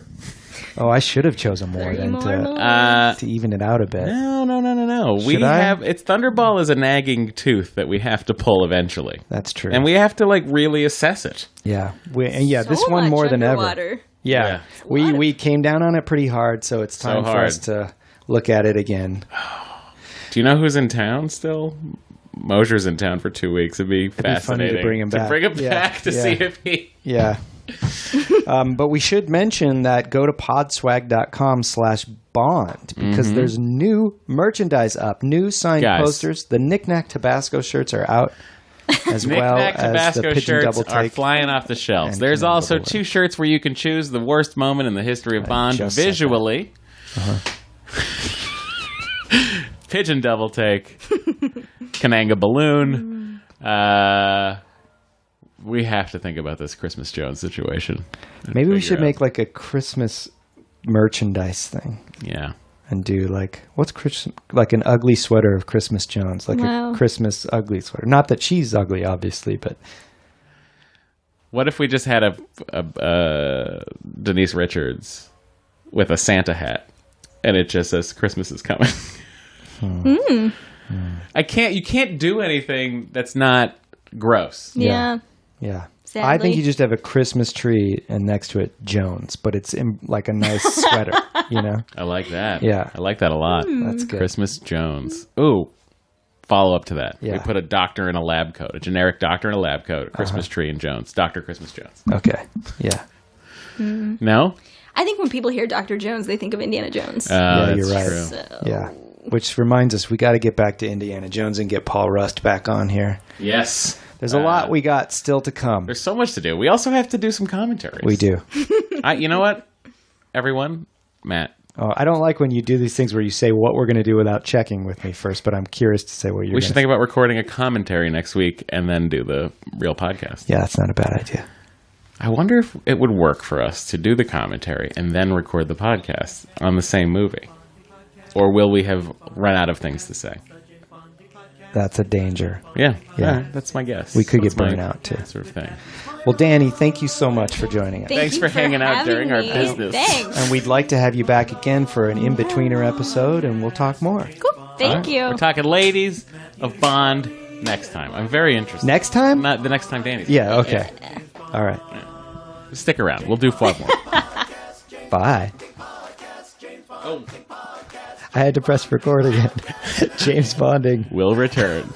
Oh, I should have chosen more Three than more. to even it out a bit. No. We Should I? have it's Thunderball is a nagging tooth that we have to pull eventually, That's true. and we have to like really assess it. yeah, this So one much more than ever. underwater. Yeah, we came down on it pretty hard, so it's time for hard. us to look at it again. Do you know who's in town still? Mosher's in town for 2 weeks. It'd be funny to fascinating bring him back. To bring him Yeah, back to yeah. see if he. Yeah, But we should mention that go to podswag.com/bond because there's new merchandise up, new signed posters. The Knick-Knack Tabasco shirts are out as well as Tabasco the Pigeon shirts Double are Take. flying off the shelves. and There's Canadian also Double 2 shirts where you can choose the worst moment in the history of Bond just said that. visually. Pigeon Double Take. Kananga Balloon. We have to think about this Christmas Jones situation. Maybe we Figure should out. make like a Christmas merchandise thing Yeah. and do like like an ugly sweater of Christmas Jones, like Wow. a Christmas ugly sweater. Not that she's ugly, obviously, but What if we just had a Denise Richards with a Santa hat, and it just says "Christmas is coming"? You can't do anything that's not gross. Yeah. yeah. Sadly. I think you just have a Christmas tree and next to it Jones, but it's in like a nice sweater, you know? I like that. Yeah. I like that a lot. That's good. Christmas Jones. Ooh, follow up to that. Yeah. We put a doctor in a lab coat, a generic doctor in a lab coat, a Christmas tree and Jones. Dr. Christmas Jones. Okay. Yeah. No? I think when people hear Dr. Jones, they think of Indiana Jones. Yeah, That's you're right. true. So- Yeah. Which reminds us, we got to get back to Indiana Jones and get Paul Rust back on here. Yes. There's a lot we got still to come. There's so much to do. We also have to do some commentaries. We do. You know what? Everyone, Matt, Oh, I don't like when you do these things where you say what we're going to do without checking with me first, but I'm curious to say what you're we going should to think about recording a commentary next week and then do the real podcast. Yeah, that's not a bad idea. I wonder if it would work for us to do the commentary and then record the podcast on the same movie. Or will we have run out of things to say? That's a danger. Yeah. Yeah. All right, that's my guess. We could That's get burned my out, too. Sort of thing. Well, Danny, thank you so much for joining us. Thanks you for hanging out having during our me. business. Thanks. And we'd like to have you back again for an in-betweener episode, and we'll talk more. Cool. Thank you. We're talking ladies of Bond next time. I'm very interested. Next time? Not the next time Danny's. Yeah, okay. All right. Stick around. We'll do 5 more. Bye. Oh. I had to press record again. James Bonding. We'll return.